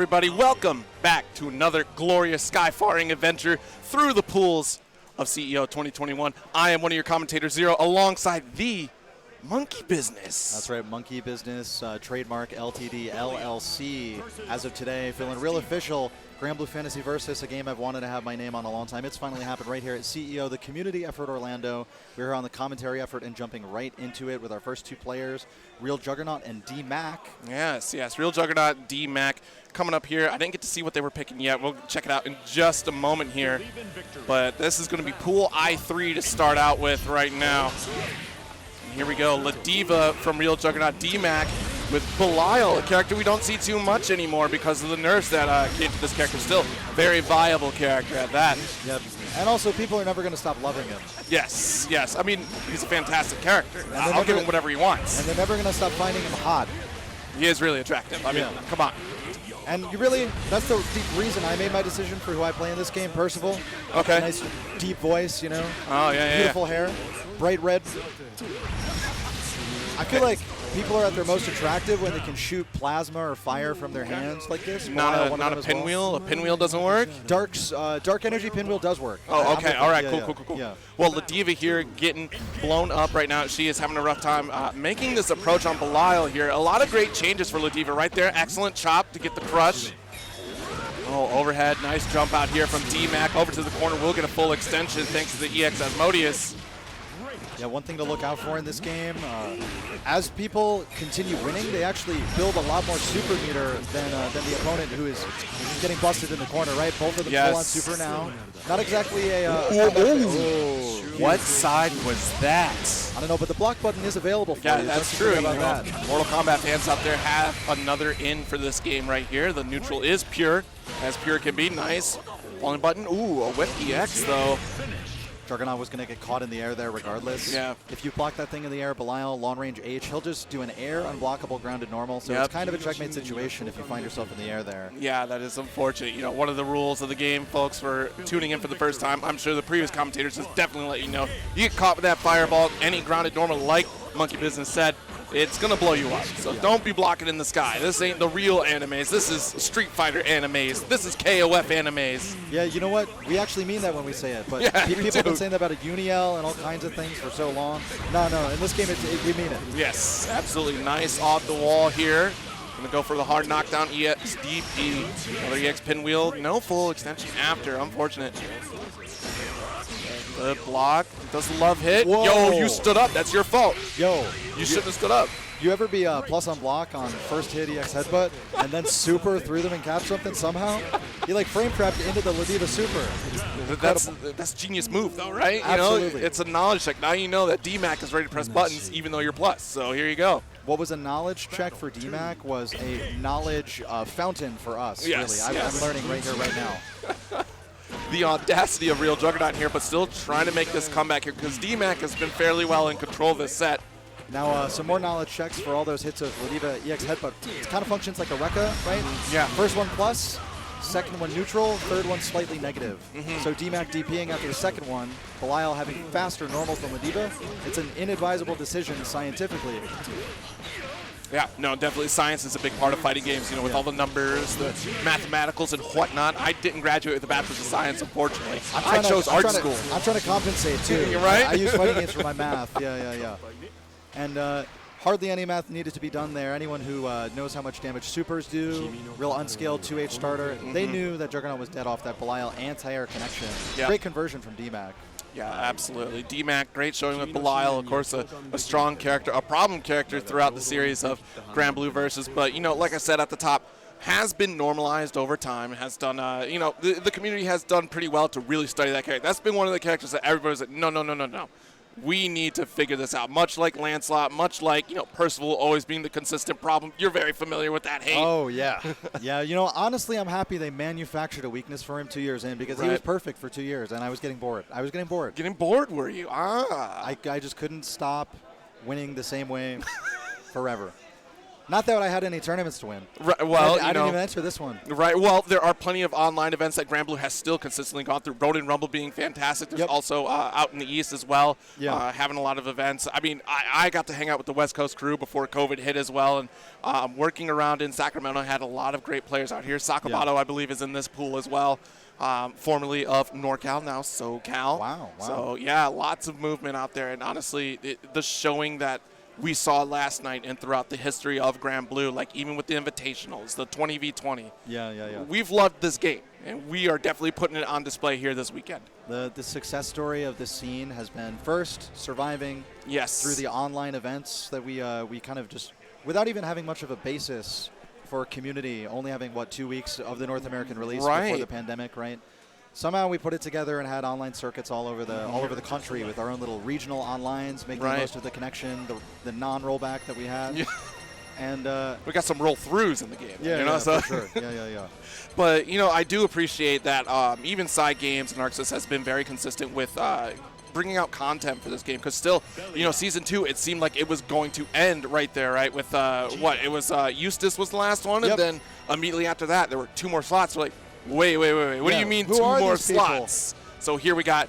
everybody? Welcome back to another glorious sky-faring adventure through the pools of CEO 2021. I am one of your commentators, Zero, alongside the Monkey Business. That's right, Monkey Business, trademark LTD LLC. As of today, feeling real official. Granblue Fantasy Versus, a game I've wanted to have my name on a long time. It's finally happened right here at CEO, the community effort Orlando. We're here on the commentary effort and jumping right into it with our first two players, Real Juggernaut and Dmac. Yes, Real Juggernaut, Dmac coming up here. I didn't get to see what they were picking yet. We'll check it out in just a moment here. But this is going to be pool I3 to start out with right now. And here we go, La Diva from Real Juggernaut, Dmac with Belial, a character we don't see too much anymore because of the nerfs that came to this character. Still, very viable character at that. Yep. And also, people are never going to stop loving him. Yes. I mean, he's a fantastic character. I'll give him whatever he wants. And they're never going to stop finding him hot. He is really attractive. I mean, come on. And you really, that's the deep reason I made my decision for who I play in this game, Percival. Okay. Nice, deep voice, you know. Oh, yeah. Beautiful hair, bright red. I feel like people are at their most attractive when they can shoot plasma or fire from their hands like this. Not a pinwheel? A pinwheel doesn't work? Dark energy pinwheel does work. Oh, okay. All right. Cool. Yeah. Well, La Diva here getting blown up right now. She is having a rough time making this approach on Belial here. A lot of great changes for La Diva right there. Excellent chop to get the crush. Oh, overhead. Nice jump out here from Dmac over to the corner. We'll get a full extension thanks to the EX Asmodeus. Yeah, one thing to look out for in this game, as people continue winning, they actually build a lot more super meter than the opponent who is getting busted in the corner, right? Both of them full on super now. Not exactly a... What side was that? I don't know, but the block button is available for you. Yeah, that's true. About that. Mortal Kombat fans out there have another in for this game right here. The neutral is pure, as pure can be. Nice. Falling button. Ooh, a whip EX, though. Juggernaut was going to get caught in the air there regardless. Yeah. If you block that thing in the air, Belial, long range H, he'll just do an air unblockable grounded normal. So it's kind of a checkmate situation if you find yourself in the air there. Yeah, that is unfortunate. You know, one of the rules of the game, folks, for tuning in for the first time, I'm sure the previous commentators just definitely let you know, you get caught with that fireball, any grounded normal like Monkey Business said, it's going to blow you up. So don't be blocking in the sky. This ain't the real animes. This is Street Fighter animes. This is KOF animes. Yeah, you know what? We actually mean that when we say it. But people have been saying that about a Uniel and all kinds of things for so long. No, in this game, we mean it. Yes, absolutely. Nice off the wall here. Going to go for the hard knockdown EX DP. Another EX pinwheel. No full extension after. Unfortunate. Good block. Does the love hit? Whoa. Yo, you stood up. That's your fault. Yo. You shouldn't have stood up. You ever be plus on block on first hit EX headbutt and then super through them and catch something somehow? You like frame trapped into the La Diva super. That's a genius move though, right? Absolutely. You know, it's a knowledge check. Now you know that Dmac is ready to press buttons even though you're plus. So here you go. What was a knowledge check for Dmac was a knowledge fountain for us, yes, really. I'm learning right here, right now. The audacity of Real Juggernaut here, but still trying to make this comeback here because Dmac has been fairly well in control of this set. Now, some more knowledge checks for all those hits of La Diva EX headbutt. It kind of functions like a Rekka, right? Yeah. First one plus, second one neutral, third one slightly negative. So Dmac DPing after the second one, Belial having faster normals than La Diva. It's an inadvisable decision scientifically. Yeah, no, definitely science is a big part of fighting games, you know, with all the numbers, the mathematicals and whatnot. I didn't graduate with a bachelor's of science, unfortunately. I chose art school. I'm trying to compensate, too. You're right. I use fighting games for my math. Yeah. And hardly any math needed to be done there. Anyone who knows how much damage supers do, real unscaled 2H starter, they knew that Juggernaut was dead off that Belial anti-air connection. Yep. Great conversion from Dmac. Yeah, absolutely. Dmac, great showing with Belial. Of course, a strong character, a problem character throughout the series of Granblue Versus. But, you know, like I said at the top, has been normalized over time, has done, you know, the community has done pretty well to really study that character. That's been one of the characters that everybody's like, no. We need to figure this out. Much like Lancelot, much like, you know, Percival always being the consistent problem. You're very familiar with that hate. Oh, yeah. Yeah, you know, honestly, I'm happy they manufactured a weakness for him 2 years in because he was perfect for 2 years, and I was getting bored. Getting bored, were you? I just couldn't stop winning the same way forever. Not that I had any tournaments to win. Right, well, I didn't even enter this one. Right. Well, there are plenty of online events that Granblue has still consistently gone through. Road and Rumble being fantastic. There's also out in the East as well, having a lot of events. I mean, I got to hang out with the West Coast crew before COVID hit as well, and working around in Sacramento had a lot of great players out here. Sakabato, I believe, is in this pool as well. Formerly of NorCal, now SoCal. Wow. So, yeah, lots of movement out there. And honestly, the showing that we saw last night and throughout the history of Granblue, like even with the invitationals, the 20v20. Yeah. We've loved this game, and we are definitely putting it on display here this weekend. The success story of this scene has been first surviving through the online events that we kind of just, without even having much of a basis for community, only having, 2 weeks of the North American release before the pandemic, right? Somehow we put it together and had online circuits all over the country with our own little regional onlines, making the most of the connection, the non-rollback that we had. Yeah. And we got some roll-throughs in the game. For sure. Yeah. But, I do appreciate that even Side Games and Arxis has been very consistent with bringing out content for this game, because still, Season 2, it seemed like it was going to end right there, right? With, it was Eustace was the last one, and then immediately after that, there were 2 more slots. We're like, wait. What do you mean 2 more slots? So here we got,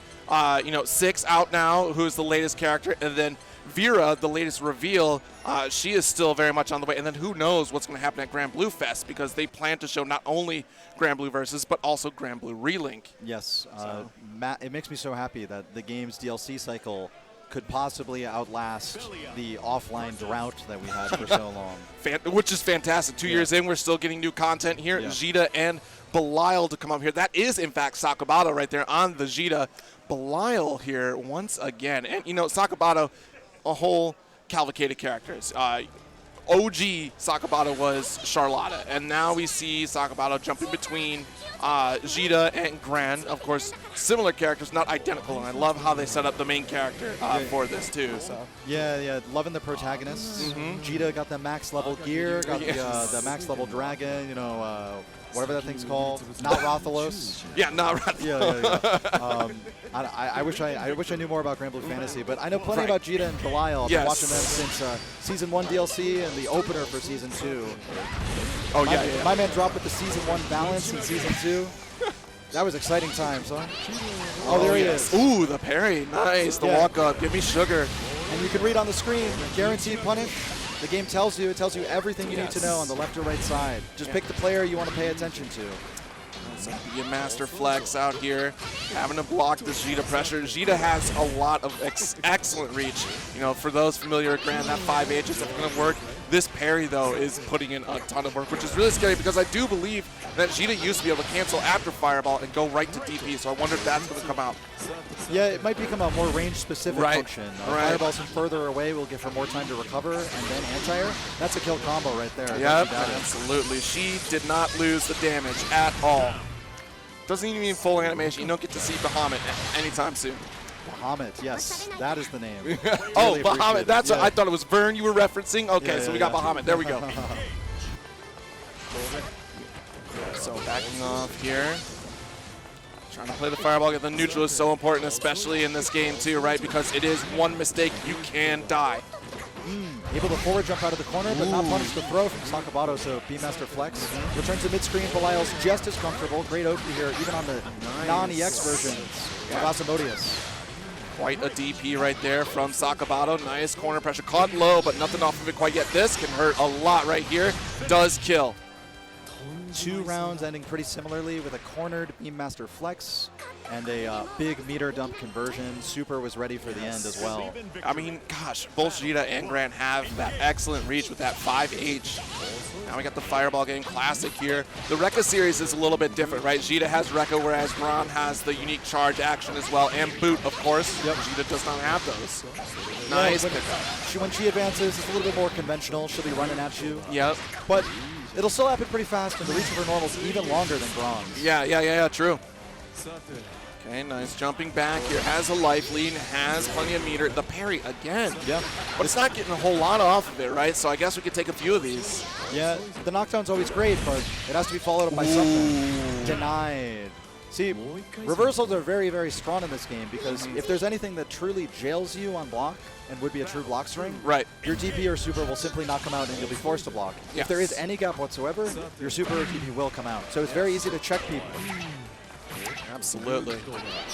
6 out now, who's the latest character, and then Vera, the latest reveal, she is still very much on the way. And then who knows what's going to happen at Granblue Fest, because they plan to show not only Granblue Versus, but also Granblue Relink. Yes. Matt, it makes me so happy that the game's DLC cycle could possibly outlast the offline drought that we had for so long. Which is fantastic. 2 years in, we're still getting new content here. Gtz and Belial to come up here. That is, in fact, Sakabato right there on the Gtz. Belial here once again. And, Sakabato, a whole cavalcade of characters. OG Sakabato was Charlotta, and now we see Sakabato jumping between Gtz and Gran. Of course, similar characters, not identical, and I love how they set up the main character for this too. So yeah, loving the protagonists. Gtz got the max level gear, got the max level dragon. Whatever that thing's called, not Rathalos. Not Rathalos. I wish I knew more about Granblue Fantasy, but I know plenty about Gtz and Belial. I've been watching them since Season 1 DLC and the opener for Season 2. My man dropped with the Season 1 balance in Season 2. That was exciting times, huh? Oh, there he is. Ooh, the parry. Nice. The walk up. Give me sugar. And you can read on the screen, guaranteed punish. The game tells you everything you need to know on the left or right side. Just pick the player you want to pay attention to. Be a master flex out here, having to block this Gtz pressure. Gtz has a lot of excellent reach. For those familiar with Gran, that 5H is going to work. This parry, though, is putting in a ton of work, which is really scary, because I do believe that Gtz used to be able to cancel after Fireball and go right to DP, so I wonder if that's going to come out. Yeah, it might become a more range-specific function. Fireballs from further away will give her more time to recover, and then anti-air. That's a kill combo right there. Yep, absolutely. She did not lose the damage at all. Doesn't even mean full animation. You don't get to see Bahamut anytime soon. Bahamut, yes, that is the name. Oh, Bahamut. That's what I thought it was Vern you were referencing. Okay, so we got Bahamut. There we go. So backing off here. Trying to play the fireball. Get the neutral is so important, especially in this game too, right? Because it is one mistake, you can die. Able to forward jump out of the corner, but not punish the throw from Sakabato, so B-Master Flex. Return to mid-screen, Belial's just as comfortable. Great OP here, even on the non-EX versions of Asimodeus. Quite a DP right there from Sakabato. Nice corner pressure. Caught low, but nothing off of it quite yet. This can hurt a lot right here. Does kill. 2 rounds ending pretty similarly with a cornered Beam-Master Flex and a big meter dump conversion. Super was ready for the end as well. I mean, gosh, both Gtz and Gran have that excellent reach with that 5H. Now we got the Fireball game classic here. The Rekka series is a little bit different, right? Gtz has Rekka, whereas Gran has the unique charge action as well, and boot, of course. Gtz does not have those. Nice pickup. When she advances, it's a little bit more conventional. She'll be running at you. Yep. But it'll still happen pretty fast, and the reach of her normal is even longer than Bronze. Yeah, true. Okay, nice jumping back here. Has a life lead, has plenty of meter. The parry again. Yeah. But it's not getting a whole lot off of it, right? So I guess we could take a few of these. Yeah, the knockdown's always great, but it has to be followed up by something. Denied. See, reversals are very, very strong in this game because if there's anything that truly jails you on block and would be a true block string, right, your DP or super will simply not come out and you'll be forced to block. Yes. If there is any gap whatsoever, your super or DP will come out. So it's very easy to check people. Absolutely.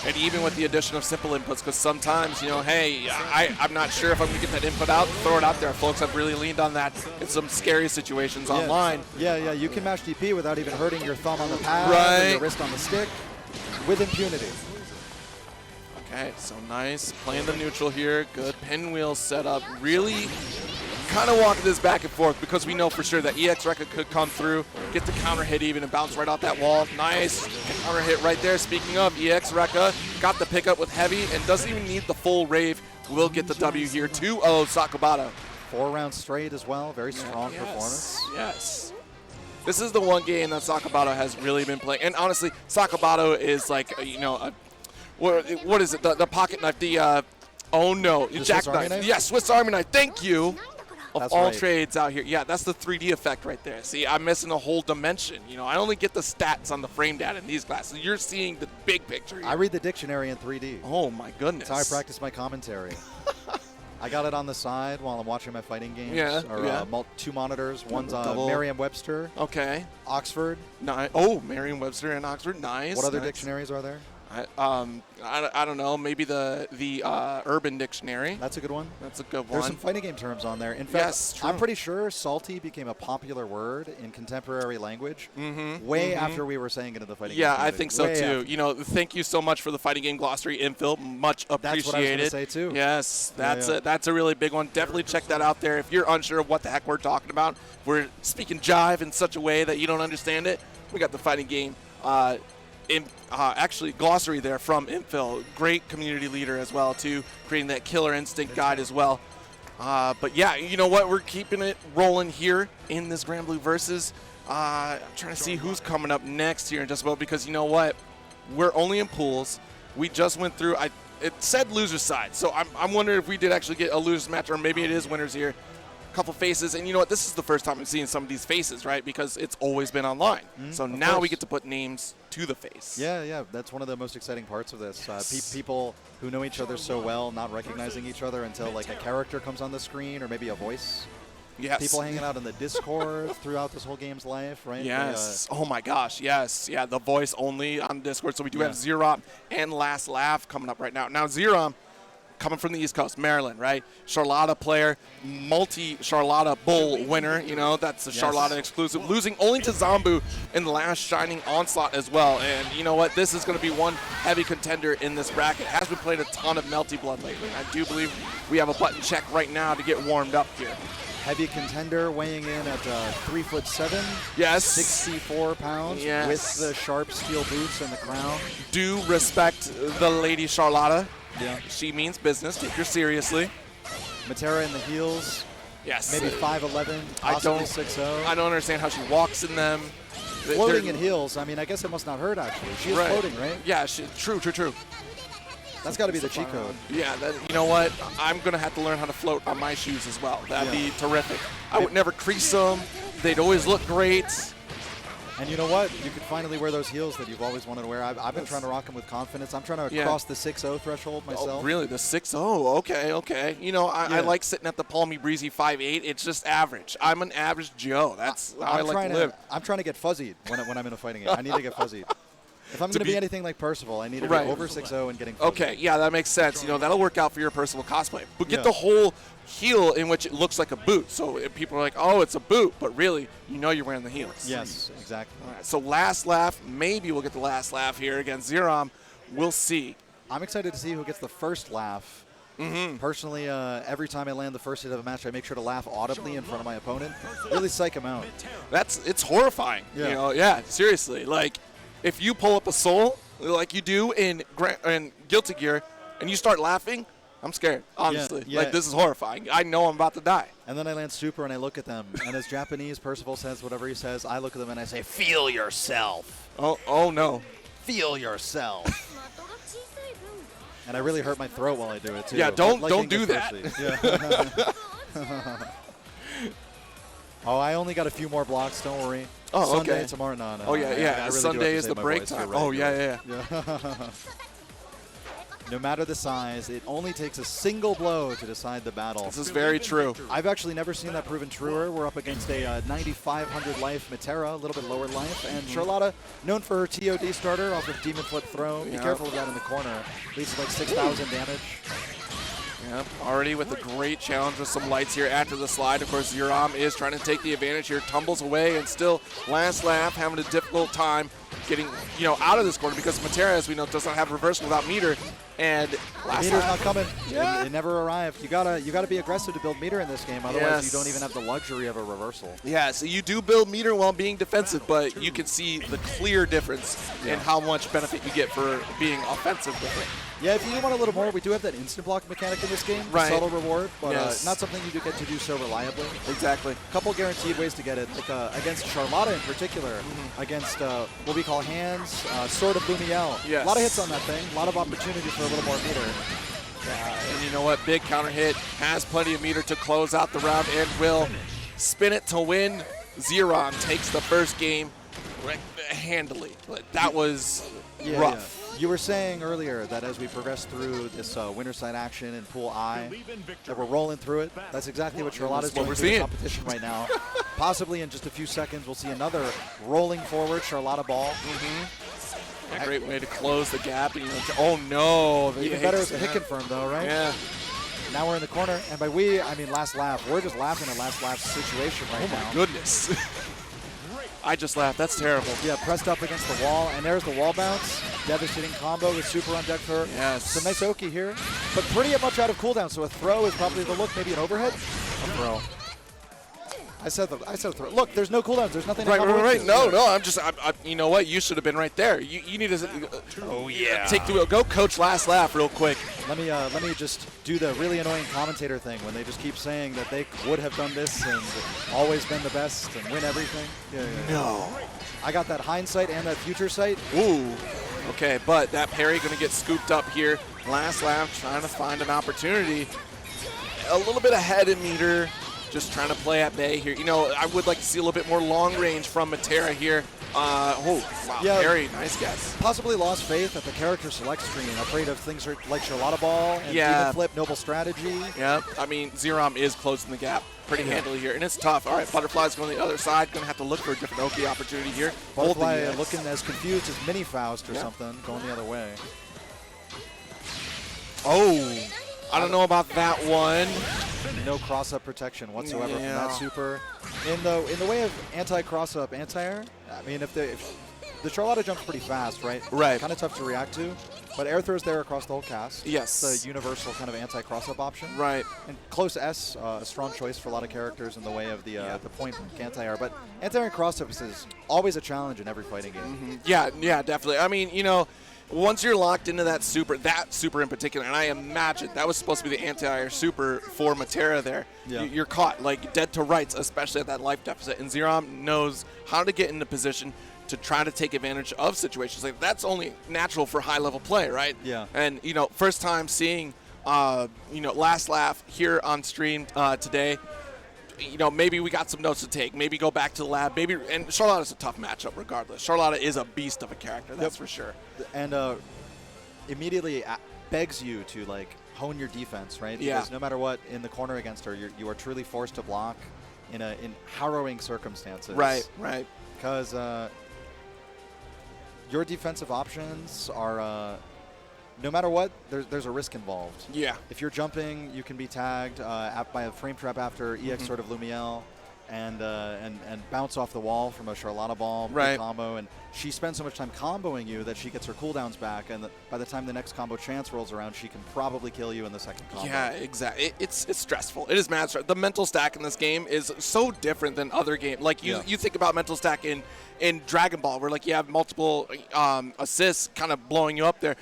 And even with the addition of simple inputs, because sometimes, you know, hey, I'm not sure if I'm going to get that input out, throw it out there. Folks have really leaned on that in some scary situations online. Yeah, you can mash DP without even hurting your thumb on the pad or your wrist on the stick with impunity. Okay, so nice. Playing the neutral here. Good pinwheel setup. Really kind of walking this back and forth because we know for sure that EX Rekka could come through, get the counter hit even, and bounce right off that wall. Nice counter hit right there. Speaking of, EX Rekka got the pickup with heavy and doesn't even need the full rave. Will get the W here. 2-0 Sakabato. 4 rounds straight as well. Very strong performance. Yes. This is the one game that Sakabato has really been playing. And honestly, Sakabato is like, you know, what is it? The pocket knife, oh no, jackknife. Yes, Swiss Army knife. Thank you. Of That's all right. trades out here. Yeah, that's the 3D effect right there. See, I'm missing a whole dimension. You know, I only get the stats on the frame data in these classes. You're seeing the big picture here. I read the dictionary in 3D. Oh my goodness. That's how I practice my commentary. I got it on the side while I'm watching my fighting games. Yeah, Or 2 monitors. One's Double. Merriam-Webster, Okay. Oxford. Oh, Merriam-Webster and Oxford. Nice. What other nice. dictionaries are there? I don't know. Maybe the Urban Dictionary. That's a good one. That's a good one. There's some fighting game terms on there. In fact, Yes, true. I'm pretty sure salty became a popular word in contemporary language way after we were saying it in the fighting game Yeah, I community. think so Way too. after. You know, thank you so much for the fighting game glossary infill. Much appreciated. That's what I was gonna say too. Yes, that's Yeah. that's a really big one. Definitely check that out there. If you're unsure of what the heck we're talking about, we're speaking jive in such a way that you don't understand it. We got the fighting game. Actually, glossary there from Infill. Great community leader as well, too, creating that Killer Instinct guide as well. But yeah, you know what? We're keeping it rolling here in this Granblue Versus. I'm trying to see who's coming up next here in just about because you know what? We're only in pools. We just went through. It said loser side, so I'm wondering if we did actually get a losers match, or maybe it is winners here. Couple faces, and you know what? This is the first time I'm seeing some of these faces, right? Because it's always been online. So now we get to put names to the face. Yeah, that's one of the most exciting parts of this. People who know each other so well, not recognizing each other until like a character comes on the screen or maybe a voice. Yes. People hanging out in the Discord throughout this whole game's life, right? Yes. Oh my gosh. Yes. Yeah. The voice only on Discord. So we do have Zerom and Last Laugh coming up right now. Now Zerom, coming from the East Coast, Maryland, right? Charlotta player, multi-Charlotta Bowl winner. You know, that's a Charlotta exclusive. Losing only to Zombu in the last Shining Onslaught as well. And you know what? This is going to be one heavy contender in this bracket. Has been playing a ton of Melty Blood lately. I do believe we have a button check right now to get warmed up here. Heavy contender weighing in at 3'7". Yes. 64 pounds. Yes. With the sharp steel boots and the crown. Do respect the lady Charlotta. Yeah. She means business. Take her seriously. Matera in the heels. Yes. Maybe 5'11", possibly 6'0". I don't understand how she walks in them. Floating in heels. I mean, I guess it must not hurt, actually. She is floating, right? Yeah, true. That's got to be the cheat code. Yeah, you know what? I'm going to have to learn how to float on my shoes as well. That'd be terrific. I would never crease them. They'd always look great. And you know what? You could finally wear those heels that you've always wanted to wear. I've been trying to rock them with confidence. I'm trying to cross the 6'0" threshold myself. Oh, really? The 6'0"? Okay. You know, I like sitting at the palmy, breezy 5'8". It's just average. I'm an average Joe. That's how I like to live. I'm trying to get fuzzied when I'm in a fighting game. I need to get fuzzied. If I'm going to be anything like Percival, I need to be over 6'0" and getting fuzzied. Okay, yeah, that makes sense. You know, that'll work out for your Percival cosplay. But get the whole heel in which it looks like a boot. So people are like, oh, it's a boot. But really, you know you're wearing the heels. Yes, exactly. All right, so Last Laugh. Maybe we'll get the Last Laugh here against Zerom. We'll see. I'm excited to see who gets the first laugh. Personally, every time I land the first hit of a match, I make sure to laugh audibly in front of my opponent. Really psych him out. It's horrifying. Yeah. You know, seriously. Like, if you pull up a soul like you do in Guilty Gear and you start laughing, I'm scared, honestly. Yeah. Like, this is horrifying. I know I'm about to die. And then I land super and I look at them. And as Japanese, Percival says whatever he says, I look at them and I say, feel yourself. Oh no. Feel yourself. And I really hurt my throat while I do it, too. Yeah, don't do that. Yeah. Oh, I only got a few more blocks, don't worry. Oh, Sunday, okay. tomorrow, no. Oh, yeah, yeah. I really do Sunday have to is save the my break voice. time. You're right, Oh, you're yeah. right. No matter the size, it only takes a single blow to decide the battle. This is very true. I've actually never seen that proven truer. We're up against a 9,500 life Matera, a little bit lower life, and Charlotta, known for her TOD starter off of Demon Flip Throw. Be careful of that in the corner. Leads to like 6,000 damage. Yep, already with a great challenge with some lights here after the slide. Of course, Zeram is trying to take the advantage here, tumbles away, and still last lap having a difficult time getting out of this corner because Matera, as we know, does not have reversal without meter. And meter's not coming. Yeah. It never arrived. You gotta be aggressive to build meter in this game. Otherwise, you don't even have the luxury of a reversal. Yeah, so you do build meter while being defensive, but you can see the clear difference in how much benefit you get for being offensive with it. Yeah, if you want a little more, we do have that instant block mechanic in this game. Right. Subtle reward, but Yes. not something you do get to do so reliably. Exactly. Couple guaranteed ways to get it, like against Charlotta in particular, against what we call hands, Sword of Lumiel. Yes. A lot of hits on that thing, a lot of opportunity for a little more meter. And you know what? Big counter hit, has plenty of meter to close out the round and will spin it to win. Zeron takes the first game handily. That was rough. Yeah. You were saying earlier that as we progress through this winter side action in Pool I, that we're rolling through it. That's exactly what Charlotta's doing through the competition right now. Possibly in just a few seconds, we'll see another rolling forward Charlotta ball. A great way to close the gap. Oh no! Even better as a hit confirm though, right? Yeah. Now we're in the corner, and by we, I mean last lap. We're just laughing at last lap's situation right now. Goodness. I just laughed. That's terrible. Yeah, pressed up against the wall, and there's the wall bounce. Devastating combo with super on deck for some nice Oki here, but pretty much out of cooldown, so a throw is probably the look, maybe an overhead? A throw. I said throw. Look, there's no cooldowns. There's nothing. Right. No. You know what? You should have been right there. You need to. Take the wheel. Go coach last lap real quick. Let me just do the really annoying commentator thing when they just keep saying that they would have done this and always been the best and win everything. Yeah. No. I got that hindsight and that future sight. Ooh. Okay, but that parry going to get scooped up here. Last lap, trying to find an opportunity. A little bit ahead in meter. Just trying to play at bay here. I would like to see a little bit more long range from Matera here. Wow, very nice guess. Possibly lost faith at the character select screen, afraid of things like Charlotta Ball and Demon Flip, Noble Strategy. Yeah, I mean, Zeram is closing the gap pretty handily here, and it's tough. All right, Butterfly's going the other side, going to have to look for a different Oki opportunity here. Butterfly looking as confused as Mini Faust or something, going the other way. Oh, I don't know about that one. No cross-up protection whatsoever from that super. In the way of anti-cross-up anti-air, I mean, if the Charlotta jumps pretty fast, right? Right. Kind of tough to react to, but air throws there across the whole cast. Yes. It's a universal kind of anti-cross-up option. Right. And close S, a strong choice for a lot of characters in the way of the point anti-air. But anti-air and cross-ups is always a challenge in every fighting game. Yeah, definitely. I mean, once you're locked into that super in particular, and I imagine that was supposed to be the anti-air super for Matera there, you're caught, like, dead to rights, especially at that life deficit. And Zeram knows how to get into position to try to take advantage of situations. Like, that's only natural for high-level play, right? Yeah. And, first time seeing, last laugh here on stream today, maybe we got some notes to take. Maybe go back to the lab. And Charlotta's a tough matchup regardless. Charlotta is a beast of a character, that's for sure. And immediately begs you to, like, hone your defense, right? Because no matter what, in the corner against her, you are truly forced to block in harrowing circumstances. Right. Because your defensive options are, no matter what, there's a risk involved. Yeah. If you're jumping, you can be tagged by a frame trap after EX Sword of Lumiel and bounce off the wall from a Charlotta ball combo. And she spends so much time comboing you that she gets her cooldowns back. And by the time the next combo chance rolls around, she can probably kill you in the second combo. Yeah, exactly. It's stressful. It is mad stressful. The mental stack in this game is so different than other games. Like, you think about mental stack in Dragon Ball, where, like, you have multiple assists kind of blowing you up there.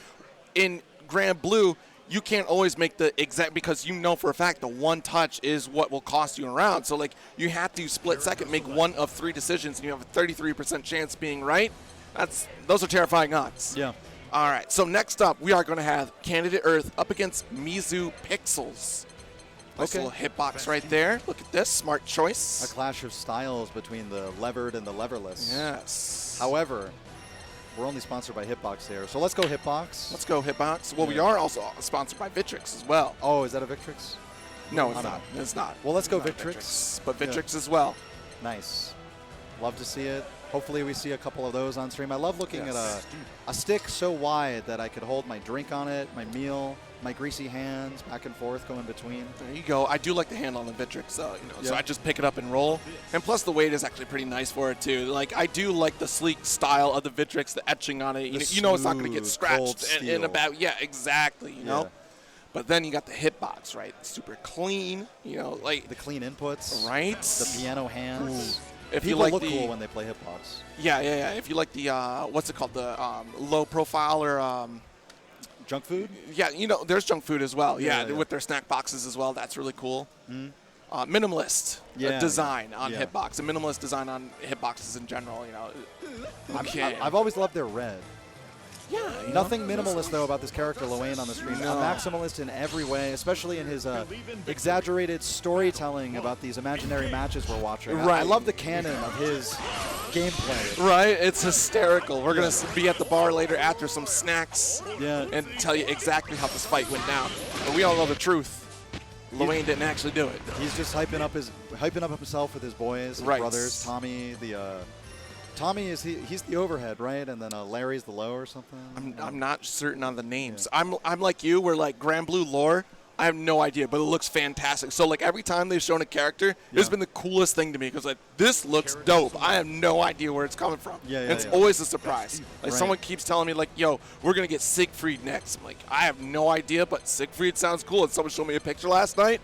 In Granblue, you can't always make the exact, because for a fact the one touch is what will cost you a round. So, like, you have to split second, make one of 3 decisions, and you have a 33% chance being right. Those are terrifying odds. Yeah. All right, so next up, we are going to have Candidate Earth up against Mizu Pixels. Nice Okay. little hitbox right there. Look at this, smart A choice. clash of styles between the levered and the leverless. Yes. However, we're only sponsored by Hitbox here, so let's go Hitbox. Let's go hitbox. Well, we Yeah. are also sponsored by Victus as well. Oh, is that a Victrix? No, it's I'm not. out. It's not. Well, let's go Not Victrix. but Yeah. Victus as well. Nice. Love to see it. Hopefully we see a couple of those on stream. I love looking Yes. at a stick so wide that I could hold my drink on it, my meal, my greasy hands back and forth, go in between. There you go. I do like the handle on the Victrix, so Yeah. I just pick it up and roll. And plus, the weight is actually pretty nice for it too. Like I do like the sleek style of the Victrix, the etching on it. You know it's not going to get smooth, cold scratched in steel. about exactly. You know. Yeah. But then you got the hitbox, right? Super clean. Like The clean inputs, right. the piano hands. If you People like look the cool when they play Hitbox. yeah. If you like the what's it called, the low profile or Junk food? yeah, there's junk food as well. Yeah, Yeah, yeah. with their snack boxes as well. That's really cool. Minimalist Yeah, design on yeah. hitbox, and minimalist design on hitboxes in general. Okay. I've always loved their red. yeah. Nothing minimalist, though, about this character, Lowain, on the screen. No. A maximalist in every way, especially in his exaggerated storytelling about these imaginary matches we're watching. I Right. love the canon of his gameplay. Right, it's hysterical. We're gonna be at the bar later after some snacks, Yeah. and tell you exactly how this fight went down. But we all know the truth. Lowain didn't actually do it. He's just hyping up himself with his boys, his Right. brothers. Tommy he's the overhead, right? And then Larry's the low or something. I'm not certain on the names. I'm like you, where like Granblue lore, I have no idea, but it looks fantastic. So like every time they've shown a character, it's been the coolest thing to me because like this looks dope. I have no idea where it's coming from. Yeah, And it's yeah. always a surprise. Like Right. someone keeps telling me like, yo, we're gonna get Siegfried next. I'm like, I have no idea, but Siegfried sounds cool. And someone showed me a picture last night.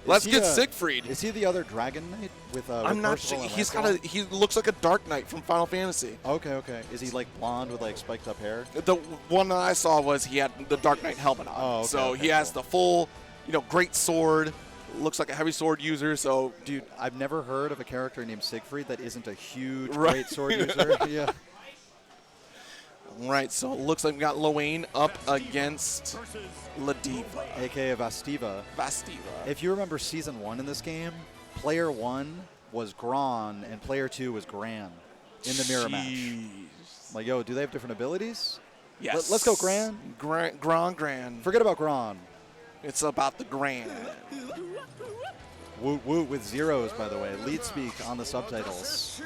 Let's he get a- Siegfried. Is he the other Dragon Knight with I'm not Percival sure. and He's Lancelot? he looks like a Dark Knight from Final Fantasy. Okay. Is he like blonde with like spiked up hair? The one that I saw was he had the Dark Knight helmet on. Oh, okay, so okay, he has cool. the full, great sword. Looks like a heavy sword user. So, Dude, I've never heard of a character named Siegfried that isn't a huge Right. great sword user. Yeah. right. So it looks like we got Lowain up against Ladiva. AKA Vastiva. Vastiva. If you remember Season 1 in this game, Player 1 was Gran and Player 2 was Gran in the mirror match. Jeez. Like, yo, do they have different abilities? Yes. Let's go Gran. Gran. Forget about Gran. It's about the Gran. Woot woot with zeros, by the way. Lead speak on the subtitles.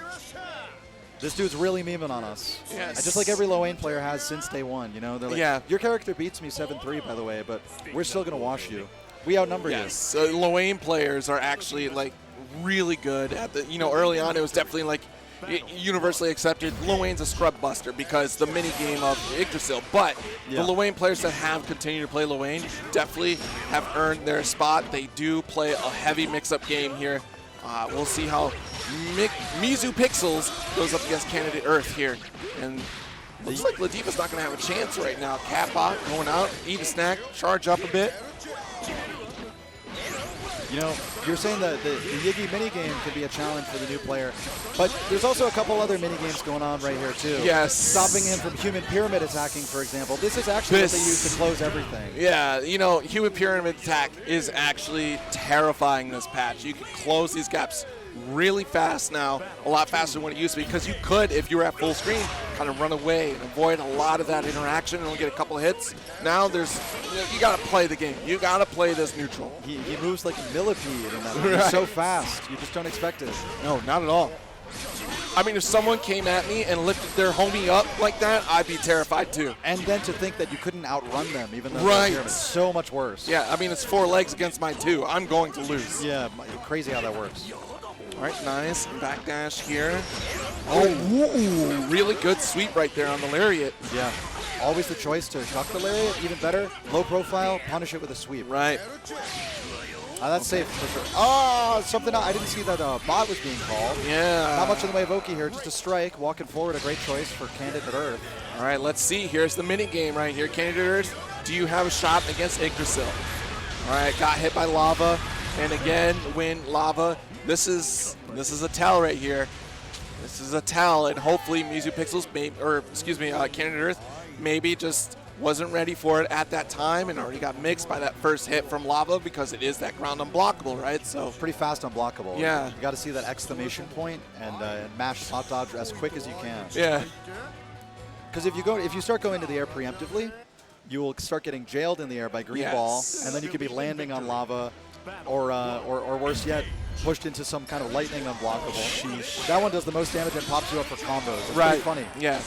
This dude's really memeing on us. Yes. Just like every Lowain player has since day one, They're like, Yeah. your character beats me 7-3, by the way, but we're still going to wash you. We outnumber Yes. Lowain players are actually like really good at the. Early on it was definitely like universally accepted. Lowain's a scrub buster because the mini game of Yggdrasil. But Yeah. the Lowain players that have continued to play Lowain definitely have earned their spot. They do play a heavy mix-up game here. We'll see how Mizu Pixels goes up against Candidate Earth here. And looks like Ladiva's not going to have a chance right now. Catbot going out, eat a snack, charge up a bit. You're saying that the Yiggy minigame can be a challenge for the new player, but there's also a couple other minigames going on right here, too. Yes. Stopping him from human pyramid attacking, for example. This is actually what they use to close everything. Yeah, human pyramid attack is actually terrifying this patch. You can close these gaps really fast now, a lot faster than what it used to be, because you could, if you were at full screen, kind of run away and avoid a lot of that interaction and only get a couple of hits. Now you got to play the game. You got to play this neutral. He moves like a millipede in that one. He's so fast. You just don't expect it. No, not at all. I mean, if someone came at me and lifted their homie up like that, I'd be terrified too. And then to think that you couldn't outrun them, even though Right. they're pyramid. So much worse. Yeah, I mean, it's 4 legs against my 2. I'm going to lose. Yeah, crazy how that works. All right, nice backdash here. Oh, woo, really good sweep right there on the lariat. Yeah. Always the choice to duck the lariat, even better. Low profile, punish it with a sweep. Right. That's safe for sure. Oh, something I didn't see that bot was being called. Yeah. Not much in the way of Oki here, just a strike. Walking forward, a great choice for Candidate Earth. All right, let's see. Here's the mini game right here. Candidate Earth, do you have a shot against Yggdrasil? All right, got hit by Lava, and again, win Lava. This is a tell right here. This is a tell, and hopefully Mizu Pixels, Candidate Earth, maybe just wasn't ready for it at that time and already got mixed by that first hit from Lava because it is that ground unblockable, right? So pretty fast unblockable. Yeah. You got to see that exclamation point and mash top dodge as quick as you can. Yeah. Because if you start going to the air preemptively, you will start getting jailed in the air by green ball, and then you could be landing on Lava, or worse yet, pushed into some kind of lightning unblockable. Sheesh. That one does the most damage and pops you up for combos. It's right. pretty funny. Yeah.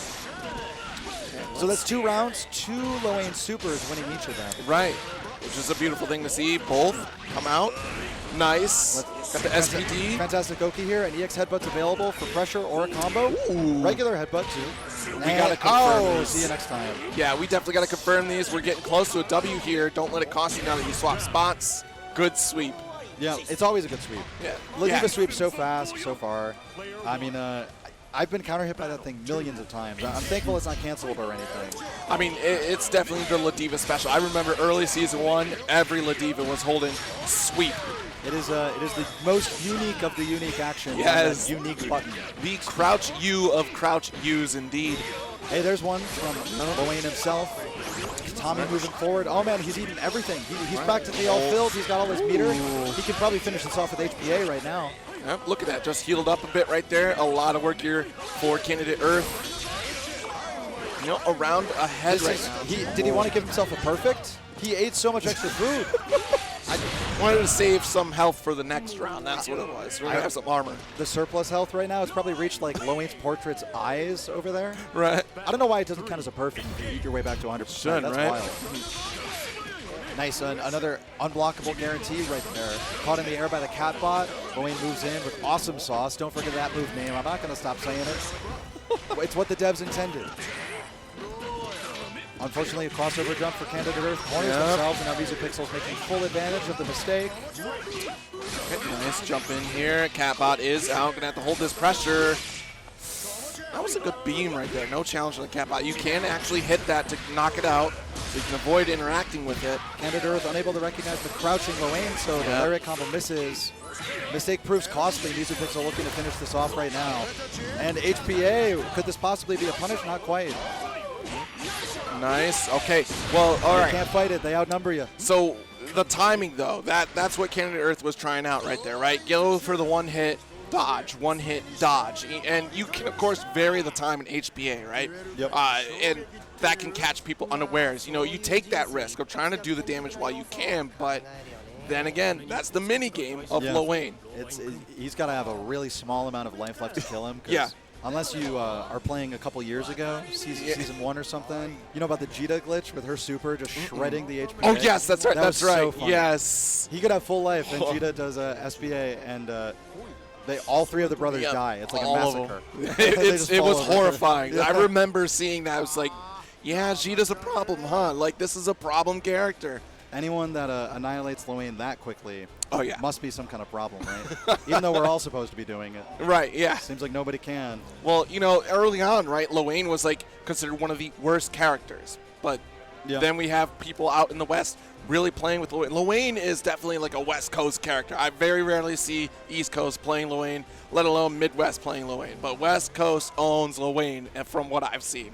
So that's 2 rounds, 2 low-aim supers winning each of them. Right. Which is a beautiful thing to see. Both come out. Nice. Got the SPD. Fantastic Oki here, and EX headbutt's available for pressure or a combo. Ooh. Regular headbutt too. We got to confirm see you next time. Yeah, we definitely got to confirm these. We're getting close to a W here. Don't let it cost you now that you swap spots. Good sweep. Yeah, it's always a good sweep. Yeah. Latino sweeps so fast, so far. I mean, I've been counter hit by that thing millions of times. I'm thankful it's not cancelable or anything. I mean, it's definitely the Ladiva special. I remember early season 1, every Ladiva was holding sweep. It is the most unique of the unique actions. Yes. On that unique button. The crouch U of crouch U's indeed. Hey, there's one from Bowain himself. Tommy moving forward. Oh man, he's eating everything. He's practically all filled. He's got all his meter. He can probably finish this off with HPA right now. Yep, look at that, just healed up a bit right there. A lot of work here for Candidate Earth. You know, around ahead right now. Did he want to give himself a perfect? He ate so much extra food. I wanted to save some health for the next round. That's what it was. We're going to have some armor. The surplus health right now has probably reached like Lowain's Portrait's eyes over there. Right. I don't know why it doesn't count as a perfect if you eat your way back to 100%. Should, That's right? wild. Nice, another unblockable guarantee right there. Caught in the air by the cat bot. Bowain moves in with awesome sauce. Don't forget that move name. I'm not going to stop saying it. It's what the devs intended. Unfortunately, a crossover jump for Candidate Earth. Corners themselves, and now Mizu Pixel's making full advantage of the mistake. Okay, nice jump in here. Catbot is out. Going to have to hold this pressure. That was a good beam right there. No challenge on the Catbot. You can actually hit that to knock it out, so you can avoid interacting with it. Candidate Earth unable to recognize the crouching Lowain, so the lariat combo misses. Mistake proves costly. Mizu Pixel looking to finish this off right now. And HPA, could this possibly be a punish? Not quite. Nice. Okay. Well, all right. You can't fight it. They outnumber you. So the timing, though, that's what Candidate Earth was trying out right there, right? Go for the one hit, dodge, one hit, dodge. And you can, of course, vary the time in HPA, right? Yep. And that can catch people unawares. You know, you take that risk of trying to do the damage while you can, but then again, that's the mini game of Lowain. He's got to have a really small amount of life left to kill him. Yeah. Unless you are playing a couple years ago, season 1 or something. You know about the Gtz glitch with her super just shredding the HPA? Oh, yes, that's right. That's right. So yes. He could have full life, and Gtz does SBA, and all 3 of the brothers die. It's like a massacre. It was horrifying. I remember seeing that. I was like, yeah, Gtz a problem, huh? Like, this is a problem character. Anyone that annihilates Lowain that quickly must be some kind of problem, right? Even though we're all supposed to be doing it. Right, yeah. Seems like nobody can. Well, you know, early on, right, Lowain was, like, considered one of the worst characters. But then we have people out in the West really playing with Lowain. Lowain is definitely, like, a West Coast character. I very rarely see East Coast playing Lowain, let alone Midwest playing Lowain. But West Coast owns Lowain from what I've seen.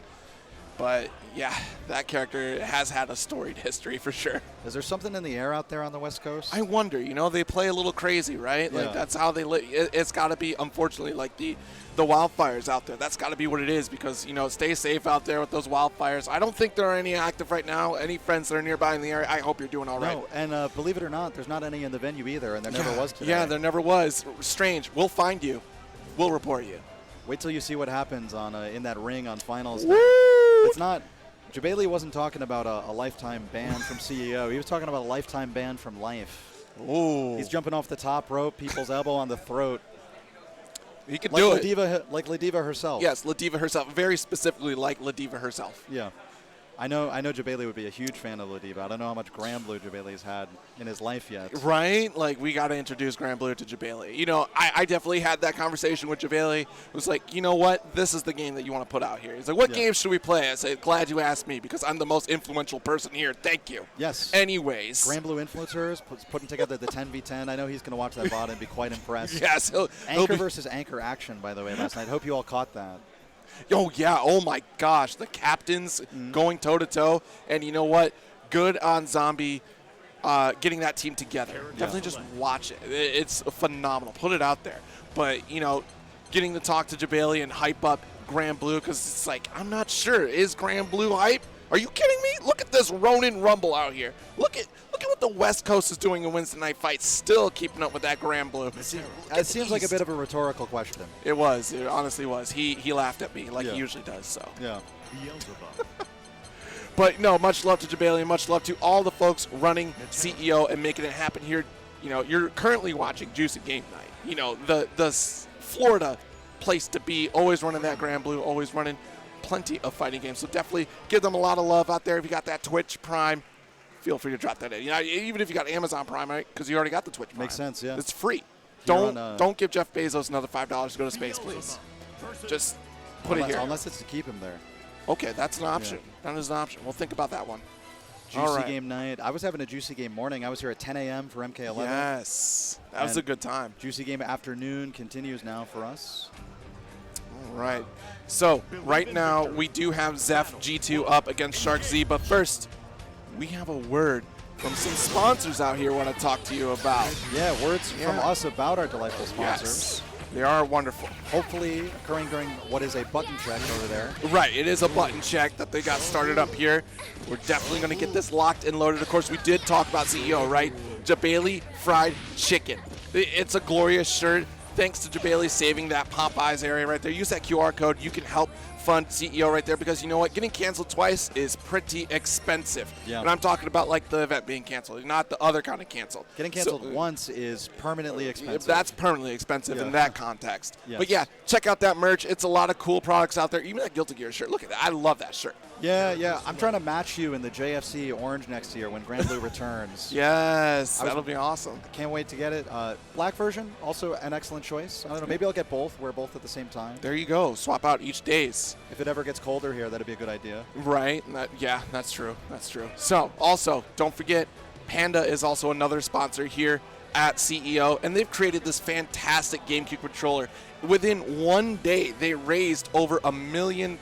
But, yeah, that character has had a storied history for sure. Is there something in the air out there on the West Coast? I wonder. You know, they play a little crazy, right? Like, that's how they live. It's got to be, unfortunately, like the wildfires out there. That's got to be what it is because, you know, stay safe out there with those wildfires. I don't think there are any active right now. Any friends that are nearby in the area, I hope you're doing all right. No, and believe it or not, there's not any in the venue either, and there never was today. Yeah, there never was. Strange. We'll find you. We'll report you. Wait till you see what happens on in that ring on finals. Woo! It's not. Jabali wasn't talking about a lifetime ban from CEO. He was talking about a lifetime ban from life. Ooh. He's jumping off the top rope, people's elbow on the throat. He could like do it. Like Ladiva herself. Yes, Ladiva herself. Very specifically like Ladiva herself. Yeah. I know Jabali would be a huge fan of Ladiva. I don't know how much Granblue Jabali's had in his life yet. Right? Like, we got to introduce Granblue to Jabali. You know, I definitely had that conversation with Jabali. It was like, you know what? This is the game that you want to put out here. He's like, what game should we play? I said, glad you asked me because I'm the most influential person here. Thank you. Yes. Anyways. Granblue influencers putting together the 10v10. I know he's going to watch that VOD and be quite impressed. Yes. Anchor versus Anchor action, by the way, last night. Hope you all caught that. Oh, yeah. Oh, my gosh. The captains going toe-to-toe. And you know what? Good on Zombie getting that team together. Definitely just watch it. It's phenomenal. Put it out there. But, you know, getting to talk to Jabali and hype up Granblue, because it's like, I'm not sure. Is Granblue hype? Are you kidding me? Look at this Ronin Rumble out here. Look at what the West Coast is doing in Wednesday Night Fights, still keeping up with that Granblue. It seems like a bit of a rhetorical question. It was. It honestly was. He laughed at me like he usually does. So. Yeah. But no, much love to Jabali and much love to all the folks running CEO and making it happen here. You know, you're currently watching Juicy Game Night. You know, the Florida place to be, always running that Granblue, always running plenty of fighting games. So definitely give them a lot of love out there. If you got that Twitch Prime, feel free to drop that in. You know, even if you got Amazon Prime, right? Because you already got the Twitch Prime. Makes sense, yeah. It's free. Here Don't give Jeff Bezos another $5 to go to space, please. Just put it here. Unless it's to keep him there. Okay, that's an option. That is an option. We'll think about that one. Juicy game night. I was having a juicy game morning. I was here at 10 a.m. for MK11. Yes. That was a good time. Juicy game afternoon continues now for us. All right. So, right now, we do have Zep Gtz up against Shark Z. But first, we have a word from some sponsors out here I want to talk to you about. Yeah, words from us about our delightful sponsors. Yes. They are wonderful. Hopefully occurring during what is a button check over there. Right, it is a button check that they got started up here. We're definitely going to get this locked and loaded. Of course, we did talk about CEO, right? Jabali Fried Chicken. It's a glorious shirt. Thanks to Jabali saving that Popeyes area right there. Use that QR code. You can help fund CEO right there, because you know what? Getting canceled twice is pretty expensive. Yeah. And I'm talking about like the event being canceled, not the other kind of canceled. Getting canceled once is permanently expensive. That's permanently expensive in that context. Yes. But yeah, check out that merch. It's a lot of cool products out there. Even that Guilty Gear shirt. Look at that. I love that shirt. Yeah. I'm trying to match you in the JFC orange next year when Granblue returns. Yes, that'll be awesome. Can't wait to get it. Black version, also an excellent choice. I don't know, maybe I'll get both, wear both at the same time. There you go. Swap out each days. If it ever gets colder here, that'd be a good idea. Right. Yeah, that's true. That's true. So, also, don't forget, Panda is also another sponsor here at CEO, and they've created this fantastic GameCube controller. Within one day, they raised over $1 million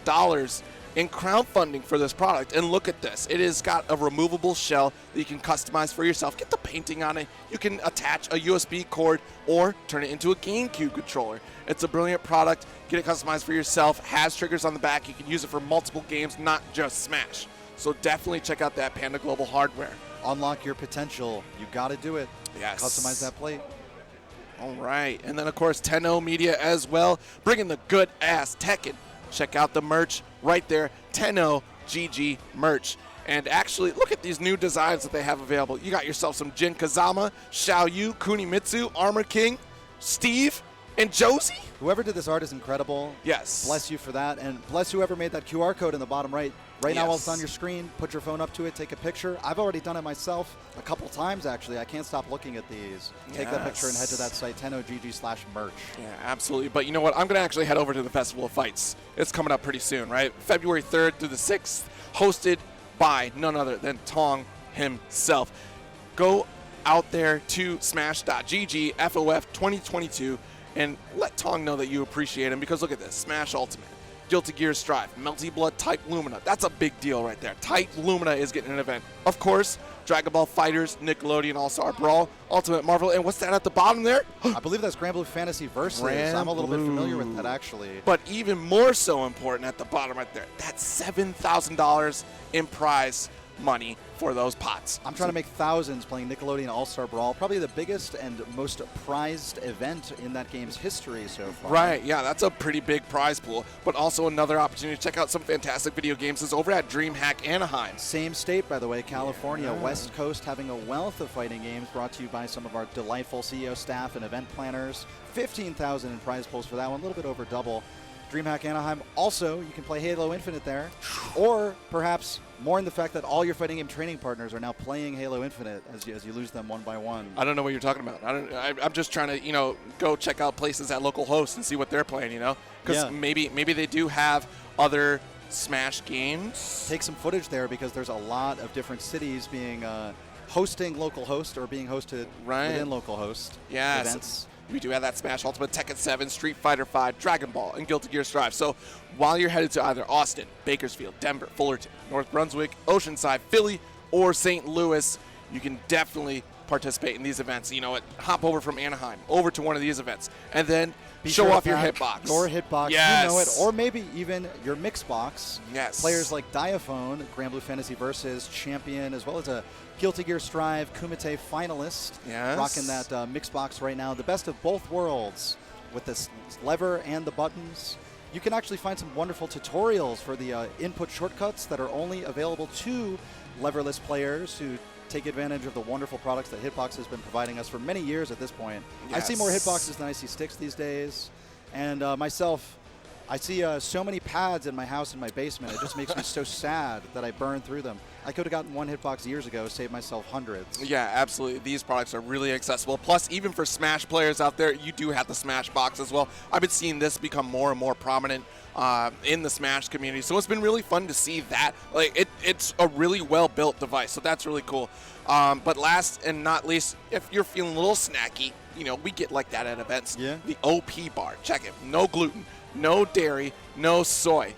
in crowdfunding for this product. And look at this. It has got a removable shell that you can customize for yourself. Get the painting on it. You can attach a USB cord or turn it into a GameCube controller. It's a brilliant product. Get it customized for yourself. Has triggers on the back. You can use it for multiple games, not just Smash. So definitely check out that Panda Global hardware. Unlock your potential. You got to do it. Yes. Customize that plate. All right. And then, of course, Tenno Media as well, bringing the good-ass Tekken. Check out the merch right there, Tenno GG merch. And actually, look at these new designs that they have available. You got yourself some Jin Kazama, Xiaoyu, Kunimitsu, Armor King, Steve, and Josie. Whoever did this art is incredible. Yes. Bless you for that. And bless whoever made that QR code in the bottom right. Right now, while it's on your screen, put your phone up to it, take a picture. I've already done it myself a couple times, actually. I can't stop looking at these. Take that picture and head to that site, TennoGG/merch. Yeah, absolutely. But you know what? I'm going to actually head over to the Festival of Fights. It's coming up pretty soon, right? February 3rd through the 6th, hosted by none other than Tong himself. Go out there to smash.gg FOF 2022 and let Tong know that you appreciate him, because look at this. Smash Ultimate, Guilty Gear Strive, Melty Blood Type Lumina. That's a big deal right there. Type Lumina is getting an event. Of course, Dragon Ball Fighters, Nickelodeon All-Star Brawl, Ultimate Marvel, and what's that at the bottom there? I believe that's Granblue Fantasy Versus. I'm a little bit familiar with that, actually. But even more so important at the bottom right there, that's $7,000 in prize money for those pots. I'm trying to make thousands playing Nickelodeon All-Star Brawl, probably the biggest and most prized event in that game's history so far. Right, yeah, that's a pretty big prize pool. But also another opportunity to check out some fantastic video games is over at DreamHack Anaheim. Same state, by the way, California, West Coast, having a wealth of fighting games brought to you by some of our delightful CEO staff and event planners. 15,000 in prize pools for that one, a little bit over double. DreamHack Anaheim. Also, you can play Halo Infinite there, or perhaps more in the fact that all your fighting game training partners are now playing Halo Infinite as you lose them one by one. I don't know what you're talking about. I'm just trying to, go check out places at local hosts and see what they're playing, because maybe they do have other Smash games. Take some footage there, because there's a lot of different cities being hosting local host or being hosted within local host events. we do have that Smash Ultimate, Tekken 7, Street Fighter 5, Dragon Ball, and Guilty Gear Strive. So while you're headed to either Austin, Bakersfield, Denver, Fullerton, North Brunswick, Oceanside, Philly, or St. Louis, you can definitely participate in these events. You know what? Hop over from Anaheim over to one of these events, and then show off your hitbox. Your hitbox, yes. You know it, or maybe even your mixbox. Yes. Players like Diaphone, Granblue Fantasy Versus champion, as well as a Guilty Gear Strive Kumite finalist. Yes. Rocking that mixbox right now. The best of both worlds with this lever and the buttons. You can actually find some wonderful tutorials for the input shortcuts that are only available to leverless players who take advantage of the wonderful products that Hitbox has been providing us for many years at this point. Yes. I see more Hitboxes than I see sticks these days. And myself, I see so many pads in my house in my basement. It just makes me so sad that I burn through them. I could have gotten one Hitbox years ago, saved myself hundreds. Yeah, absolutely. These products are really accessible. Plus, even for Smash players out there, you do have the Smash box as well. I've been seeing this become more and more prominent in the Smash community. So it's been really fun to see that. Like it's a really well-built device, so that's really cool. But last and not least, if you're feeling a little snacky, you know, we get like that at events. Yeah. The OP bar. Check it. No gluten, no dairy, no soy.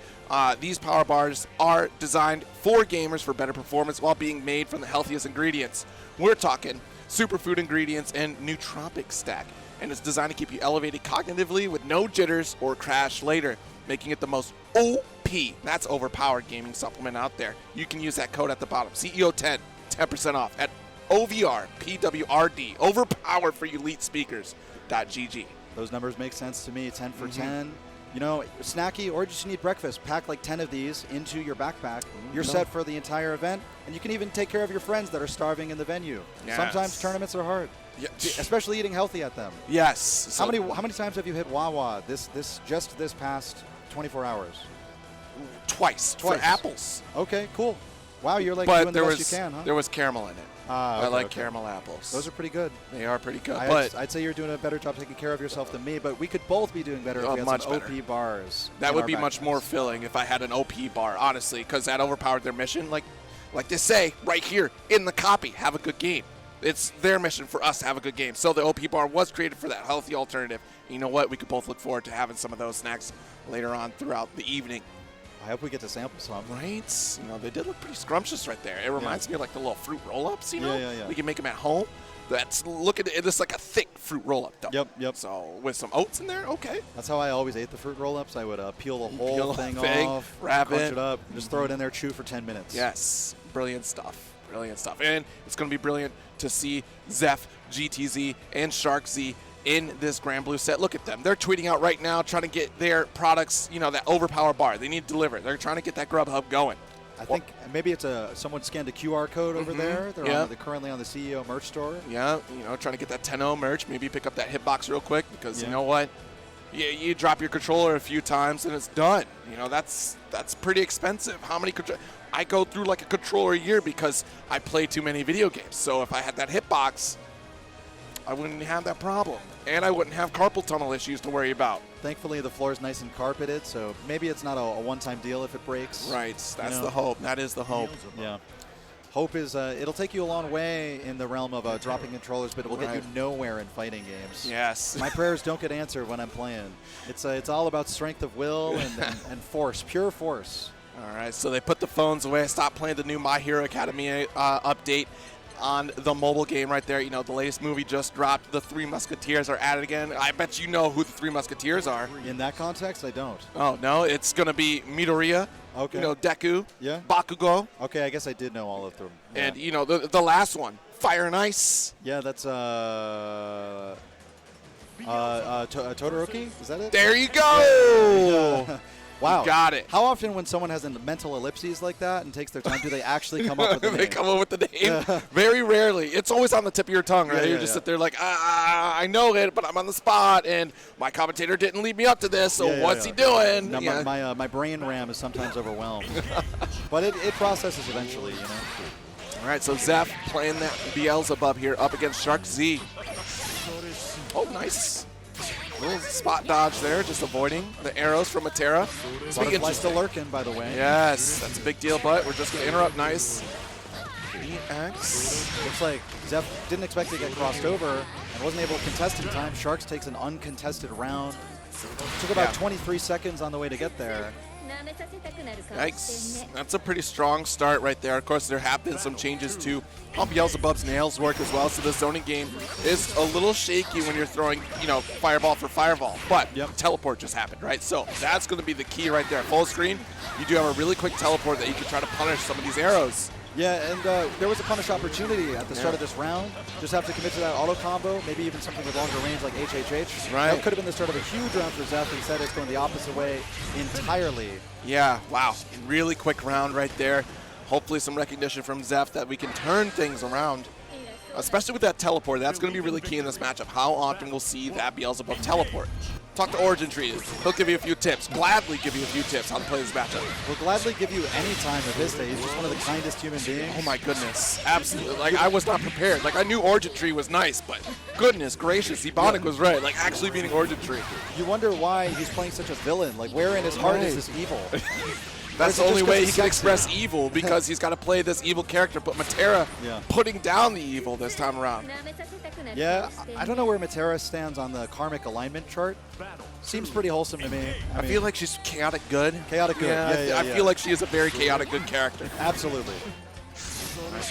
These power bars are designed for gamers for better performance while being made from the healthiest ingredients. We're talking superfood ingredients and nootropic stack. And it's designed to keep you elevated cognitively with no jitters or crash later, making it the most OP, that's overpowered gaming supplement out there. You can use that code at the bottom, CEO10, 10% off at OVRPWRD, overpowered for elite speakers.gg. Those numbers make sense to me, 10 for 10. You know, snacky or just need breakfast, pack like 10 of these into your backpack. You're set for the entire event, and you can even take care of your friends that are starving in the venue. Yes. Sometimes tournaments are hard, especially eating healthy at them. Yes. So how many times have you hit Wawa just this past 24 hours? Twice. For apples. Okay, cool. Wow, you're like but doing the best you can, huh? There was caramel in it. Okay, I like caramel apples. Those are pretty good. They are pretty good. I'd say you're doing a better job taking care of yourself than me, but we could both be doing better if we had some OP bars. That would be much more filling if I had an OP bar, honestly, because that overpowered their mission. Like they say right here in the copy, have a good game. It's their mission for us to have a good game. So the OP bar was created for that healthy alternative. And you know what? We could both look forward to having some of those snacks later on throughout the evening. I hope we get to sample some. Right? You know, they did look pretty scrumptious right there. It reminds me of like the little fruit roll-ups, you know? Yeah. We can make them at home. Look at it. It's like a thick fruit roll-up dough. Yep. So with some oats in there, okay. That's how I always ate the fruit roll-ups. I would peel the whole thing off, wrap crunch it up, just throw it in there, chew for 10 minutes. Yes. Brilliant stuff. Brilliant stuff. And it's going to be brilliant to see Zep Gtz and Shark Z in this Granblue set. Look at them. They're tweeting out right now trying to get their products, you know, that overpower bar. They need to deliver. They're trying to get that Grubhub going. I think maybe it's someone scanned a QR code over there. They're currently on the CEO merch store. Yeah, you know, trying to get that 10-0 merch. Maybe pick up that hitbox real quick because you know what? You drop your controller a few times and it's done. You know, that's pretty expensive. How many I go through like a controller a year because I play too many video games. So if I had that hitbox, I wouldn't have that problem. And I wouldn't have carpal tunnel issues to worry about. Thankfully, the floor is nice and carpeted, so maybe it's not a one-time deal if it breaks. Right. That's the hope. That is the hope. Yeah. Hope is it'll take you a long way in the realm of dropping controllers, but it will get you nowhere in fighting games. Yes. My prayers don't get answered when I'm playing. It's all about strength of will and force, pure force. All right, so they put the phones away. Stop playing the new My Hero Academia update on the mobile game right there. You know, the latest movie just dropped. The Three Musketeers are at it again. I bet you know who the Three Musketeers are. In that context, I don't. Oh, no? It's going to be Midoriya, you know, Deku, Bakugo. Okay, I guess I did know all of them. Yeah. And, you know, the last one, Fire and Ice. Yeah, that's Todoroki? Is that it? There you go! Wow. You got it. How often when someone has a mental ellipses like that and takes their time, do they actually come up with the name? They come up with the name? Very rarely. It's always on the tip of your tongue, right? You just sit there like, I know it, but I'm on the spot, and my commentator didn't lead me up to this, so what's he doing? No, my brain RAM is sometimes overwhelmed. But it processes eventually, you know. All right, so Zep playing that Beelzebub here up against Shark Z. Oh, nice. Little spot dodge there, just avoiding the arrows from Matera. Butterfly still lurking, by the way. Yes, that's a big deal, but we're just going to interrupt. Nice. EX. Looks like Zep didn't expect to get crossed over and wasn't able to contest in time. Sharks takes an uncontested round. Took about 23 seconds on the way to get there. Yikes. That's a pretty strong start right there. Of course, there have been some changes to how Beelzebub's nails work as well, so the zoning game is a little shaky when you're throwing, you know, fireball for fireball. But teleport just happened, right? So that's going to be the key right there. Full screen, you do have a really quick teleport that you can try to punish some of these arrows. Yeah, and there was a punish opportunity at the start of this round. Just have to commit to that auto combo, maybe even something with longer range like HHH. Right. That could have been the start of a huge round for Zep. Instead, it's going the opposite way entirely. Yeah, wow. Really quick round right there. Hopefully some recognition from Zep that we can turn things around, especially with that teleport. That's going to be really key in this matchup. How often we'll see that Beelzebub teleport. Talk to Origin Tree. He'll give you a few tips. Gladly give you a few tips how to play this matchup. Will gladly give you any time of his day. He's just one of the kindest human beings. Oh my goodness. Absolutely. Like, I was not prepared. Like, I knew Origin Tree was nice, but goodness gracious, Ebonic was right. Like, actually beating Origin Tree. You wonder why he's playing such a villain. Like, where in his heart is this evil? That's the only way he can express evil, because he's got to play this evil character. But Matera putting down the evil this time around. Yeah, I don't know where Matera stands on the karmic alignment chart. Seems pretty wholesome to me. I feel like she's chaotic good. Chaotic good. Yeah, I feel like she is a very chaotic good character. Absolutely.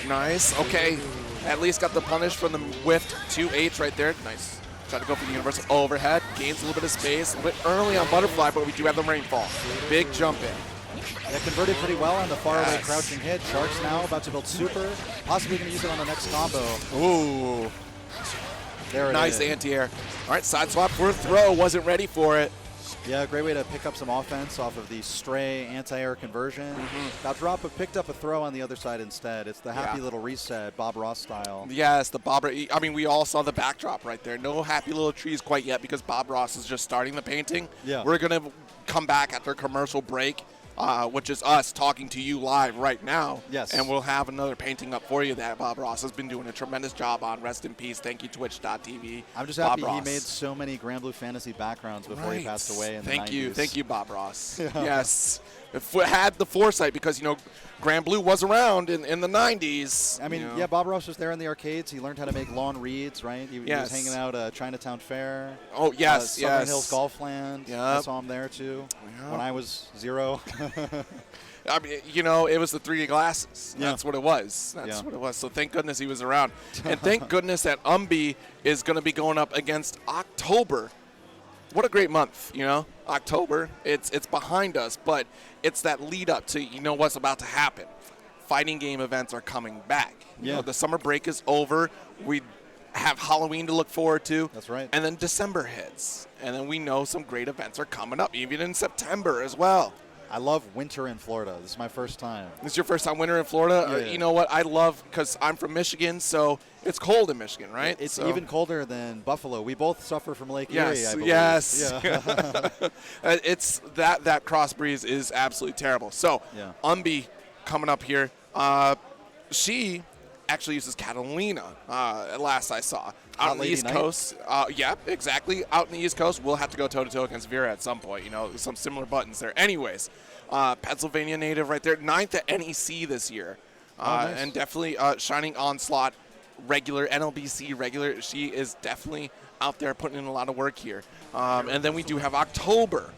Nice. Okay. At least got the punish from the whiffed 2H right there. Nice. Trying to go for the universal overhead. Gains a little bit of space. A little bit early on Butterfly, but we do have the rainfall. Big jump in. Yeah, converted pretty well on the faraway crouching hit. Sharks now about to build super. Possibly going to use it on the next combo. Ooh. There it nice is. anti-air. All right, side swap for a throw. Wasn't ready for it. Yeah, great way to pick up some offense off of the stray anti-air conversion. Got drop, but picked up a throw on the other side instead. It's the happy little reset, Bob Ross style. Yes, the Bob. I mean, we all saw the backdrop right there. No happy little trees quite yet because Bob Ross is just starting the painting. Yeah. We're going to come back after a commercial break, which is us talking to you live right now. Yes. And we'll have another painting up for you that Bob Ross has been doing a tremendous job on. Rest in peace. Thank you, Twitch.tv. I'm just happy he made so many Granblue fantasy backgrounds before he passed away in the 90s. Thank you, Bob Ross. Yes. If we had the foresight, because, you know, Granblue was around in the 90s. I mean, yeah, Bob Ross was there in the arcades. He learned how to make lawn reads, right? He was hanging out at Chinatown Fair. Oh, yes, Southern Hills Golfland. Yep. I saw him there, too, when I was 0. I mean, you know, it was the 3D glasses. Yeah. That's what it was. That's what it was. So thank goodness he was around. And thank goodness that Umbi is going to be going up against October. What a great month, you know? October, it's behind us, but it's that lead up to, you know, what's about to happen. Fighting game events are coming back. You know, the summer break is over. We have Halloween to look forward to. That's right. And then December hits. And then we know some great events are coming up, even in September as well. I love winter in Florida. This is my first time. This is your first time winter in Florida? Yeah. You know what? I love, because I'm from Michigan, so it's cold in Michigan, right? It's even colder than Buffalo. We both suffer from Lake Erie, I believe. Yes. Yeah. It's that cross breeze is absolutely terrible. So, Umbi coming up here. She actually uses Catalina, last I saw. Out on the East Coast. Yeah, exactly. Out in the East Coast, we'll have to go toe-to-toe against Vera at some point. You know, some similar buttons there. Anyways, Pennsylvania native right there. 9th at NEC this year. Nice. And definitely shining onslaught, regular, NLBC regular. She is definitely out there putting in a lot of work here. And then we do have October.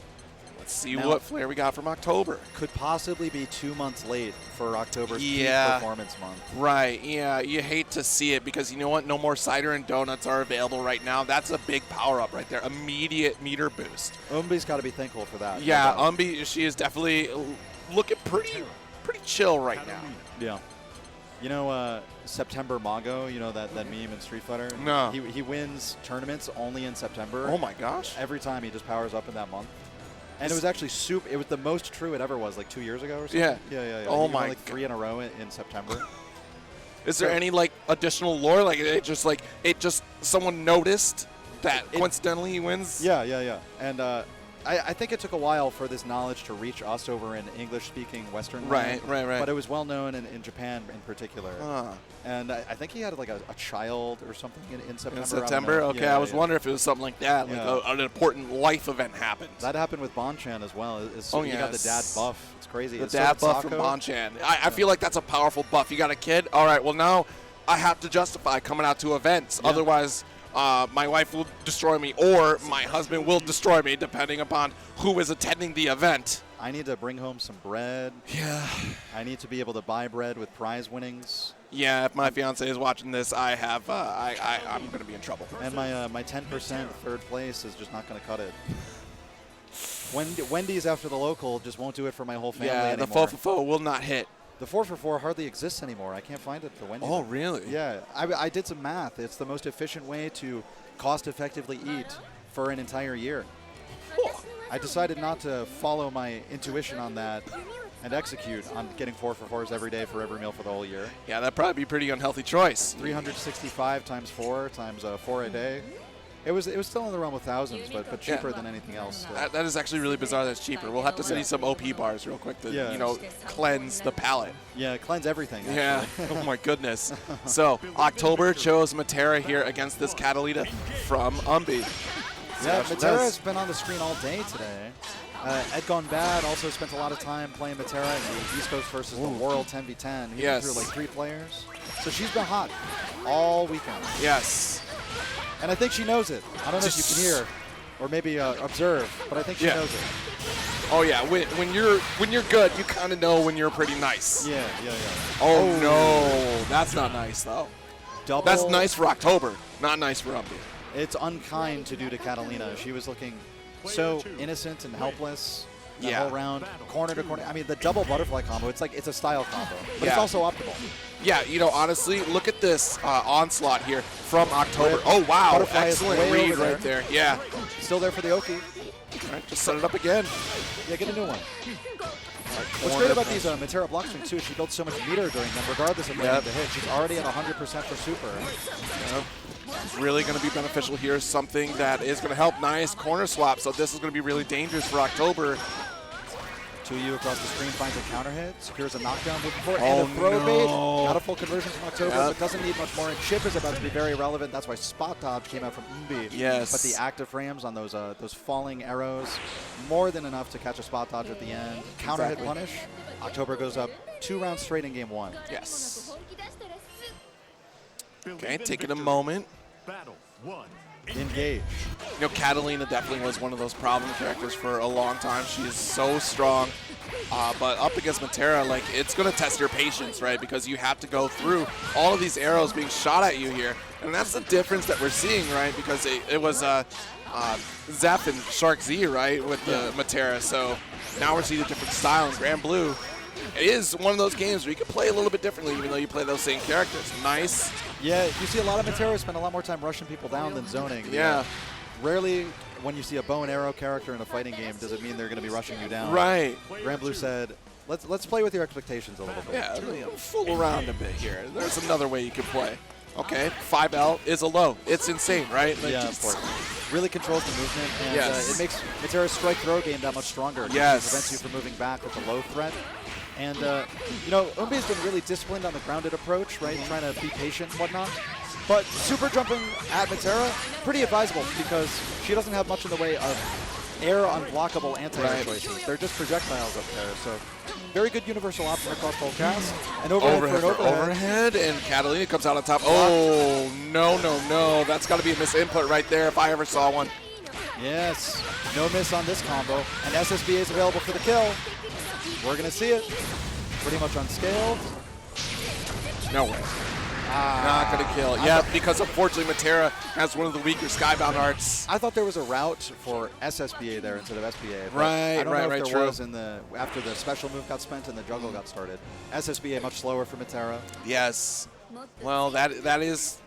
Let's see what flair we got from October. Could possibly be 2 months late for October's peak performance month. Right, yeah. You hate to see it because you know what? No more cider and donuts are available right now. That's a big power-up right there. Immediate meter boost. Umbi's got to be thankful for that. Yeah, Umbi, she is definitely looking pretty chill right now. Yeah. You know September Mago, you know that meme in Street Fighter? No. He wins tournaments only in September. Oh, my gosh. Every time he just powers up in that month. And it was actually it was the most true it ever was, like 2 years ago or something. Yeah. Oh he my won like 3 in a row in September. Is there any like additional lore? Like it just someone noticed that coincidentally he wins? Yeah. And I think it took a while for this knowledge to reach us over in English-speaking Western land. Right. But it was well known in Japan in particular. And I think he had like a child or something in September. In September? Okay, yeah, I was wondering if it was something like that, Yeah. like an important life event happened. That happened with Bonchan as well. He got the dad buff. It's crazy. The dad buff from Bonchan. I feel like that's a powerful buff. You got a kid? All right, well now I have to justify coming out to events. Yeah. Otherwise, my wife will destroy me or my husband will destroy me depending upon who is attending the event. I need to bring home some bread. Yeah. I need to be able to buy bread with prize winnings. Yeah, if my fiance is watching this, I'm going to be in trouble. And my 10% third place is just not going to cut it. Wendy's after the local just won't do it for my whole family anymore. The 4 for 4 will not hit. The 4 for 4 hardly exists anymore. I can't find it for Wendy's. Oh, really? Yeah. I did some math. It's the most efficient way to cost-effectively eat for an entire year. I decided not to follow my intuition on that and execute on getting 4 for 4s every day for every meal for the whole year. Yeah, that'd probably be a pretty unhealthy choice. 365 times 4 times 4 a day. It was still in the realm of thousands, but cheaper than anything else. So. That is actually really bizarre. That's cheaper. We'll have to send you some OP bars real quick to cleanse the palate. Yeah, cleanse everything. Actually. Yeah. Oh my goodness. So October chose Matera here against this Catalina from Umbi. Yeah, Matera has been on the screen all day today. Ed Gone Bad also spent a lot of time playing Matera in the East Coast versus the World 10v10. He went through like 3 players. So she's been hot all weekend. Yes. And I think she knows it. I don't know if you can hear or maybe observe, but I think she knows it. Oh yeah, when you're good, you kind of know when you're pretty nice. Yeah. Oh no, that's not nice though. Double. That's nice for October, not nice for Umbi. It's unkind to do to Catalina. She was looking so innocent and helpless that whole round, corner to corner. I mean, the double butterfly combo, it's a style combo, but it's also optimal. Yeah, honestly, look at this onslaught here from October. Oh, wow. Butterfly excellent read right there. Yeah. Still there for the Oki. All right, just set it up again. Yeah, get a new one. What's great about these Matera block swings, too, is she builds so much meter during them, regardless of landing the hit. She's already at 100% for super. It's really going to be beneficial here. Something that is going to help. Nice corner swap. So this is going to be really dangerous for October. 2U across the screen finds a counter hit, secures a knockdown moving forward, and a throw bait. Not a full conversion from October, but doesn't need much more. And chip is about to be very relevant. That's why spot dodge came out from Umbi. Yes. But the active frames on those falling arrows, more than enough to catch a spot dodge at the end. Counter hit punish. October goes up 2 rounds straight in game 1. Yes. Okay, taking a moment. Battle 1. Engage. Catalina definitely was one of those problem characters for a long time. She is so strong. But up against Matera, like, it's going to test your patience, right? Because you have to go through all of these arrows being shot at you here. And that's the difference that we're seeing, right? Because it was Zep and Shark Z, right, with the Matera. So now we're seeing a different style. And Granblue is one of those games where you can play a little bit differently even though you play those same characters. Nice. Yeah, you see a lot of Matera spend a lot more time rushing people down than zoning. Yeah. Rarely when you see a bow and arrow character in a fighting game does it mean they're going to be rushing you down. Right. Granblue said, let's play with your expectations a little bit. Yeah, fool around a bit here. There's another way you can play. Okay, 5L is a low. It's insane, right? Like, yeah, of course. Really controls the movement, and it makes Matera's strike throw game that much stronger. Yes. It prevents you from moving back with a low threat. And, Umbi's been really disciplined on the grounded approach, right? Trying to be patient and whatnot. But super jumping at Matera, pretty advisable because she doesn't have much in the way of air unblockable anti-air choices. They're just projectiles up there. So very good universal option across the whole cast. And overhead, and Catalina comes out on top. Oh, no. That's got to be a misinput right there if I ever saw one. Yes, no miss on this combo. And SSBA is available for the kill. We're going to see it. Pretty much unscaled. No way. Not going to kill. Yeah, because unfortunately Matera has one of the weaker Skybound arts. I thought there was a route for SSBA there instead of SBA. Right, I don't know if there true. was after the special move got spent and the juggle got started. SSBA much slower for Matera. Yes. Well, that is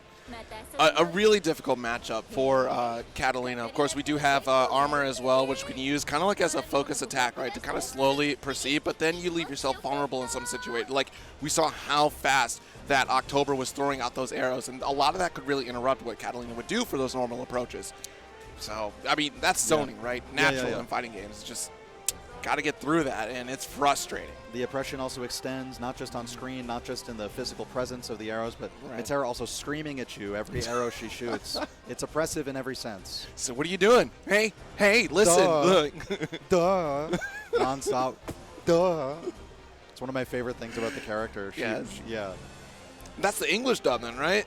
a really difficult matchup for Catalina. Of course, we do have armor as well, which we can use kind of like as a focus attack, right, to kind of slowly proceed, but then you leave yourself vulnerable in some situation. Like, we saw how fast that October was throwing out those arrows, and a lot of that could really interrupt what Catalina would do for those normal approaches. So, I mean, that's zoning, right? Natural yeah. in fighting games. It's just got to get through that, and it's frustrating. The oppression also extends not just on screen, not just in the physical presence of the arrows, but Mitera also screaming at you every arrow she shoots. It's oppressive in every sense. So what are you doing? Hey, listen, look. Duh. Non-stop. Duh. It's one of my favorite things about the character. Yeah. That's the English dub then, right?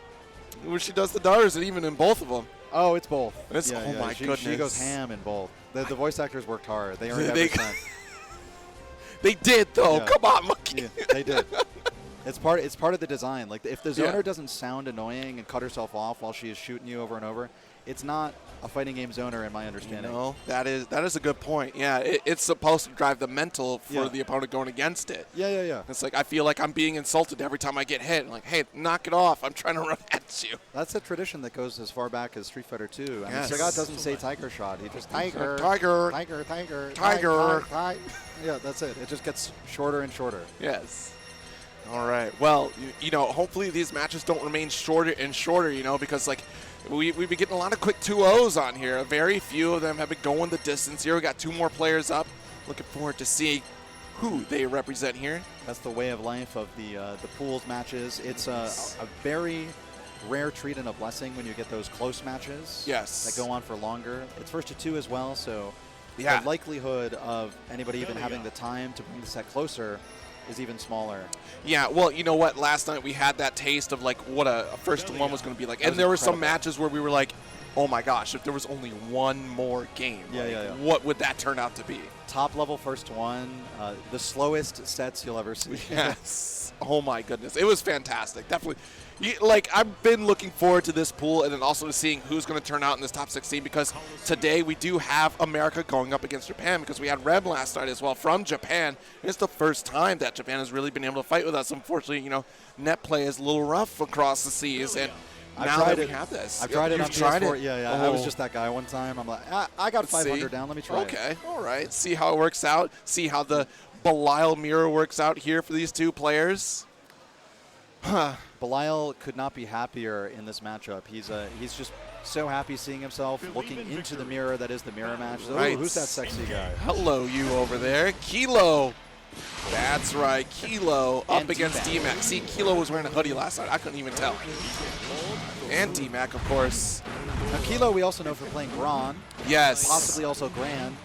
When she does the daughters, and even in both of them. Oh, it's both. Oh my goodness. She goes ham in both. The voice actors worked hard. They earned every cent. They did, though. Yeah. Come on, Monkey. Yeah, they did. It's part of the design. Like, if the zoner doesn't sound annoying and cut herself off while she is shooting you over and over, it's not a fighting game zoner in my understanding. You know, that is a good point. Yeah, it's supposed to drive the mental for the opponent going against it. Yeah. It's like I feel like I'm being insulted every time I get hit. I'm like, hey, knock it off. I'm trying to run at you. That's a tradition that goes as far back as Street Fighter 2. I mean, Yes. Sagat doesn't say tiger shot. He just tiger. Yeah, that's it. It just gets shorter and shorter. Yes. All right. Well, you know, hopefully these matches don't remain shorter and shorter, you know, because, like, we've been getting a lot of quick 2-0s on here. Very few of them have been going the distance here. We got 2 more players up. Looking forward to seeing who they represent here. That's the way of life of the pools matches. It's a very rare treat and a blessing when you get those close matches. Yes. That go on for longer. It's first to 2 as well, so the likelihood of anybody even having the time to bring the set closer is even smaller. Yeah, well, you know what? Last night we had that taste of, like, what a first one was going to be like. And there were some matches where we were like, oh my gosh, if there was only one more game, what would that turn out to be? Top level first one, the slowest sets you'll ever see. Yes. Oh my goodness. It was fantastic. Definitely. Like, I've been looking forward to this pool and then also to seeing who's going to turn out in this top 16 because today we do have America going up against Japan because we had Reb last night as well from Japan. It's the first time that Japan has really been able to fight with us. Unfortunately, you know, net play is a little rough across the seas, and now that we have this. I've tried it on PS4. It? Yeah. I was just that guy one time. I'm like, I got 500 down. Let me try it. Okay, all right. See how it works out. See how the Belial mirror works out here for these two players. Belial could not be happier in this matchup. He's just so happy seeing himself looking into the mirror that is the mirror match. Right. Ooh, who's that sexy guy? Hello, you over there. Kilo. That's right, Kilo up against Dmac. See, Kilo was wearing a hoodie last night. I couldn't even tell. And Dmac, of course. Now, Kilo we also know for playing Gran. Yes. Possibly also Gran.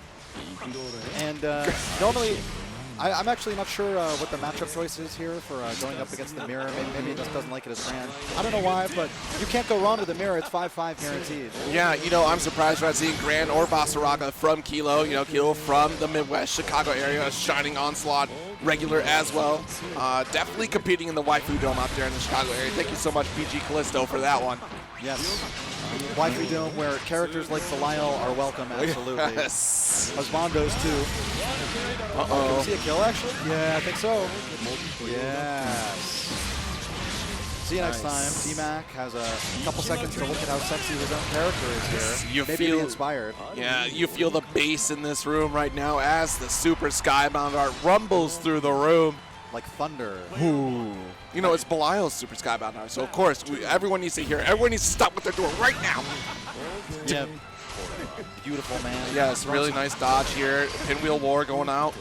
And normally, I'm actually not sure what the matchup choice is here for going up against the mirror. Maybe he just doesn't like it as Gran. I don't know why, but you can't go wrong with the mirror. It's 5-5 guaranteed. Yeah, you know, I'm surprised we're not seeing Gran or Basaraga from Kilo. You know, Kilo from the Midwest, Chicago area, a shining onslaught regular as well. Definitely competing in the Waifu Dome out there in the Chicago area. Thank you so much, PG Callisto, for that one. Yes. Waifu Dome, where characters like Belial are welcome, absolutely. Yes. Osmondo's too. Uh-oh. Can we see a kill, actually? Yeah, I think so. Yes. See you next time. Dmac has a couple seconds to look at how sexy his own character is here. Maybe be inspired. Yeah, you feel the bass in this room right now as the Super Skybound art rumbles through the room. Like thunder. Ooh. You know, it's Belial's Super Skybound art, so of course, everyone needs to hear it. Everyone needs to stop what they're doing right now. Yeah. Beautiful, man. Yes, really nice dodge here. Pinwheel War going out.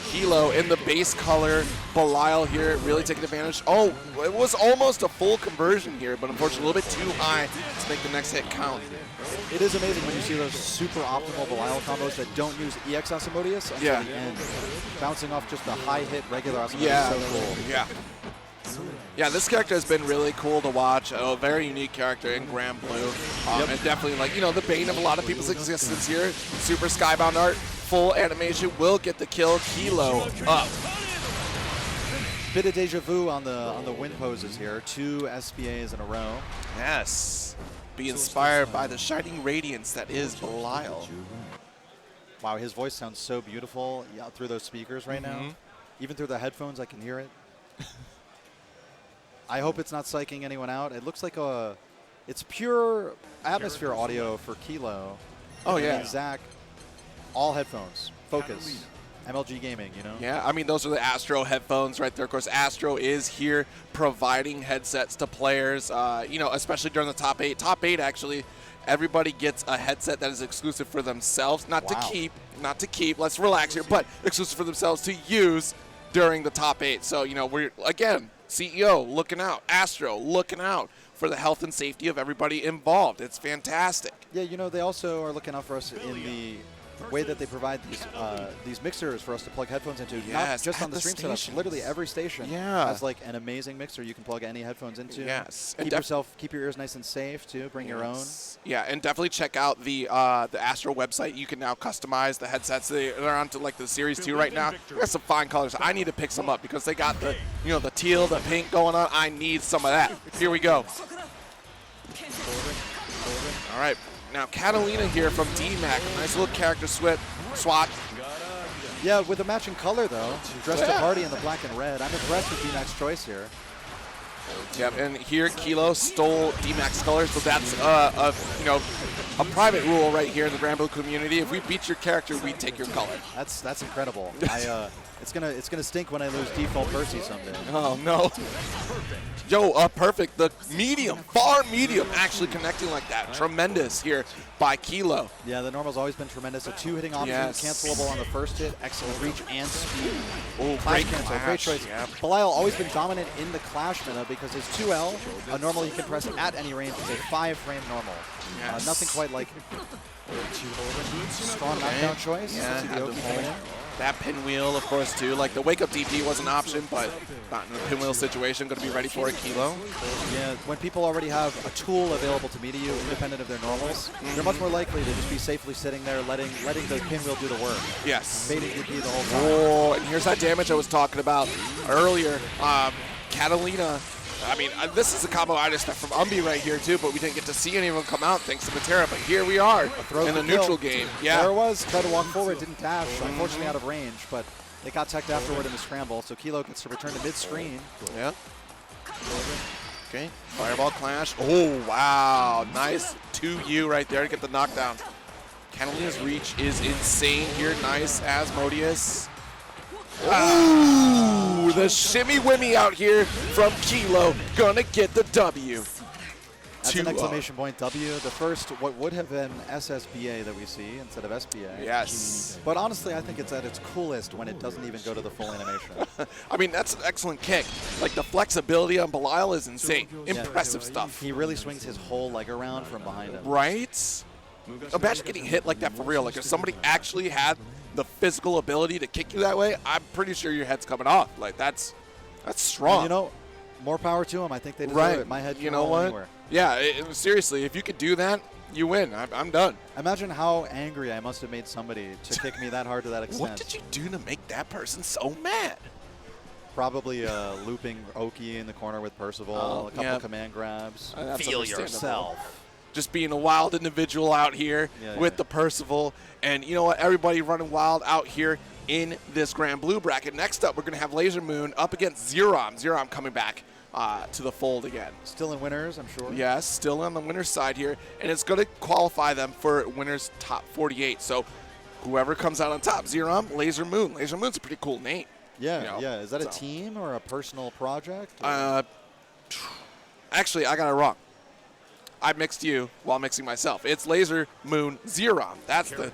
Kilo in the base color. Belial here really taking advantage. Oh, it was almost a full conversion here, but unfortunately a little bit too high to make the next hit count. It is amazing when you see those super optimal Belial combos that don't use EX Asimodeus until the end. Bouncing off just a high hit regular Asimodeus is so cool. Yeah. Yeah, this character has been really cool to watch. A very unique character in Granblue. And definitely, like, you know, the bane of a lot of people's existence here. Super Skybound art, full animation will get the kill. Kilo up. Bit of deja vu on the win poses here. 2 SBAs in a row. Yes. Be inspired by the shining radiance that is Belial. Wow, his voice sounds so beautiful through those speakers right now. Even through the headphones, I can hear it. I hope it's not psyching anyone out. It looks like it's pure atmosphere audio for Kilo. Oh, yeah. And Zach, all headphones. Focus. MLG Gaming, you know? Yeah, I mean, those are the Astro headphones right there. Of course, Astro is here providing headsets to players, you know, especially during the top 8. Top 8 actually everybody gets a headset that is exclusive for themselves, not Wow. to keep, let's relax here, but exclusive for themselves to use during the top 8. So, you know, we're, again, CEO looking out, Astro looking out for the health and safety of everybody involved. It's fantastic. Yeah, you know, they also are looking out for us in the way that they provide these mixers for us to plug headphones into. Yes, not just at on the the stream setup. stations. Literally every station has like an amazing mixer you can plug any headphones into. Yes. Keep your ears nice and safe too. Bring your own. Yeah, and definitely check out the Astro website. You can now customize the headsets. They're onto like the Series 2 right now. They got some fine colors. I need to pick some up because they got the, you know, the teal, the pink going on. I need some of that. Here we go. All right. Now, Catalina here from Dmac. Nice little character swap. Yeah, with a matching color, though. Dressed to party in the black and red. I'm impressed with Dmac's choice here. Yep, and here Kilo stole Dmac's colors, so that's a private rule right here in the Granblue community. If we beat your character, we take your color. That's incredible. It's gonna stink when I lose default Percy someday. Oh no. Yo, perfect. The medium, far medium, actually connecting like that. Tremendous here by Kilo. Yeah, the normal's always been tremendous. A 2-hitting option, cancelable on the first hit, excellent reach and speed. Oh, Great cancel, great choice. Yep. Belial always been dominant in the Clash meta because his 2L, a normal he can press at any range, is a 5-frame normal. Yes. Nothing quite like strong knockdown choice. Yeah, See the Oki coming in. that pinwheel, of course, too. Like the wake-up DP was an option, but not in a pinwheel situation. Going to be ready for a Kilo. Yeah, when people already have a tool available to meet you, independent of their normals, they're much more likely to just be safely sitting there, letting the pinwheel do the work. Yes. Baiting DP the whole time. Oh, and here's that damage I was talking about earlier. Catalina. I mean, this is a combo artist from Umbi right here, too, but we didn't get to see any of them come out thanks to Matera. But here we are in the neutral game. Yeah. There it was. Tried to walk forward, didn't dash. Unfortunately out of range, but they got teched afterward in the scramble, so Kilo gets to return to mid-screen. Yeah. Okay. Fireball clash. Oh, wow. Nice 2U right there to get the knockdown. Catalina's reach is insane here. Nice Asmodeus. Ooh, the shimmy wimmy out here from Kilo, gonna get the W. That's an exclamation point W. The first, what would have been SSBA that we see instead of SBA. Yes. But honestly, I think it's at its coolest when it doesn't even go to the full animation. I mean, that's an excellent kick. Like, the flexibility on Belial is insane. Impressive stuff. He really swings his whole leg around from behind him. Right? Imagine getting hit like that for real. Like, if somebody actually had the physical ability to kick you that way, I'm pretty sure your head's coming off. Like, that's strong. And you know, more power to him. I think they deserve it. My head can roll anywhere. Yeah, seriously, if you could do that, you win. I'm done. Imagine how angry I must have made somebody to kick me that hard to that extent. What did you do to make that person so mad? Probably looping Oki in the corner with Percival, a couple command grabs. Feel yourself. Just being a wild individual out here with the Percival. And you know what? Everybody running wild out here in this Granblue bracket. Next up, we're going to have Laser Moon up against Zerom. Zerom coming back to the fold again. Still in winners, I'm sure. Yes, still on the winner's side here. And it's going to qualify them for winners top 48. So whoever comes out on top, Zerom, Laser Moon. Laser Moon's a pretty cool name. Yeah, you know, yeah. Is that a team or a personal project? Actually, I got it wrong. I mixed you while mixing myself. It's Laser Moon Zerom. That's the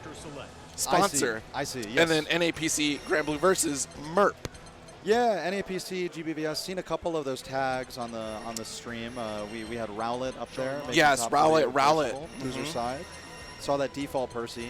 sponsor. I see. Yes. And then NAPC Granblue versus Merp. Yeah, NAPC, GBFV. Seen a couple of those tags on the stream. We had Rowlet up there. Yes, Rowlet. Loser side. Saw that default Percy.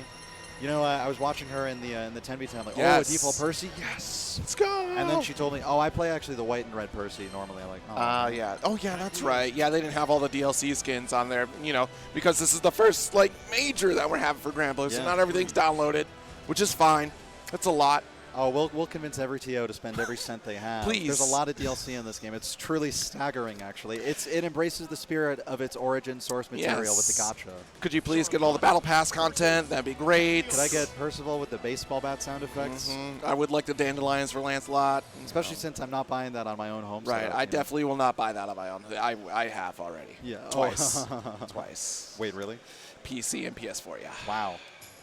You know, I was watching her in the 10v10. I'm like, oh, a default Percy? Yes. Let's go. And then she told me, oh, I play actually the white and red Percy normally. I'm like, oh. Yeah. Oh, yeah, that's right. Yeah, they didn't have all the DLC skins on there, you know, because this is the first, like, major that we're having for Granblue, so not everything's downloaded, which is fine. That's a lot. Oh, we'll convince every TO to spend every cent they have. Please. There's a lot of DLC in this game. It's truly staggering, actually. It embraces the spirit of its origin source material with the gacha. Could you please get all the Battle Pass content? That'd be great. Could I get Percival with the baseball bat sound effects? I would like the Dandelions for Lancelot. Especially since I'm not buying that on my own home Right, I definitely will not buy that on my own. I have already. Yeah. Twice. Twice. Wait, really? PC and PS4, yeah. Wow.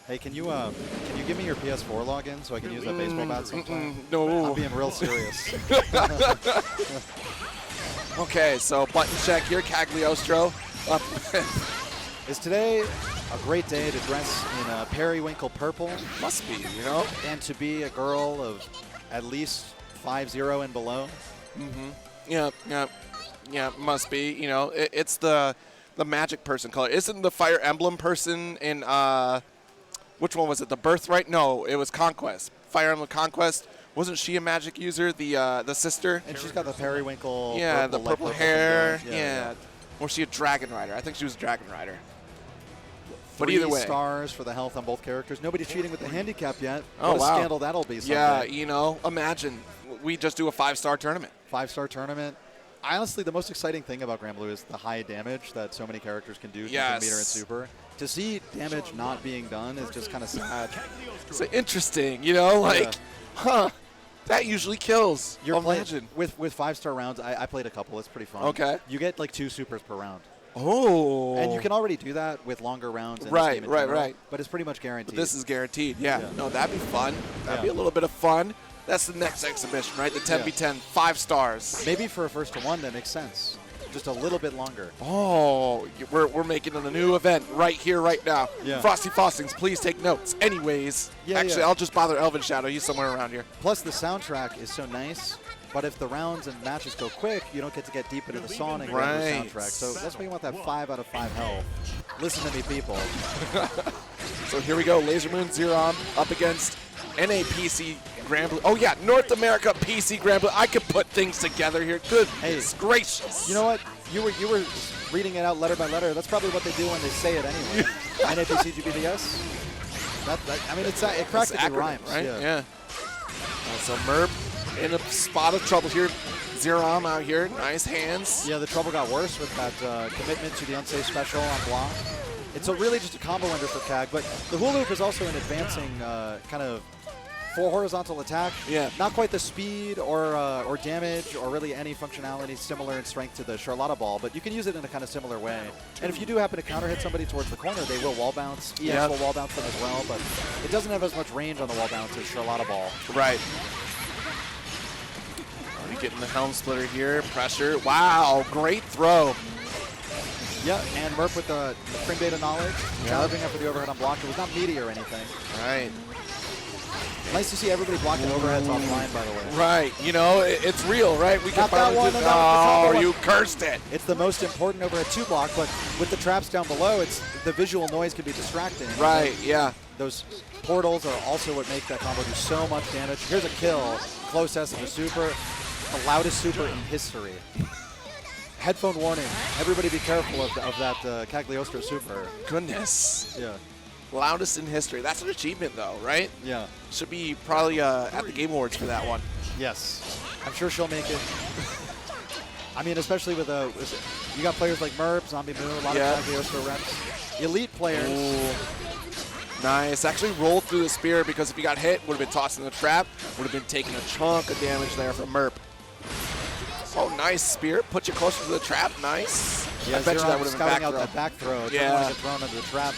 Hey, can you give me your PS4 login so I can use that baseball bat sometime? No. I'm being real serious. Okay, so button check here, Cagliostro. Is today a great day to dress in periwinkle purple? Must be, you know? And to be a girl of at least 5'0" and below? Yeah, must be. You know, it's the magic person color. Isn't the Fire Emblem person in, which one was it? The Birthright? No, it was Conquest. Fire Emblem Conquest. Wasn't she a magic user, the sister? And she's got the periwinkle. Yeah, purple, the purple hair. Yeah. Or was she a Dragon Rider? I think she was a Dragon Rider. But 3 either way. stars for the health on both characters. Nobody cheating with the handicap yet. Oh, what a wow. scandal that'll be someday. Yeah, you know, imagine we just do a 5-star tournament. 5-star tournament. Honestly, the most exciting thing about Granblue is the high damage that so many characters can do. Yes. Meter and super. To see damage not being done is just kind of sad. It's interesting, you know, like, that usually kills. You're Imagine. with 5-star rounds. I played a couple. It's pretty fun. Okay. You get like 2 supers per round. Oh. And you can already do that with longer rounds. In Right, this game in right, general, right. But it's pretty much guaranteed. But this is guaranteed, yeah. No, that'd be fun. That'd be Yeah. a little bit of fun. That's the next exhibition, right? The 10v10, 5 stars. Maybe for a 1-to-1 that makes sense. Just a little bit longer. Oh, we're making it a new event right here, right now. Yeah. Frosty Fostings, please take notes. Anyways, actually, I'll just bother Elvin Shadow. He's somewhere around here. Plus, the soundtrack is so nice. But if the rounds and matches go quick, you don't get to get deep into the song and grab the soundtrack. So that's why you want that 5 out of 5 health. Listen to me, people. So here we go. Laser Moon Zeron up against NAPC Granblue. Oh, yeah, North America PC Granblue. I could put things together here. Goodness gracious. You know what? You were reading it out letter by letter. That's probably what they do when they say it anyway. NAPC GBFV. I mean, it practically rhymes. Right? Yeah. So Merp in a spot of trouble here. Zerom out here. Nice hands. Yeah, the trouble got worse with that commitment to the unsafe special on block. It's really just a combo ender for CAG, but the hula hoop is also an advancing kind of 4 horizontal attack. Yeah. Not quite the speed or damage or really any functionality similar in strength to the Charlotta ball, but you can use it in a kind of similar way. And if you do happen to counter hit somebody towards the corner, they will wall bounce. EX will wall bounce them as well, but it doesn't have as much range on the wall bounce as Charlotta ball. Right. Already getting the helm splitter here. Pressure. Wow, great throw. Yeah, and Merp with the frame data knowledge, challenging after the overhead on block. It was not meaty or anything. Right. Nice to see everybody blocking overheads offline, by the way. Right. You know, it's real, right? We Not that one. Oh, you cursed it. It's the most important overhead 2 block, but with the traps down below, the visual noise can be distracting. Right, yeah. Those portals are also what make that combo do so much damage. Here's a kill. Close S of the super. The loudest super in history. Headphone warning. Everybody be careful of that Cagliostro super. Goodness. Yeah. Loudest in history. That's an achievement, though, right? Yeah. Should be probably at the Game Awards for that one. Yes. I'm sure she'll make it. I mean, especially with you got players like Merp, Zombie Moon, a lot of Cagliostro reps. Elite players. Ooh. Nice. Actually rolled through the spear because if he got hit, would have been tossed in the trap. Would have been taking a chunk of damage there from Merp. Oh, nice spear. Put you closer to the trap. Nice. Yeah, I bet you that would have been back out throw. that back throw. Yeah. Want to get thrown into the trap.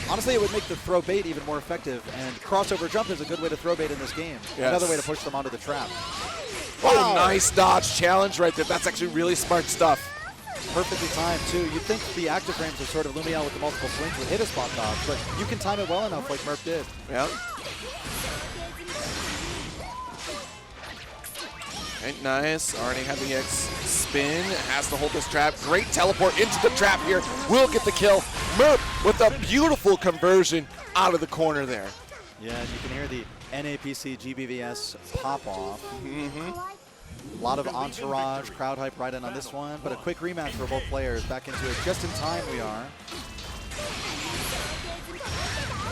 Honestly, it would make the throw bait even more effective, and crossover jump is a good way to throw bait in this game. Yes. Another way to push them onto the trap. Oh, nice dodge challenge right there. That's actually really smart stuff. Perfectly timed, too. You'd think the active frames of sort of Lumiel with the multiple swings would hit a spot dodge, but you can time it well enough like Merp did. Yeah. Okay, nice. Already having the X spin. Has to hold this trap. Great teleport into the trap here. Will get the kill. Merp with a beautiful conversion out of the corner there. Yeah, and you can hear the NAPC GBVS pop off. A lot of entourage, crowd hype right in on this one, but a quick rematch for both players. Back into it just in time we are.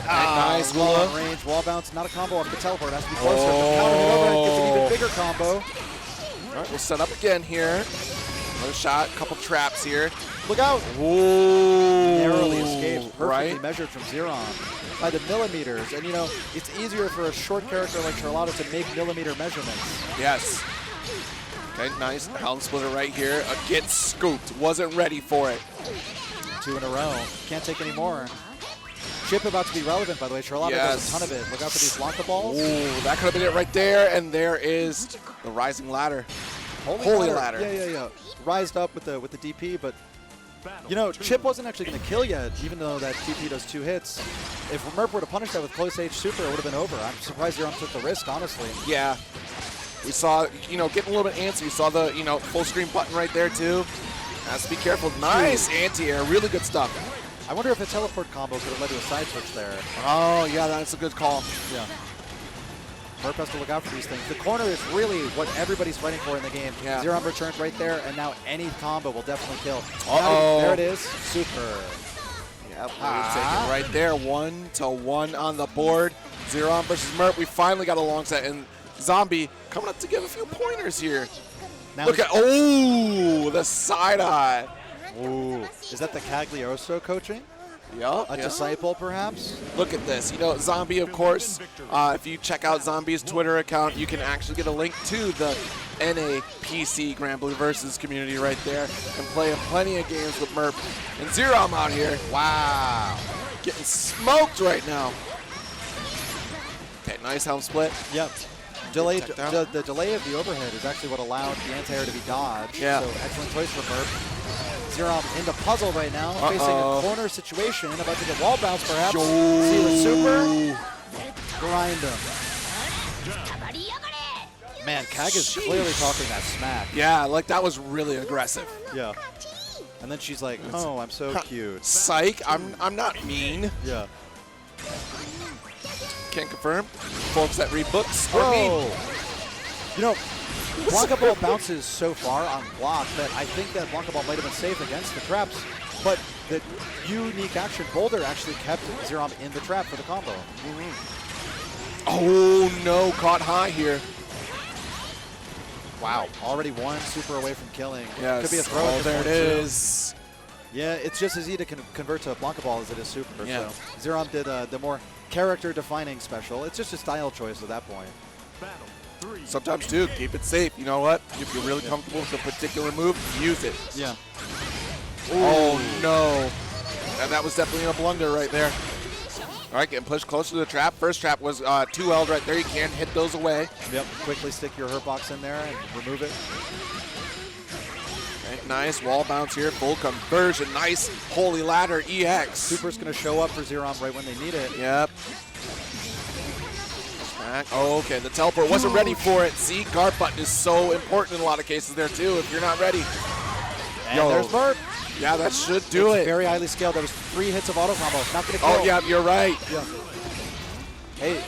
Nice long range, wall bounce, not a combo off the teleport, has to be closer. The counter hit overhead gets an even bigger combo. All right, we'll set up again here. Another shot, couple traps here. Look out! Ooh. Narrowly escaped, perfectly right? measured from Zeron by the millimeters. And you know, it's easier for a short character like Charlotta to make millimeter measurements. Yes. Okay, nice helm splitter right here. Gets scooped, wasn't ready for it. 2 in a row, can't take any more. Chip about to be relevant, by the way. Charlotta does a ton of it. Look out for these lock-up balls. Ooh, that could have been it right there, and there is the rising ladder. Holy ladder. Yeah. Rised up with the DP, but You know, Chip wasn't actually going to kill yet, even though that TP does 2 hits. If Merp were to punish that with close age super, it would have been over. I'm surprised Zerom took the risk, honestly. Yeah. We saw, you know, getting a little bit antsy. We saw the, you know, full screen button right there, too. Has to be careful. Nice anti-air. Really good stuff. I wonder if a teleport combo could have led to a side switch there. Oh, yeah, that's a good call. Yeah. Merp has to look out for these things. The corner is really what everybody's fighting for in the game. Yeah. Zerom returns right there, and now any combo will definitely kill. Uh-oh. There it is. Super. Yep, taking right there. 1-1 on the board. Zerom versus Merp. We finally got a long set, and Zombie coming up to give a few pointers here. Now look at, oh, the side eye. Ooh. Is that the Caglioso coaching? Yep. A disciple, perhaps? Look at this. You know, Zombie, of course, if you check out Zombie's Twitter account, you can actually get a link to the NAPC Granblue versus community right there and play plenty of games with Merp. And Zerom out here. Wow. Getting smoked right now. Okay, nice helm split. Yep. The delay of the overhead is actually what allowed the anti-air to be dodged. Yeah. So excellent choice for Merp. Zerom into puzzle right now, facing a corner situation, about to get wall bounce perhaps. See the super. Grind him. Man, Kag is clearly talking that smack. Yeah, like that was really aggressive. Yeah. And then she's like, oh, I'm so cute. Psych, I'm not mean. Yeah. Can't confirm. Folks that read books are Whoa. mean. You know, Blanca Ball bounces so far on block that I think that Blanca Ball might have been safe against the traps, but the unique action boulder actually kept Zerom in the trap for the combo. Oh no, caught high here. Wow, already one super away from killing. Yes. Could be a throw. Oh, there it is. Yeah, it's just as easy to convert to a Blanca Ball as it is super. Yeah. So Zerom did the more character-defining special. It's just a style choice at that point. Sometimes, too, keep it safe. You know what? If you're really comfortable with a particular move, use it. Yeah. Oh, no. And that was definitely a blunder right there. All right, getting pushed closer to the trap. First trap was 2L'd right there. You can't hit those away. Yep, quickly stick your hurt box in there and remove it. Okay, nice wall bounce here. Full conversion. Nice holy ladder EX. Super's going to show up for Zerom right when they need it. Yep. Oh, okay, the teleport wasn't ready for it. See, guard button is so important in a lot of cases there, too, if you're not ready. And there's Merp. Yeah, that should do it. Very highly scaled. There was 3 hits of auto combo. Not going to kill. Oh, yeah, you're right. Yeah. Hey.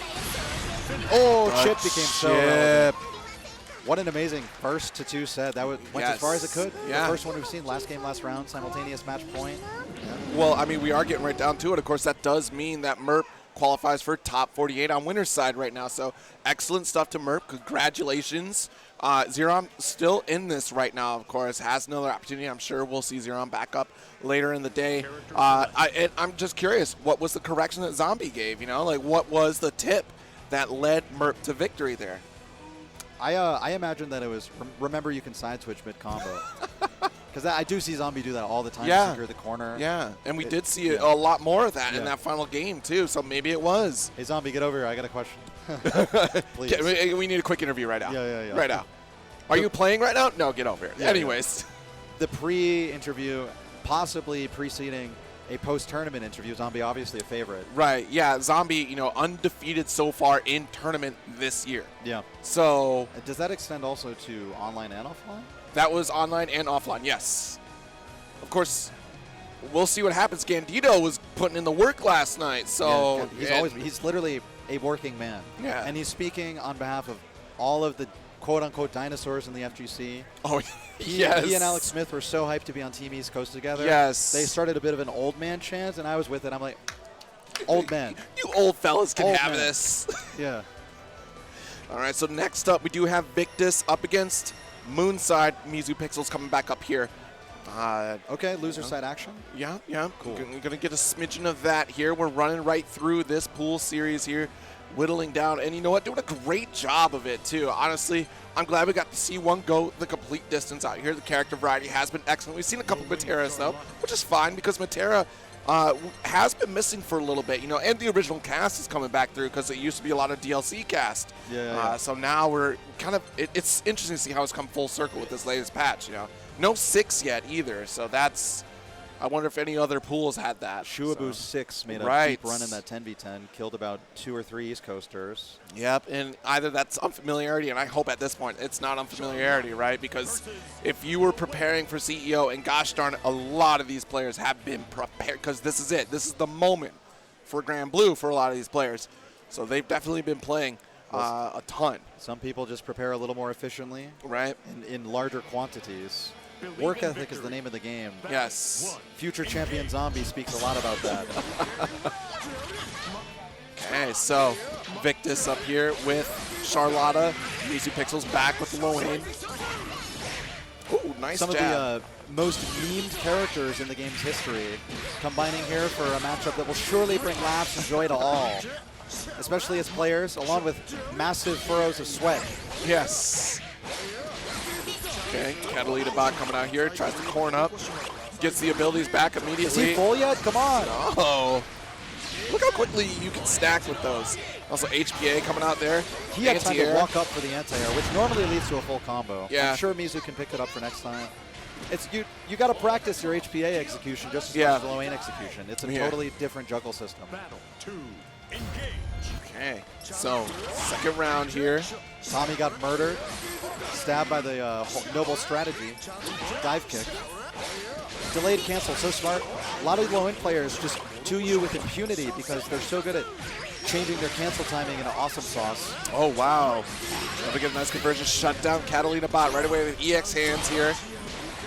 Oh, Chip became so relevant. What an amazing first to 2 set. That went as far as it could. Yeah. The first one we've seen, last game, last round, simultaneous match point. Yeah. Well, I mean, we are getting right down to it. Of course, that does mean that Merp qualifies for top 48 on winner's side right now. So excellent stuff to Merp. Congratulations. Zerom still in this right now, of course. Has another opportunity. I'm sure we'll see Zerom back up later in the day. I'm just curious, what was the correction that Zombie gave? You know, like what was the tip that led Merp to victory there? I imagine that it was, remember you can side switch mid-combo. Because I do see Zombie do that all the time. Yeah. Secure the corner. Yeah, and we did see a lot more of that in that final game, too, so maybe it was. Hey, Zombie, get over here. I got a question. Please. Okay, we need a quick interview right now. Yeah. Right now. Are you playing right now? No, get over here. Yeah, Anyways. The pre-interview, possibly preceding a post-tournament interview, Zombie obviously a favorite. Right, yeah, Zombie, you know, undefeated so far in tournament this year. Yeah. So. Does that extend also to online and offline? That was online and offline, yes. Of course, we'll see what happens. Gandito was putting in the work last night, so. Yeah, he's literally a working man. Yeah. And he's speaking on behalf of all of the quote-unquote dinosaurs in the FGC. Oh, yes. He and Alex Smith were so hyped to be on Team East Coast together. Yes. They started a bit of an old man chant, and I was with it. I'm like, old man. You old fellas can old have man. this. Yeah. All right, so next up, we do have Victus up against Moonside. Mizu Pixels coming back up here. Okay, loser side action. Yeah, Cool. We're going to get a smidgen of that here. We're running right through this pool series here, whittling down. And you know what? Doing a great job of it, too. Honestly, I'm glad we got to see one go the complete distance out here. The character variety has been excellent. We've seen a couple of Materas, though, which is fine because Matera has been missing for a little bit, you know, and the original cast is coming back through because it used to be a lot of DLC cast. Yeah. So now we're kind of, it's interesting to see how it's come full circle with this latest patch, you know. No 6 yet either, so that's I wonder if any other pools had that. Shuabu 6 made a deep run in that 10v10, killed about 2 or 3 East Coasters. Yep, and either that's unfamiliarity, and I hope at this point it's not unfamiliarity, right? Because if you were preparing for CEO, and gosh darn it, a lot of these players have been prepared, because this is it. This is the moment for Granblue for a lot of these players. So they've definitely been playing a ton. Some people just prepare a little more efficiently. Right. In larger quantities. Work ethic is the name of the game. Yes. Future champion Zombie speaks a lot about that. Okay, so Victus up here with Charlotta. Mizu Pixels back with Loane. Ooh, nice Some jab. of the most memed characters in the game's history combining here for a matchup that will surely bring laughs and joy to all, especially as players, along with massive furrows of sweat. Yes. Okay, Catalina bot coming out here, tries to corn up, gets the abilities back immediately. Is he full yet? Come on. Oh. Look how quickly you can stack with those. Also, HPA coming out there. He had time to walk up for the anti-air, which normally leads to a full combo. Yeah. I'm sure Mizu can pick it up for next time. It's you got to practice your HPA execution just as much as the low-aim execution. It's a totally different juggle system. Okay, so second round here. Tommy got murdered, stabbed by the noble strategy, dive kick. Delayed cancel, so smart. A lot of low-end players just 2U with impunity because they're so good at changing their cancel timing into awesome sauce. Oh, wow. Never get a nice conversion. Shut down Catalina bot right away with EX hands here.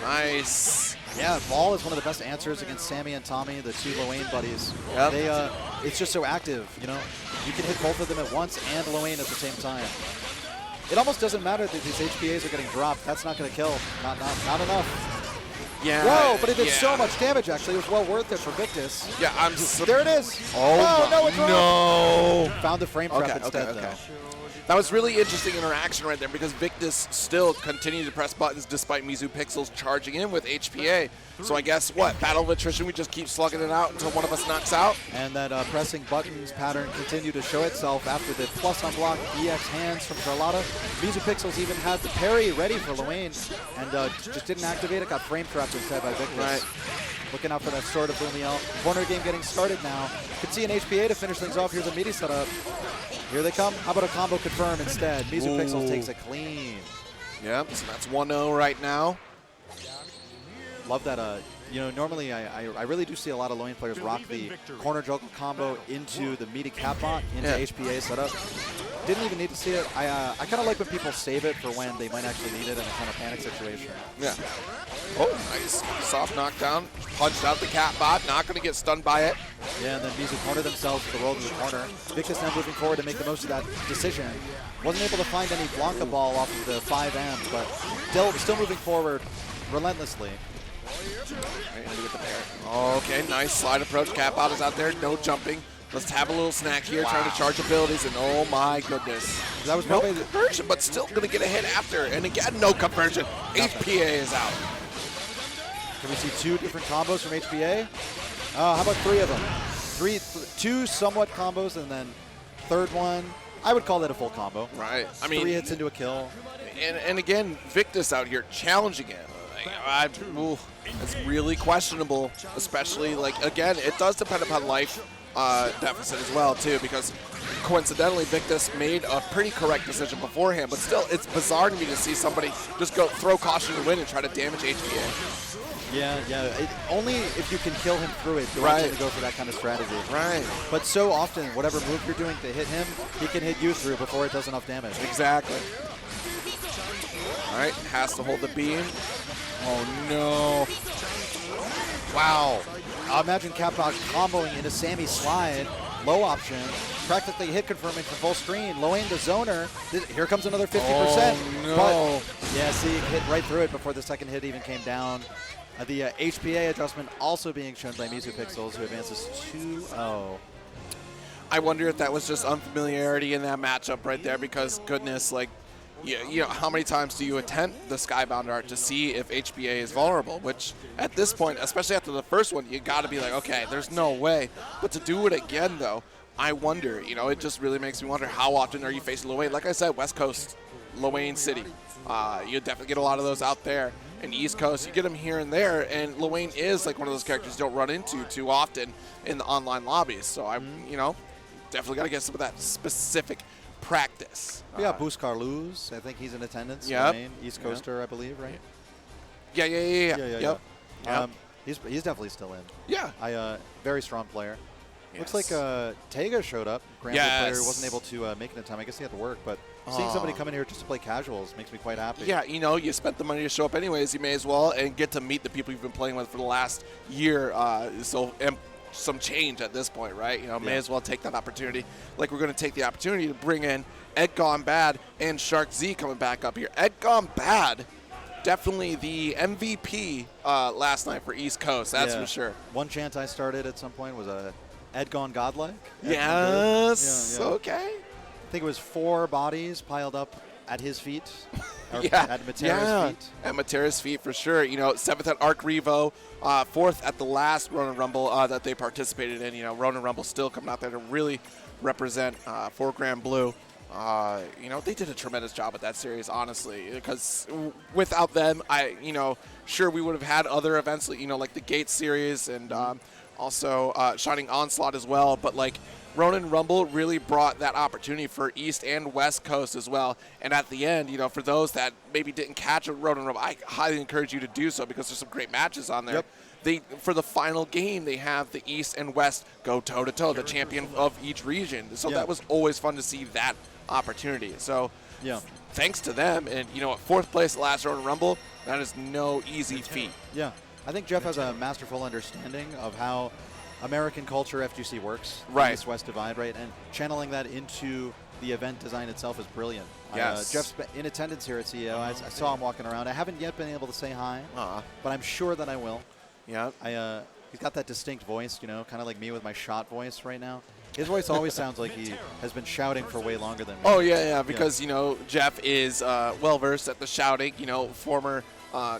Nice. Yeah, Ball is one of the best answers against Sammy and Tommy, the 2 low-aim buddies. Yep. They, it's just so active, you know. You can hit both of them at once and low-aim at the same time. It almost doesn't matter that these HPAs are getting dropped. That's not going to kill. Not enough. Yeah. Whoa, but it did so much damage, actually. It was well worth it for Victus. Yeah, there it is. Oh, no, it's no. Found the frame trap instead, though. That was really interesting interaction right there because Victus still continued to press buttons despite Mizu Pixels charging in with HPA. So I guess what? Battle of attrition, we just keep slugging it out until one of us knocks out. And that pressing buttons pattern continued to show itself after the plus on block EX hands from Charlotta. Mizu Pixels even had the parry ready for Loane and just didn't activate it, got frame trapped instead by Victus. Right. Looking out for that sword of Umiel. Corner game getting started now. Could see an HPA to finish things off. Here's a meaty setup. Here they come. How about a combo confirm instead? Mizu Pixels takes it clean. Yep, so that's 1-0 right now. Love that. You know, normally I really do see a lot of low-end players rock the corner juggle combo into the meaty cap bot into HPA setup. Didn't even need to see it. I kind of like when people save it for when they might actually need it in a kind of panic situation. Yeah. Oh, nice. Soft knockdown. Punched out the cap bot. Not going to get stunned by it. Yeah, and then Mizu corner themselves with the roll to the corner. Victus now moving forward to make the most of that decision. Wasn't able to find any Blanca ball off of the 5M, but still moving forward relentlessly. Right, let me get the pair. Okay, nice slide approach. Cap bot is out there. No jumping. Let's have a little snack here, trying to charge abilities, and oh my goodness. That was no probably conversion, but still going to get a hit after. And again, no conversion. HPA is out. Can we see 2 different combos from HPA? How about 3 of them? 2 somewhat combos, and then third one, I would call that a full combo. Right. I mean, 3 hits into a kill. And again, Victus out here challenging it. It's really questionable, especially, like, again, it does depend upon life deficit as well, too, because coincidentally, Victus made a pretty correct decision beforehand, but still, it's bizarre to me to see somebody just go throw caution to win and try to damage HPA. Yeah. Only if you can kill him through it do I tend to go for that kind of strategy. Right. But so often, whatever move you're doing to hit him, he can hit you through before it does enough damage. Exactly. All right, has to hold the beam. Oh, no. Wow. Imagine Capbot comboing into Sammy's slide. Low option. Practically hit confirming from full screen. Low aim to zoner. Here comes another 50%. Oh, no. But, yeah, see, hit right through it before the second hit even came down. The HPA adjustment also being shown by Mizu Pixels, who advances 2-0. I wonder if that was just unfamiliarity in that matchup right there because, goodness, like, you know, how many times do you attempt the Skybound art to see if HPA is vulnerable? Which, at this point, especially after the first one, you got to be like, okay, there's no way. But to do it again, though, I wonder. You know, it just really makes me wonder how often are you facing Loane? Like I said, West Coast, Loane City. You definitely get a lot of those out there. and East Coast. You get him here and there, and Luane is like one of those characters you don't run into too often in the online lobbies. So you know, definitely got to get some of that specific practice. We got Boost Carluz. I think he's in attendance. Yep. East Coaster, I believe, right? Yeah. Yep. He's definitely still in. Yeah. Very strong player. Yes. Looks like Tega showed up. Granblue player wasn't able to make it in time. I guess he had to work, but seeing somebody come in here just to play casuals makes me quite happy. Yeah, you know, you spent the money to show up anyways. You may as well and get to meet the people you've been playing with for the last year. And some change at this point, right? You know, may as well take that opportunity. Like we're going to take the opportunity to bring in Ed Gone Bad and Shark Z coming back up here. Ed Gone Bad, definitely the MVP last night for East Coast. That's for sure. One chant I started at some point was Ed Gone Godlike. Yes. Okay. I think it was 4 bodies piled up at his feet. At Matera's feet. At Matera's feet for sure. You know, 7th at Arc Revo, 4th at the last Ronin Rumble that they participated in. You know, Ronin Rumble still coming out there to really represent for Granblue. You know, they did a tremendous job with that series, honestly, because without them, sure, we would have had other events, you know, like the Gate series and also Shining Onslaught as well, but like Ronin Rumble really brought that opportunity for East and West Coast as well. And at the end, you know, for those that maybe didn't catch a Ronin Rumble, I highly encourage you to do so because there's some great matches on there. For the final game, they have the East and West go toe-to-toe, the champion of each region. So that was always fun to see that opportunity. So thanks to them. And, you know, at 4th place at last Ronin Rumble, that is no easy feat. Yeah. I think Jeff has a masterful understanding of how American culture FGC works. Right. East-West divide, right? And channeling that into the event design itself is brilliant. Yes. Jeff's in attendance here at CEO. I saw him walking around. I haven't yet been able to say hi, but I'm sure that I will. Yeah. He's got that distinct voice, you know, kind of like me with my shot voice right now. His voice always sounds like he has been shouting for way longer than me. Oh, yeah, because, you know, Jeff is well-versed at the shouting, you know, former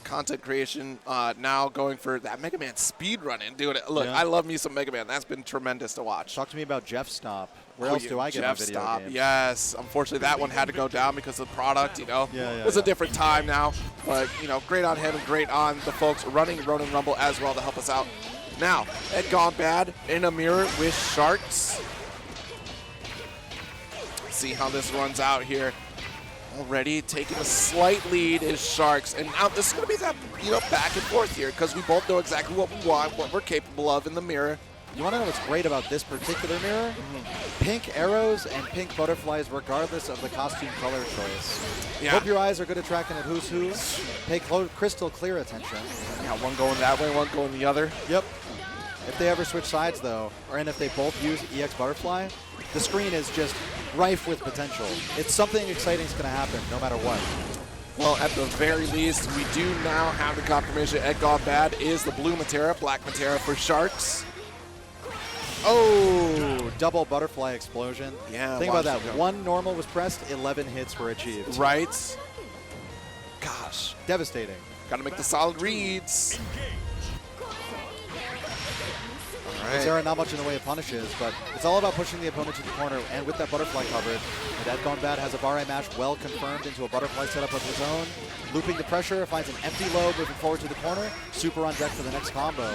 content creation, now going for that Mega Man speed running, doing it. Look, I love me some Mega Man. That's been tremendous to watch. Talk to me about Jeff Stop. Where else do I get Jeff my video Stop, games? yes. Unfortunately, that one had to go down because of the product, you know. It was a different time now. But, you know, great on him and great on the folks running Ronin Rumble as well to help us out. Now, Ed Gone Bad in a mirror with Sharks. See how this runs out here. Already taking a slight lead is Sharks. And now this is going to be that, you know, back and forth here because we both know exactly what we want, what we're capable of in the mirror. You want to know what's great about this particular mirror? Pink arrows and pink butterflies regardless of the costume color choice. Hope your eyes are good at tracking at who's who. Pay crystal clear attention. Yeah, one going that way, one going the other. Yep. If they ever switch sides, though, and if they both use EX Butterfly, the screen is just rife with potential. It's something exciting is going to happen no matter what. Well, at the very least, we do now have the confirmation Ed Gone Bad is the blue Matera, black Matera for Sharks. Oh, double butterfly explosion. Yeah. Think about that. One normal was pressed, 11 hits were achieved. Right. Gosh. Devastating. Got to make the solid reads. There are not much in the way of punishes, but it's all about pushing the opponent to the corner, and with that butterfly coverage, Ed Gone Bad has a bar mash well confirmed into a butterfly setup of his own. Looping the pressure, finds an empty lobe, moving forward to the corner. Super on deck for the next combo.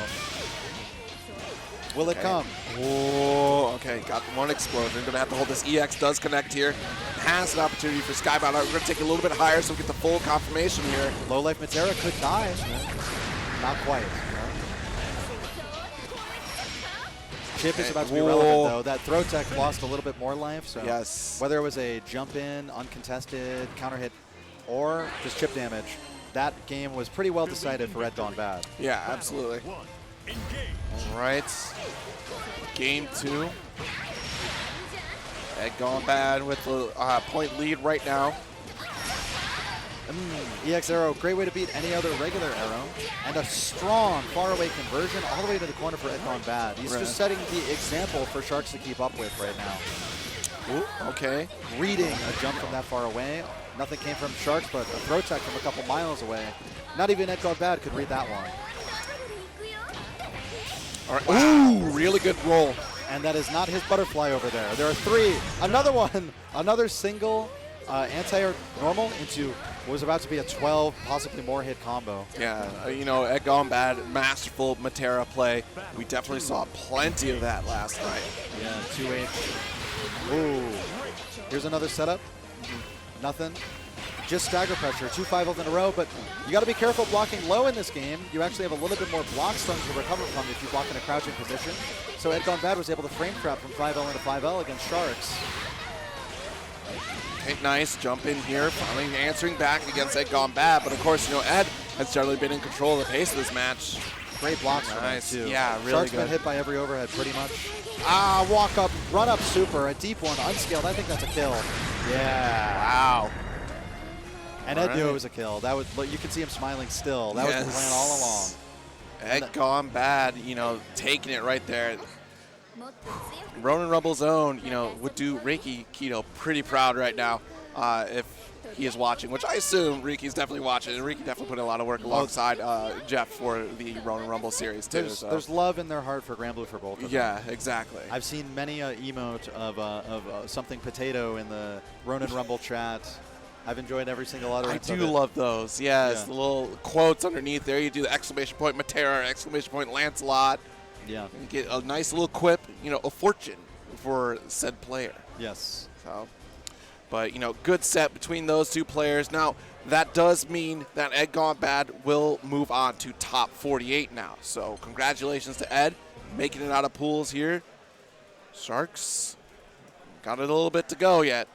Will it come? Oh, okay. Got one explosion. Going to have to hold this. EX does connect here. Has an opportunity for Skybound. We're going to take it a little bit higher so we get the full confirmation here. Low life Matera could die. Not quite. Chip is about to be relevant, though. That throw tech lost a little bit more life. So whether it was a jump in, uncontested, counter hit, or just chip damage, that game was pretty well decided for Ed Gone Bad. Yeah, absolutely. All right. Game 2. Ed Gone Bad with the point lead right now. EX arrow, great way to beat any other regular arrow. And a strong far-away conversion all the way to the corner for Ed Gone Bad. He's just setting the example for Sharks to keep up with right now. Ooh, okay. Reading a jump from that far away. Nothing came from Sharks, but a throw tech from a couple miles away. Not even Ed Gone Bad could read that one. All right. Ooh, really good roll. And that is not his butterfly over there. There are 3. Another one. Another single anti-air normal into was about to be a 12, possibly more hit combo. Yeah, you know, Ed Gone Bad, masterful Matera play. We definitely saw plenty of that last night. Yeah, 2H. Ooh. Here's another setup. Nothing. Just stagger pressure, 2 5-0s in a row, but you got to be careful blocking low in this game. You actually have a little bit more block stun to recover from if you block in a crouching position. So Ed Gone Bad was able to frame trap from 5-0 into 5L against Sharks. Okay, nice jump in here, finally answering back against Ed Gone Bad, but of course, you know, Ed has generally been in control of the pace of this match. Great blocks from him, Nice, too. yeah, really Shark's good. been hit by every overhead, pretty much. Walk up, run up super, a deep one, unscaled. I think that's a kill. Yeah. Wow. And Ed knew it was a kill. That was, you can see him smiling still. That was the plan all along. Ed Gone Bad, you know, taking it right there. Ronin Rumble's own, you know, would do Reiki Keto pretty proud right now if he is watching, which I assume Riki's definitely watching. And Riki definitely put in a lot of work alongside Jeff for the Ronin Rumble series, too. There's love in their heart for Granblue for both of them. Yeah, exactly. I've seen many emote of something potato in the Ronin Rumble chat. I've enjoyed every single utterance. I do love those. Yes, the little quotes underneath there. You do the exclamation point Matera, exclamation point Lancelot. Yeah. You get a nice little quip, you know, a fortune for said player. Yes. So, but, you know, good set between those two players. Now, that does mean that Ed Gone Bad will move on to top 48 now. So, congratulations to Ed, making it out of pools here. Sharks got it a little bit to go yet.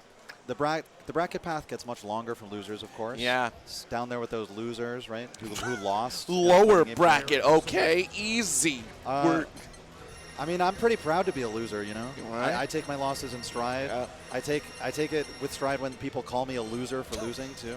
The bracket path gets much longer from losers, of course. Yeah. It's down there with those losers, right? Who lost. Lower bracket, okay, easy. I mean, I'm pretty proud to be a loser, you know? Right. I take my losses in stride. Yeah. I take it with stride when people call me a loser for losing, too.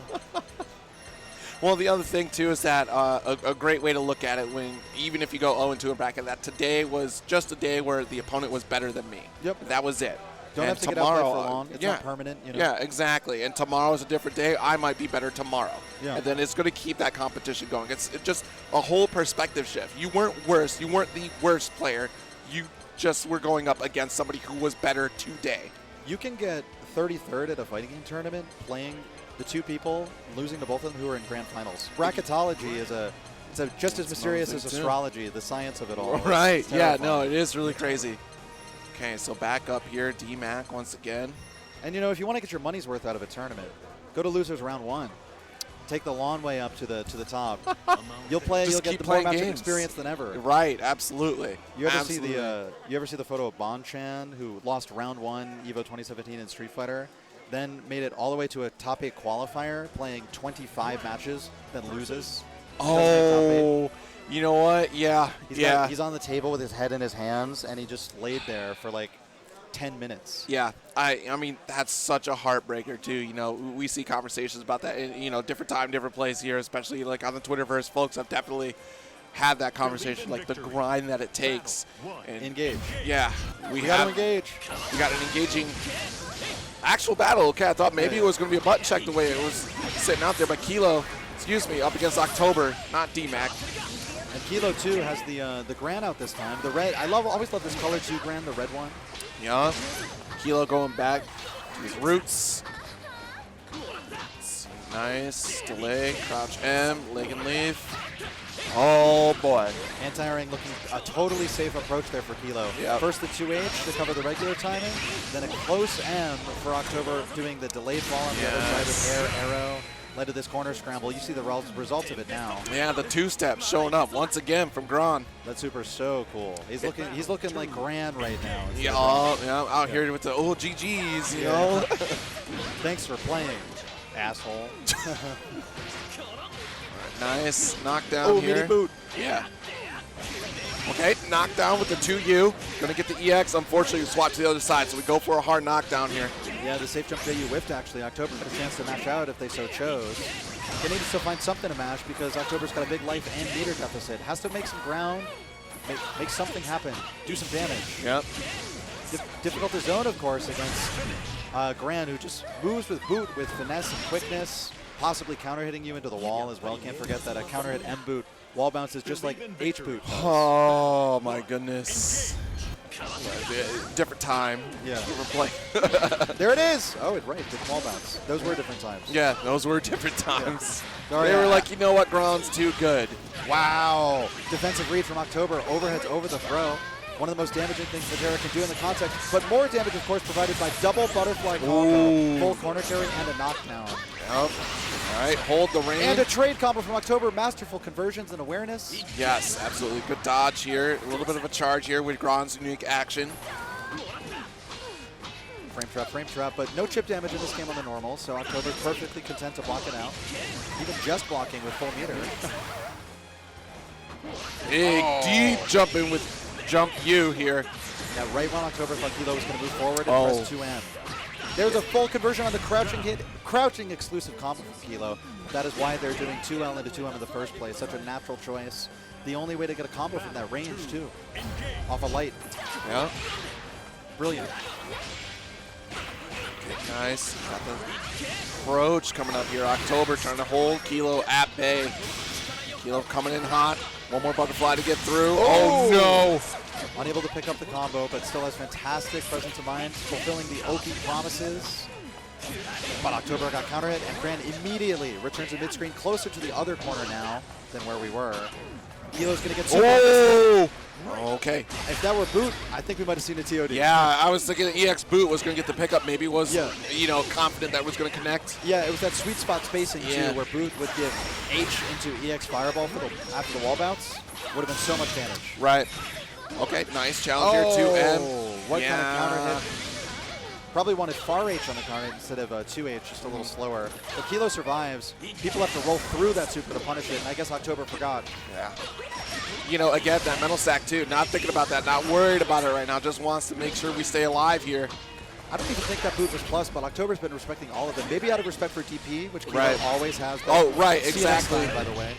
Well, the other thing, too, is that a great way to look at it when, even if you go 0-2 in bracket, that today was just a day where the opponent was better than me. Yep. That was it. Don't have to get out there for long. It's not permanent, you know? Yeah, exactly. And tomorrow's a different day. I might be better tomorrow. Yeah. And then it's going to keep that competition going. It's just a whole perspective shift. You weren't worse. You weren't the worst player. You just were going up against somebody who was better today. You can get 33rd at a fighting game tournament playing the two people, losing to both of them who are in grand finals. Bracketology is just as mysterious as astrology, the science of it all. Right. Yeah, no, it is really crazy. Okay, so back up here, Dmac once again. And, you know, if you want to get your money's worth out of a tournament, go to losers round 1. Take the long way up to the top. You'll get the more matchup experience than ever. Right, absolutely. You ever see the photo of Bonchan, who lost round 1 EVO 2017 in Street Fighter, then made it all the way to a top 8 qualifier, playing 25 matches, then loses? Oh, you know what? Yeah, He's on the table with his head in his hands, and he just laid there for like 10 minutes. Yeah, I mean, that's such a heartbreaker, too. You know, we see conversations about that in, you know, different time, different place here, especially like on the Twitterverse. Folks have definitely had that conversation, like the grind that it takes. And engage. Yeah. We got to engage. We got an engaging actual battle. Okay, I thought maybe it was going to be a button check the way it was sitting out there, but Kilo, up against October, not Dmac. And Kilo, too, has the Gran out this time. The red. Always love this color, too, Gran, the red one. Yeah. Kilo going back to his roots. Nice. Delay. Crouch M. Leg and leave. Oh, boy. Anti-airing looking a totally safe approach there for Kilo. Yep. First the 2H to cover the regular timing, then a close M for October doing the delayed fall on the other side with arrow. Led to this corner scramble. You see the results of it now. Yeah, the two-step showing up once again from Gran. That super's so cool. He's looking like Gran right now. Yeah, out here with the GGs, you know. Thanks for playing, asshole. Nice knockdown here. Mini boot. Yeah. Okay, knockdown with the 2U. Gonna get the EX. Unfortunately, swap to the other side, so we go for a hard knockdown here. Yeah, the safe jump JU whiffed, actually. October had a chance to match out if they so chose. They need to still find something to match because October's got a big life and meter deficit. Has to make some ground, make something happen, do some damage. Yep. Difficult to zone, of course, against Gran, who just moves with boot with finesse and quickness, possibly counter-hitting you into the wall as well. Can't forget that a counter-hit M boot wall bounces just like H boot does. Oh, my goodness. Different time. Yeah. Different play. There it is. Oh, right. Didn't wall bounce. Those were different times. Yeah, those were different times. Yeah. They were like, you know what, Gron's too good. Wow. Defensive read from October. Overheads over the throw. One of the most damaging things Matera can do in the context, but more damage, of course, provided by double butterfly combo, full corner carry, and a knockdown. Yep. All right, hold the range. And a trade combo from October. Masterful conversions and awareness. Yes, absolutely. Good dodge here. A little bit of a charge here with Gron's unique action. Frame trap, but no chip damage in this game on the normal, so October's perfectly content to block it out. Even just blocking with full meter. Big, deep jump in with Jump U here. Yeah, right when October thought Kilo was going to move forward and press 2M. There's a full conversion on the crouching hit, crouching exclusive combo from Kilo. That is why they're doing 2L into 2M in the first place. Such a natural choice. The only way to get a combo from that range, too. Off a light. Yeah. Brilliant. Okay, nice. Got the approach coming up here. October trying to hold Kilo at bay. Kilo coming in hot. One more butterfly to get through. Oh no! Unable to pick up the combo, but still has fantastic presence of mind, fulfilling the Oki promises. But October got counter hit, and Gran immediately returns to mid-screen, closer to the other corner now than where we were. Kilo's going to get super. Oh! Okay. If that were Boot, I think we might have seen a TOD. Yeah, I was thinking EX Boot was going to get the pickup. Maybe was, Yeah. you know, confident that was going to connect. Yeah, it was that sweet spot spacing, Yeah. too, where Boot would give H into EX Fireball for after the wall bounce. Would have been so much damage. Right. Okay, nice challenge here too. And what kind of counter hit? Probably wanted far H on the counter instead of 2H, just a little slower. But Kilo survives. People have to roll through that super to punish it, and I guess October forgot. Yeah. You know, again, that mental stack too. Not thinking about that, not worried about it right now. Just wants to make sure we stay alive here. I don't even think that Boot was plus, but October's been respecting all of them. Maybe out of respect for DP, which Kilo always has been. Oh, right, See you next exactly. time, by the way.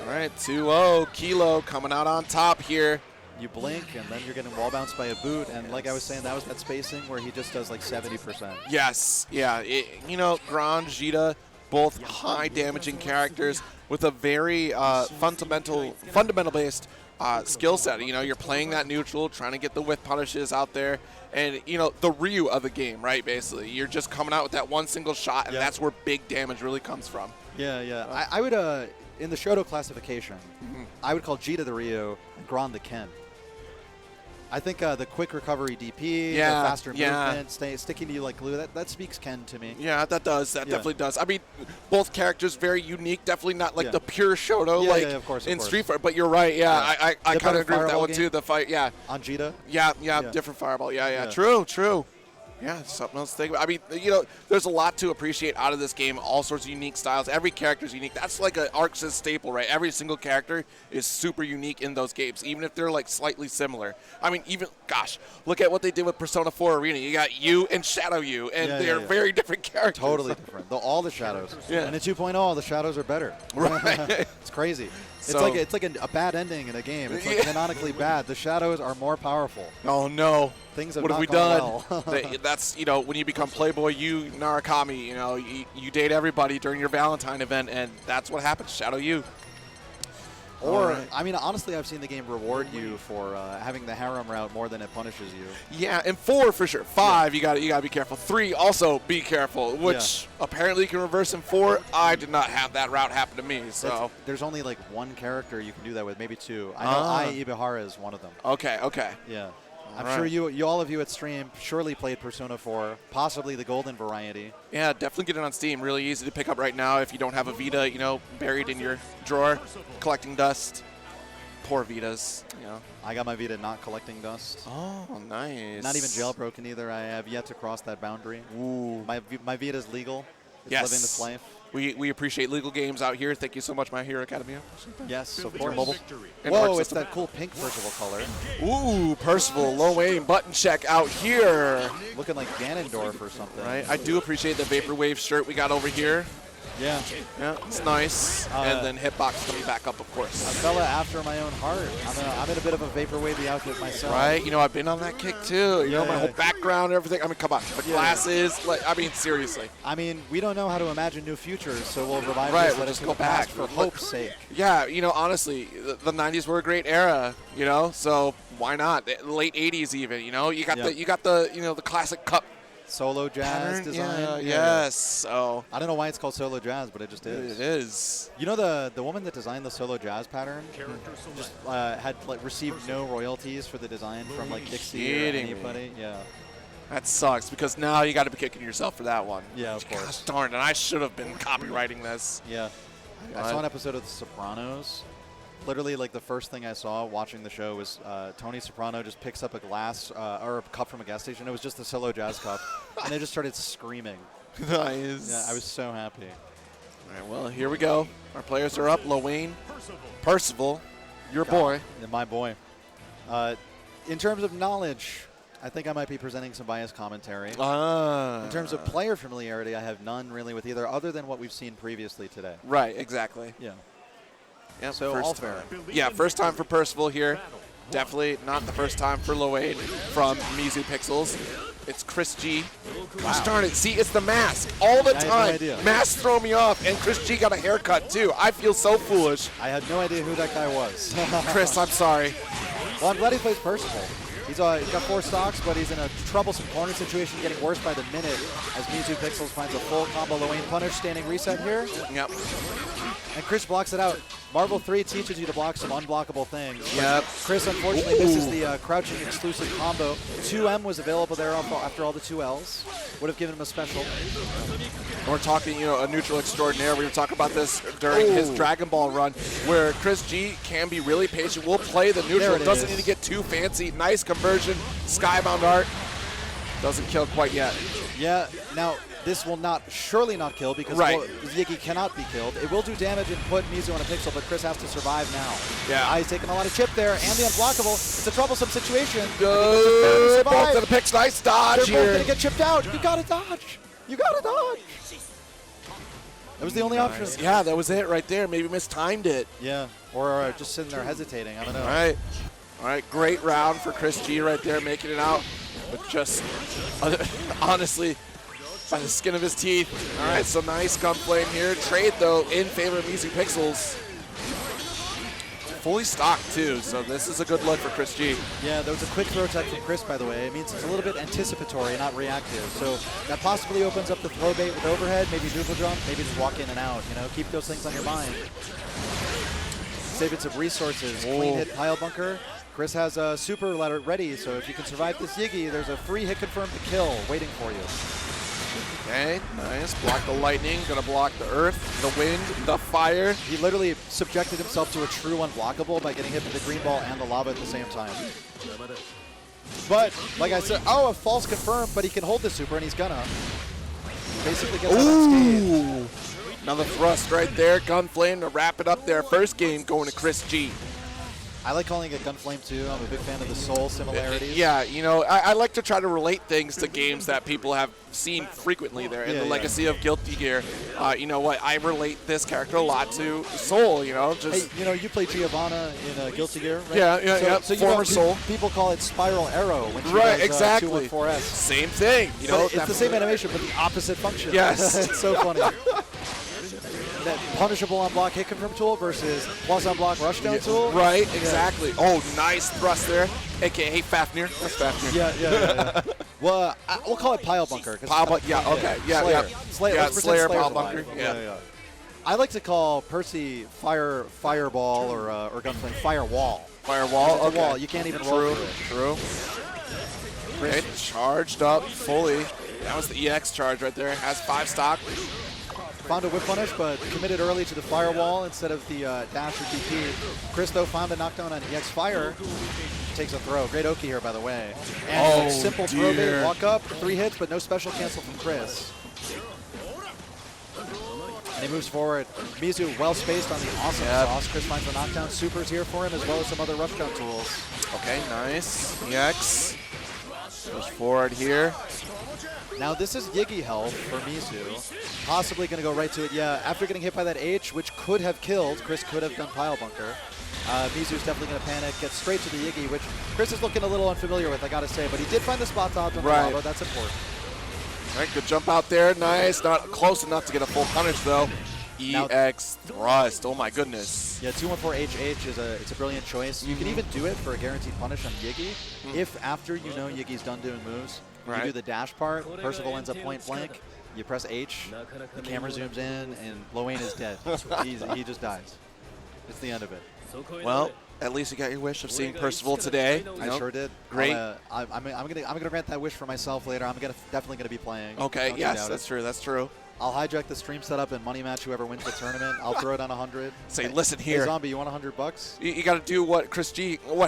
All right, 2-0. Kilo coming out on top here. You blink, and then you're getting wall bounced by a Boot, and like I was saying, that was that spacing where he just does like 70%. Yes, yeah. You know, Gran, Gita, both high damaging characters with a very fundamental-based skill set. You know, you're playing that neutral, trying to get the whiff punishes out there, and, you know, the Ryu of the game, right, basically. You're just coming out with that one single shot, and that's where big damage really comes from. Yeah, yeah. I would, in the Shoto classification, I would call Gita the Ryu and Gran the Ken. I think the quick recovery DP, the faster movement, sticking to you like glue, that speaks Ken to me. Yeah, that does. That definitely does. I mean, both characters very unique. Definitely not like the pure Shoto like in Street Fighter. But you're right. Yeah, I kind of agree with that one too. The fight, on Gita. Yeah, different fireball. Yeah. True. Yeah, something else to think about. I mean, you know, there's a lot to appreciate out of this game. All sorts of unique styles. Every character's unique. That's like an Arc Sys staple, right? Every single character is super unique in those games, even if they're like slightly similar. I mean, even, gosh, look at what they did with Persona 4 Arena. You got you and Shadow You, and they're very different characters. Totally different. All the shadows. Yeah. And in 2.0, the shadows are better. Right. It's crazy. It's like a bad ending in a game. It's like canonically bad. The shadows are more powerful. Oh no! Things have what not have we gone done? Well. That's, you know, when you become Playboy, you Narakami. You know, you date everybody during your Valentine event, and that's what happens. Shadow You. Or, I mean, honestly, I've seen the game reward you for having the harem route more than it punishes you. Yeah, and 4 for sure. 5, you got to be careful. 3, also be careful, which apparently you can reverse in 4. I did not have that route happen to me, so. There's only like one character you can do that with, maybe 2. I know Ai Ibihara is one of them. Okay. Yeah. I'm sure all of you at stream surely played Persona 4, possibly the golden variety. Yeah, definitely get it on Steam. Really easy to pick up right now if you don't have a Vita, you know, buried in your drawer, collecting dust. Poor Vitas, you know. I got my Vita not collecting dust. Oh, nice. Not even jailbroken either. I have yet to cross that boundary. Ooh. My Vita's legal. It's living its life. We appreciate legal games out here. Thank you so much, My Hero Academia. Yes, support mobile. And whoa, it's that cool pink Percival color. Ooh, Percival, low aim button check out here. Looking like Ganondorf or something. Right, I do appreciate the Vaporwave shirt we got over here. Yeah. Yeah, it's nice. And then hitbox coming back up, of course. A fella after my own heart. I'm in a bit of a vaporwavy outfit myself. Right? You know, I've been on that kick too. You know, my whole background, everything. I mean, come on. The glasses. Like, I mean, seriously. I mean, we don't know how to imagine new futures, so we'll revive Right, this. we'll just go back for hope's sake. Yeah, you know, honestly, the 90s were a great era, you know, so why not? The late 80s even, you know? You got the you know, the classic cup Solo jazz pattern. design. Yeah, yes. So I don't know why it's called solo jazz, but it just is. it is. You know, the woman that designed the solo jazz pattern just had received no royalties for the design from like Dixie or anybody. Yeah. That sucks because now you got to be kicking yourself for that one. Yeah, of course. Gosh darn it! I should have been copywriting this. Yeah. I saw an episode of The Sopranos. Literally, like the first thing I saw watching the show was Tony Soprano just picks up a glass or a cup from a gas station. It was just a solo jazz cup, and they just started screaming. Nice. Yeah, I was so happy. All right, well, here we go. Our players are up. Lowain, Percival, your boy. And my boy. In terms of knowledge, I think I might be presenting some biased commentary. In terms of player familiarity, I have none really with either, other than what we've seen previously today. Right, exactly. Yeah. Yep, So all fair. Yeah, first time for Percival here. Definitely not the first time for Lowain from Mizu Pixels. It's Chris G. Gosh darn it. See, it's the mask all the time. Masks throw me off, and Chris G got a haircut too. I feel so foolish. I had no idea who that guy was. Chris, I'm sorry. Well, I'm glad he plays Percival. He's got 4 stocks, but he's in a troublesome corner situation, getting worse by the minute as Mizu Pixels finds a full combo Lowain punish, standing reset here. Yep. And Chris blocks it out. Marvel 3 teaches you to block some unblockable things. Yep. Chris, unfortunately, misses the crouching exclusive combo. 2M was available there after all the 2Ls. Would have given him a special. And we're talking, you know, a neutral extraordinaire. We were talking about this during his Dragon Ball run, where Chris G can be really patient. Will play the neutral. Doesn't need to get too fancy. Nice conversion. Skybound art. Doesn't kill quite yet. Yeah. Now, this will surely not kill because Ziggy cannot be killed. It will do damage and put Mizu on a pixel, but Chris has to survive now. Yeah. He's taking a lot of chip there, and the unblockable. It's a troublesome situation. Both to the picks. Nice dodge They're both going to get chipped out. You got to dodge. You got to dodge. That was the only option. Yeah, that was it right there. Maybe mistimed it. Yeah, or just sitting there hesitating. I don't know. All right, great round for Chris G right there, making it out with just, honestly, by the skin of his teeth. All right, so nice gunplay here. Trade, though, in favor of Mizu Pixels. Fully stocked, too, so this is a good look for Chris G. Yeah, there was a quick throw tech from Chris, by the way. It means it's a little bit anticipatory, not reactive. So that possibly opens up the throw bait with overhead, maybe neutral jump, maybe just walk in and out. You know, keep those things on your mind. Saving some resources. Clean hit pile bunker. Chris has a super ladder ready, so if you can survive this Yiggy, there's a free hit confirmed to kill waiting for you. Okay, nice. Block the lightning, gonna block the earth, the wind, the fire. He literally subjected himself to a true unblockable by getting hit with the green ball and the lava at the same time. But, like I said, a false confirm, but he can hold the super, and he's gonna. Basically gets unscathed. Another thrust right there. Gunflame to wrap it up there. First game going to Chris G. I like calling it Gunflame too. I'm a big fan of the soul similarities. Yeah, you know, I like to try to relate things to games that people have seen frequently there. In the legacy of Guilty Gear, you know what? I relate this character a lot to Soul, you know. Just hey, you know, you play Giovanna in Guilty Gear, right? Yeah, so former Soul. People call it Spiral Arrow when she does, exactly. 214S. Same thing. You know, it's the same animation, but the opposite function. Yes. It's so funny. That punishable on block hit confirm tool versus plus on block rushdown tool. Right, exactly. Oh, nice thrust there. AKA Fafnir. That's Fafnir. Yeah. Well, we'll call it pile bunker. Pile bunker. Yeah. Okay. Yeah. Slayer pile bunker. Yeah. I like to call Percy fireball or gunflame firewall. Firewall. Okay. Wall. You can't even roll through it. True. Okay, charged up fully. That was the EX charge right there. Has 5 stock. Found a whip punish, but committed early to the firewall instead of the dash or DP. Chris, though, found a knockdown on EX Fire. Takes a throw. Great Oki here, by the way. And simple throw bait, walk up, 3 hits, but no special cancel from Chris. And he moves forward. Mizu well spaced on the awesome sauce. Chris finds the knockdown. Supers here for him, as well as some other rushdown tools. Okay, nice. EX goes forward here. Now this is Yiggy health for Mizu. Possibly going to go right to it. Yeah, after getting hit by that H, which could have killed, Chris could have done pile bunker. Mizu's definitely going to panic, get straight to the Yiggy, which Chris is looking a little unfamiliar with, I got to say. But he did find the spot dodge on the Flava. That's important. All right, good jump out there. Nice. Not close enough to get a full punish, though. EX thrust. Oh, my goodness. Yeah, 214 HH it's a brilliant choice. You can even do it for a guaranteed punish on Yiggy if after you know Yiggy's done doing moves, you do the dash part, Percival ends up point blank, you press H, the camera zooms in, and Lowain is dead. He just dies. It's the end of it. Well, at least you got your wish of seeing Percival today. I sure did. Great. I'm gonna grant that wish for myself later. I'm definitely gonna be playing. Okay. Yes, that's true. That's true. I'll hijack the stream setup and money match whoever wins the tournament. I'll throw it on 100. Say, listen here, hey, Zombie, you want $100? You got to do what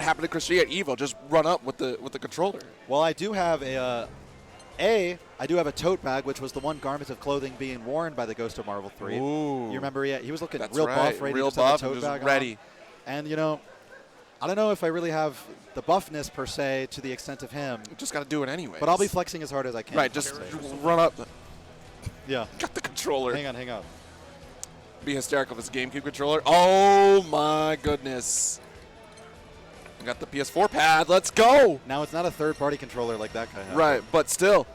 happened to Chris G at Evo. Just run up with the controller. Well, I do have I do have a tote bag, which was the one garment of clothing being worn by the Ghost of Marvel 3. Ooh. You remember? Yeah, he was looking That's real right. buff, right? Real he just buff, had the tote bag ready. On. And you know, I don't know if I really have the buffness per se to the extent of him. You just got to do it anyway. But I'll be flexing as hard as I can. Right, just run up. Yeah. Got the controller. Hang on. Be hysterical if it's a GameCube controller. Oh my goodness. I got the PS4 pad. Let's go. Now it's not a third-party controller like that guy has. Right, but still.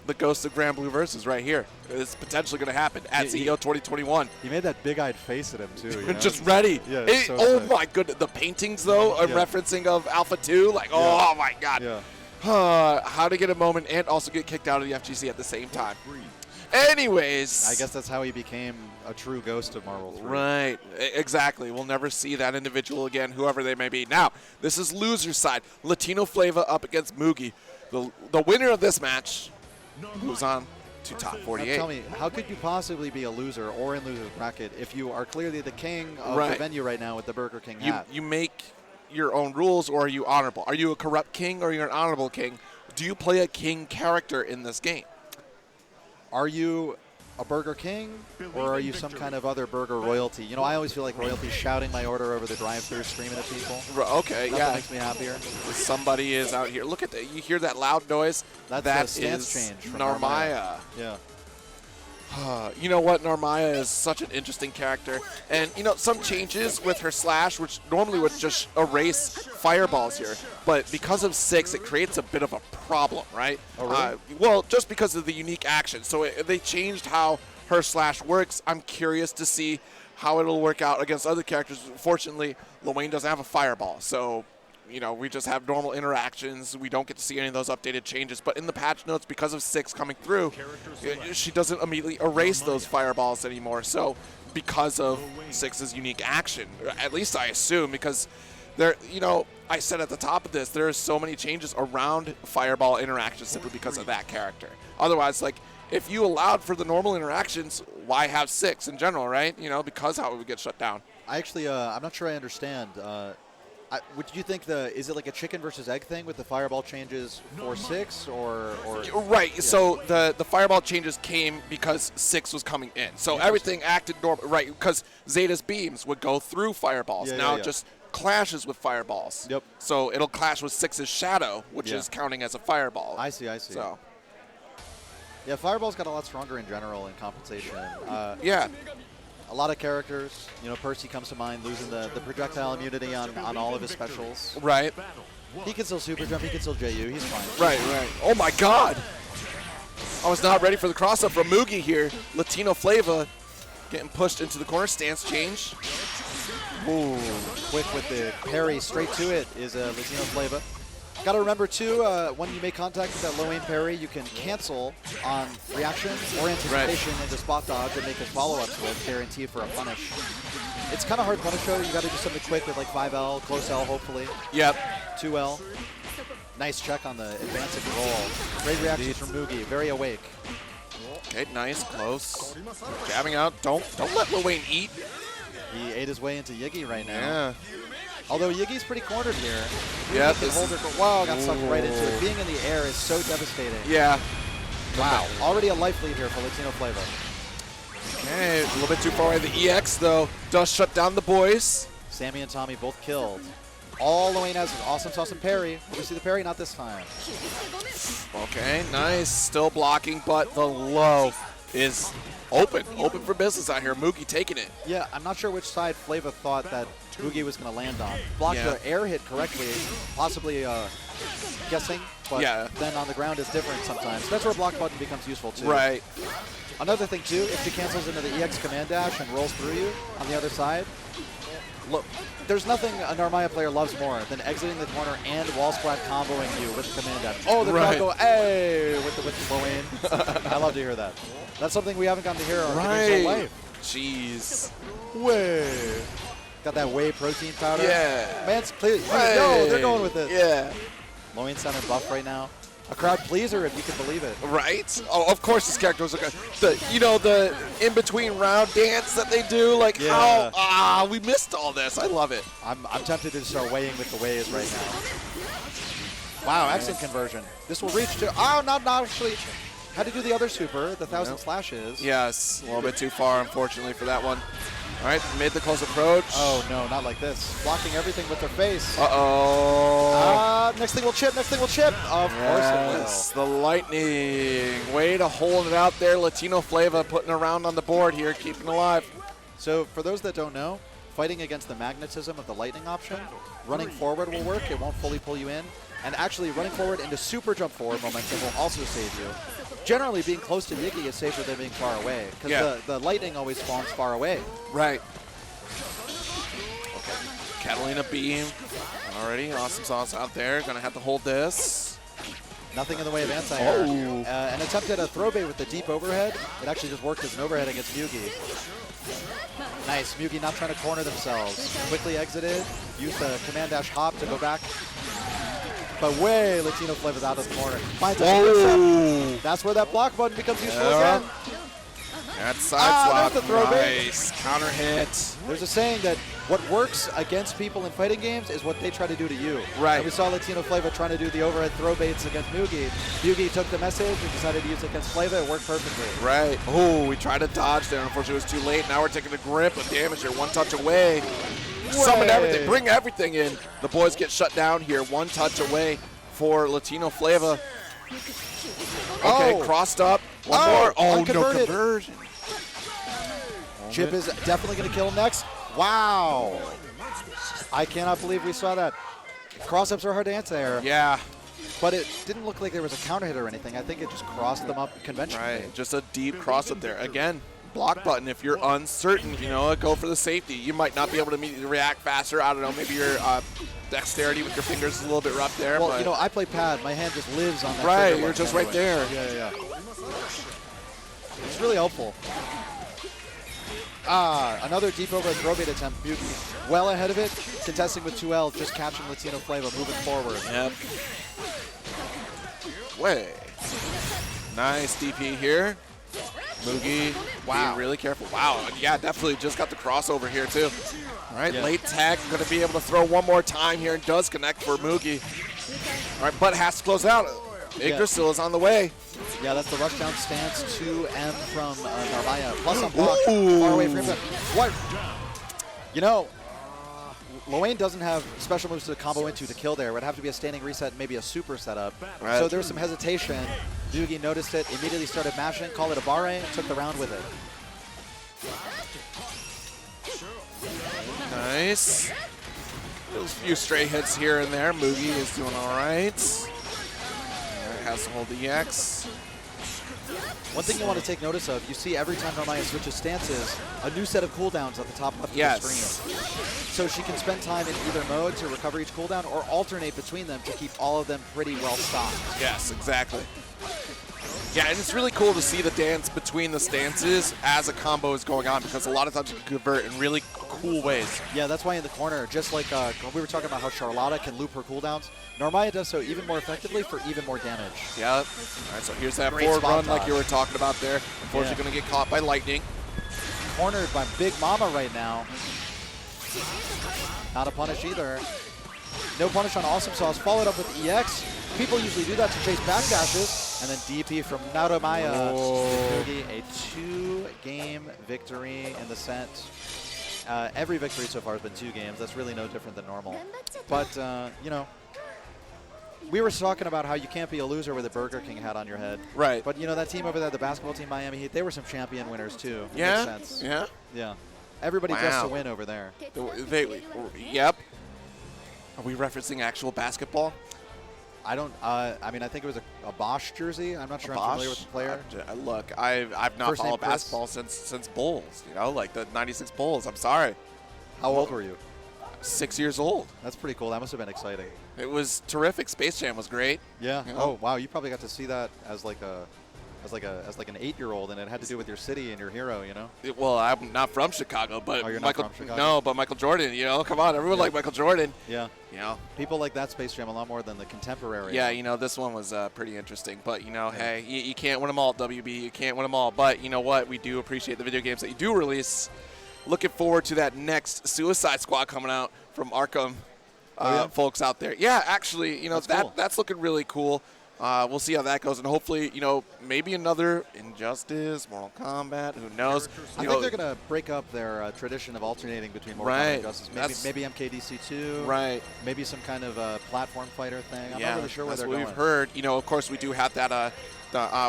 The Ghost of Granblue versus right here. It's potentially going to happen at CEO 2021. He made that big-eyed face at him, too. You know? Just ready. Yeah, oh, my goodness. The paintings, though, are referencing of Alpha 2. Like, oh, my God. Yeah. How to get a moment and also get kicked out of the FGC at the same time. Anyways. I guess that's how he became a true Ghost of Marvel 3. Right. Exactly. We'll never see that individual again, whoever they may be. Now, this is loser side. Latino Flava up against Mogi. The winner of this match moves on to top 48. Now tell me, how could you possibly be a loser or in loser's bracket if you are clearly the king of the venue right now with the Burger King hat? You make your own rules, or are you honorable? Are you a corrupt king or are you an honorable king? Do you play a king character in this game? Are you a Burger King or are you some kind of other burger royalty? You know, I always feel like royalty shouting my order over the drive-thru, screaming at people. Okay, Nothing makes me happier. Somebody is out here. Look at that. You hear that loud noise? That's a stance change from Narmaya. Yeah. You know what? Narmaya is such an interesting character. And, you know, some changes with her slash, which normally would just erase fireballs here. But because of 6, it creates a bit of a problem, right? Oh, really? Well, just because of the unique action. So they changed how her slash works. I'm curious to see how it'll work out against other characters. Fortunately, Lowain doesn't have a fireball. So, you know, we just have normal interactions. We don't get to see any of those updated changes. But in the patch notes, because of 6 coming through, she doesn't immediately erase those fireballs anymore. So because of 6's unique action, at least I assume, because there, you know, I said at the top of this, there are so many changes around fireball interactions simply because of that character. Otherwise, like, if you allowed for the normal interactions, why have 6 in general, right? You know, because how it would get shut down. I actually, I'm not sure I understand. Would you think is it like a chicken versus egg thing with the fireball changes for 6 or right? Yeah. So the fireball changes came because 6 was coming in. So everything acted normal, right? Because Zeta's beams would go through fireballs. Now it just clashes with fireballs. Yep. So it'll clash with 6's shadow, which is counting as a fireball. I see. So yeah, fireballs got a lot stronger in general in compensation. yeah. A lot of characters, you know, Percy comes to mind, losing the projectile immunity on all of his specials. Right. He can still super jump, he can still JU, he's fine. Right. Oh my God. I was not ready for the cross-up from Mogi here. Latino Flava getting pushed into the corner. Stance change. Ooh, quick with the parry straight to it is Latino Flava. Got to remember, too, when you make contact with that low-aim parry, you can cancel on reaction or anticipation into spot dodge and make a follow-ups with, guaranteed for a punish. It's kind of hard punish, though. You got to do something quick with, like, 5L, close L, hopefully. Yep. 2L. Nice check on the advancing roll. Great reactions from Mogi. Very awake. Okay, nice, close. Jabbing out. Don't let Lowain eat. He ate his way into Yiggy right now. Yeah. Although Yiggy's pretty cornered here. Yeah, wow, got sucked right into it. Being in the air is so devastating. Yeah. Wow. Already a life lead here for Latino Flava. Okay, a little bit too far away. The EX, though, does shut down the boys. Sammy and Tommy both killed. All Loane has is awesome sauce and parry. Will we see the parry? Not this time. Okay, nice. Still blocking, but the low is open for business out here. Mogi taking it. Yeah, I'm not sure which side Flava thought that Mogi was going to land on. Blocked the air hit correctly, possibly guessing, but then on the ground is different sometimes. That's where block button becomes useful too. Right. Another thing too, if she cancels into the EX command dash and rolls through you on the other side, look, there's nothing a Narmaya player loves more than exiting the corner and wall splat comboing you with the command dash. Oh, the crowd go, hey, with Loane. I love to hear that. That's something we haven't gotten to hear our whole life. Jeez. Way. Got that whey protein powder. Yeah. Man's please. No, they're going with it. Yeah. Loane sounding buff right now. A crowd pleaser, if you can believe it. Right? Oh, of course this character was the in-between round dance that they do. Like, how, we missed all this. I love it. I'm tempted to start weighing with the ways right now. Wow, excellent conversion. This will reach to, not actually. Had to do the other super, the 1,000 slashes. Yes, a little bit too far, unfortunately, for that one. All right, made the close approach. Oh, no, not like this. Blocking everything with their face. Uh-oh. Next thing will chip, next thing will chip. Of course it will. The lightning. Way to hold it out there. Latino Flava putting a round on the board here, keeping alive. So for those that don't know, fighting against the magnetism of the lightning option, running forward will work. It won't fully pull you in. And actually running forward into super jump forward momentum will also save you. Generally, being close to Yiggy is safer than being far away, because the lightning always spawns far away. Right. Okay. Catalina beam. Already, awesome sauce out there. Gonna have to hold this. Nothing in the way of anti-air. An attempt at a throw bait with the deep overhead. It actually just worked as an overhead against Mugi. Nice. Mugi not trying to corner themselves. Quickly exited. Used the command dash hop to go back. But way, Latino Flava's out of the corner. Finds a That's where that block button becomes useful again. That's side swap. The throw nice. Counter hit. There's a saying that what works against people in fighting games is what they try to do to you. Right. And we saw Latino Flava trying to do the overhead throw baits against Mugi. Mugi took the message and decided to use it against Flava. It worked perfectly. Right. Oh, we tried to dodge there. Unfortunately, it was too late. Now we're taking a grip of damage here. One touch away. Summon everything. Bring everything in. The boys get shut down here. One touch away for Latino Flava. Okay, crossed up. One more. Oh, no conversion. Chip is definitely going to kill him next. Wow. I cannot believe we saw that. Cross-ups are hard to anti-air. Yeah. But it didn't look like there was a counter hit or anything. I think it just crossed them up conventionally. Right, just a deep cross-up there. Again, block button. If you're uncertain, go for the safety. You might not be able to immediately react faster. I don't know, maybe your dexterity with your fingers is a little bit rough there. Well, but I play pad. My hand just lives on that. Right, you're just right there. Yeah. It's really helpful. Another deep over throw bait attempt. Mugi well ahead of it, contesting with 2L, just catching Latino Flava, moving forward. Yep. Way. Nice DP here. Mugi, wow, being really careful. Wow, yeah, definitely just got the crossover here too. All right, late tag, going to be able to throw one more time here and does connect for Mugi. All right, but has to close out. Yggdrasil is on the way. Yeah, that's the rushdown stance 2M from Narmaya. Plus on block, far away from him. What? Loane doesn't have special moves to combo into to kill there. It would have to be a standing reset and maybe a super setup. Right. So there was some hesitation. Yugi noticed it, immediately started mashing, called it a barre, and took the round with it. Nice. Those few stray hits here and there. Mogi is doing all right. Has to hold the EX. One thing you want to take notice of, you see every time Narmaya switches stances, a new set of cooldowns at the top left of the screen. So she can spend time in either mode to recover each cooldown or alternate between them to keep all of them pretty well stocked. Yes, exactly. Yeah, and it's really cool to see the dance between the stances as a combo is going on, because a lot of times you can convert in really cool ways. Yeah, that's why in the corner, just like we were talking about how Charlotta can loop her cooldowns, Narmaya does so even more effectively for even more damage. Yeah. All right, so here's that forward run like you were talking about there. Unfortunately, going to get caught by lightning. Cornered by Big Mama right now. Not a punish either. No punish on Awesome Sauce, followed up with EX. People usually do that to chase backdashes, and then DP from Narmaya. A 2-game victory in the set. Every victory so far has been 2 games. That's really no different than normal. But, you know, we were talking about how you can't be a loser with a Burger King hat on your head. Right. But, you know, that team over there, the basketball team, Miami Heat, they were some champion winners, too. Yeah? Makes sense. Yeah? Yeah. Everybody dressed to win over there. Yep. Are we referencing actual basketball? I don't, I mean, I think it was a Bosch jersey. I'm not sure I'm familiar with the player. Look, I've not First name followed Chris? basketball since Bulls, you know, like the 96 Bulls. I'm sorry. How old were you? 6 years old. That's pretty cool. That must have been exciting. It was terrific. Space Jam was great. Yeah. You know? Oh, wow. You probably got to see that as like an 8-year-old, and it had to do with your city and your hero, you know? Well, I'm not from Chicago, but Oh, you're Michael. not from Chicago? No, but Michael Jordan. You know, come on, everyone liked Michael Jordan. Yeah. You know. People like that Space Jam a lot more than the contemporary. Yeah, you know, this one was pretty interesting. But, you know, hey, you can't win them all, WB. You can't win them all. But, you know what? We do appreciate the video games that you do release. Looking forward to that next Suicide Squad coming out from Arkham folks out there. Yeah, actually, you know, that's looking really cool. We'll see how that goes. And hopefully, you know, maybe another Injustice, Mortal Kombat. Who knows? I think they're going to break up their tradition of alternating between Mortal Kombat and Injustice. Maybe MKDC 2. Right. Maybe some kind of platform fighter thing. I'm yeah, not really sure where they're going. That's what we've heard. You know, of course, we do have that.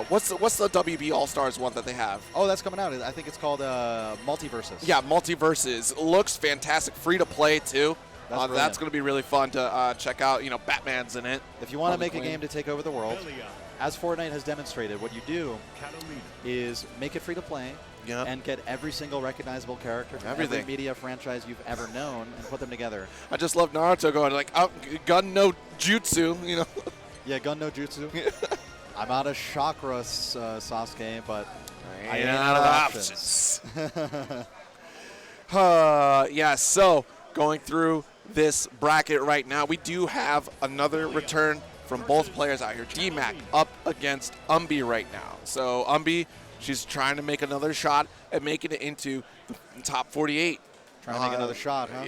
What's the WB All-Stars one that they have? Oh, that's coming out. I think it's called Multiverses. Yeah, Multiverses. Looks fantastic. Free to play, too. That's going to be really fun to check out. You know, Batman's in it. If you want to make a game to take over the world, as Fortnite has demonstrated, what you do is make it free to play and get every single recognizable character from every media franchise you've ever known and put them together. I just love Naruto going like, oh, gun no jutsu, you know. Yeah, gun no jutsu. I'm out of chakras, Sasuke, but I ain't out of options. Yeah, so going through this bracket right now, we do have another return from both players out here. Dmac up against Umbi right now. So Umbi, she's trying to make another shot at making it into the top 48. Trying to make another shot, huh?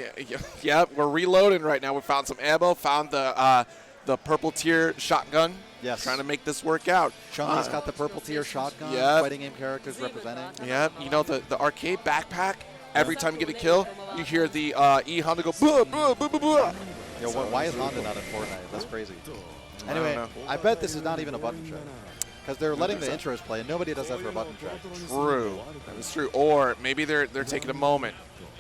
Yeah, we're reloading right now. We found some ammo, found the purple tier shotgun. Yes. Trying to make this work out. Chun-Li's got the purple tier shotgun. Yep. Fighting game characters representing. Yeah, you know, the arcade backpack, every time you get a kill, you hear the E Honda go, buh, buh, buh, buh, buh. Yo, why is Honda not in Fortnite? That's crazy. Anyway, I bet this is not even a button check. Because they're letting the intros play, and nobody does that for a button check. True. That is true. Or maybe they're taking a moment,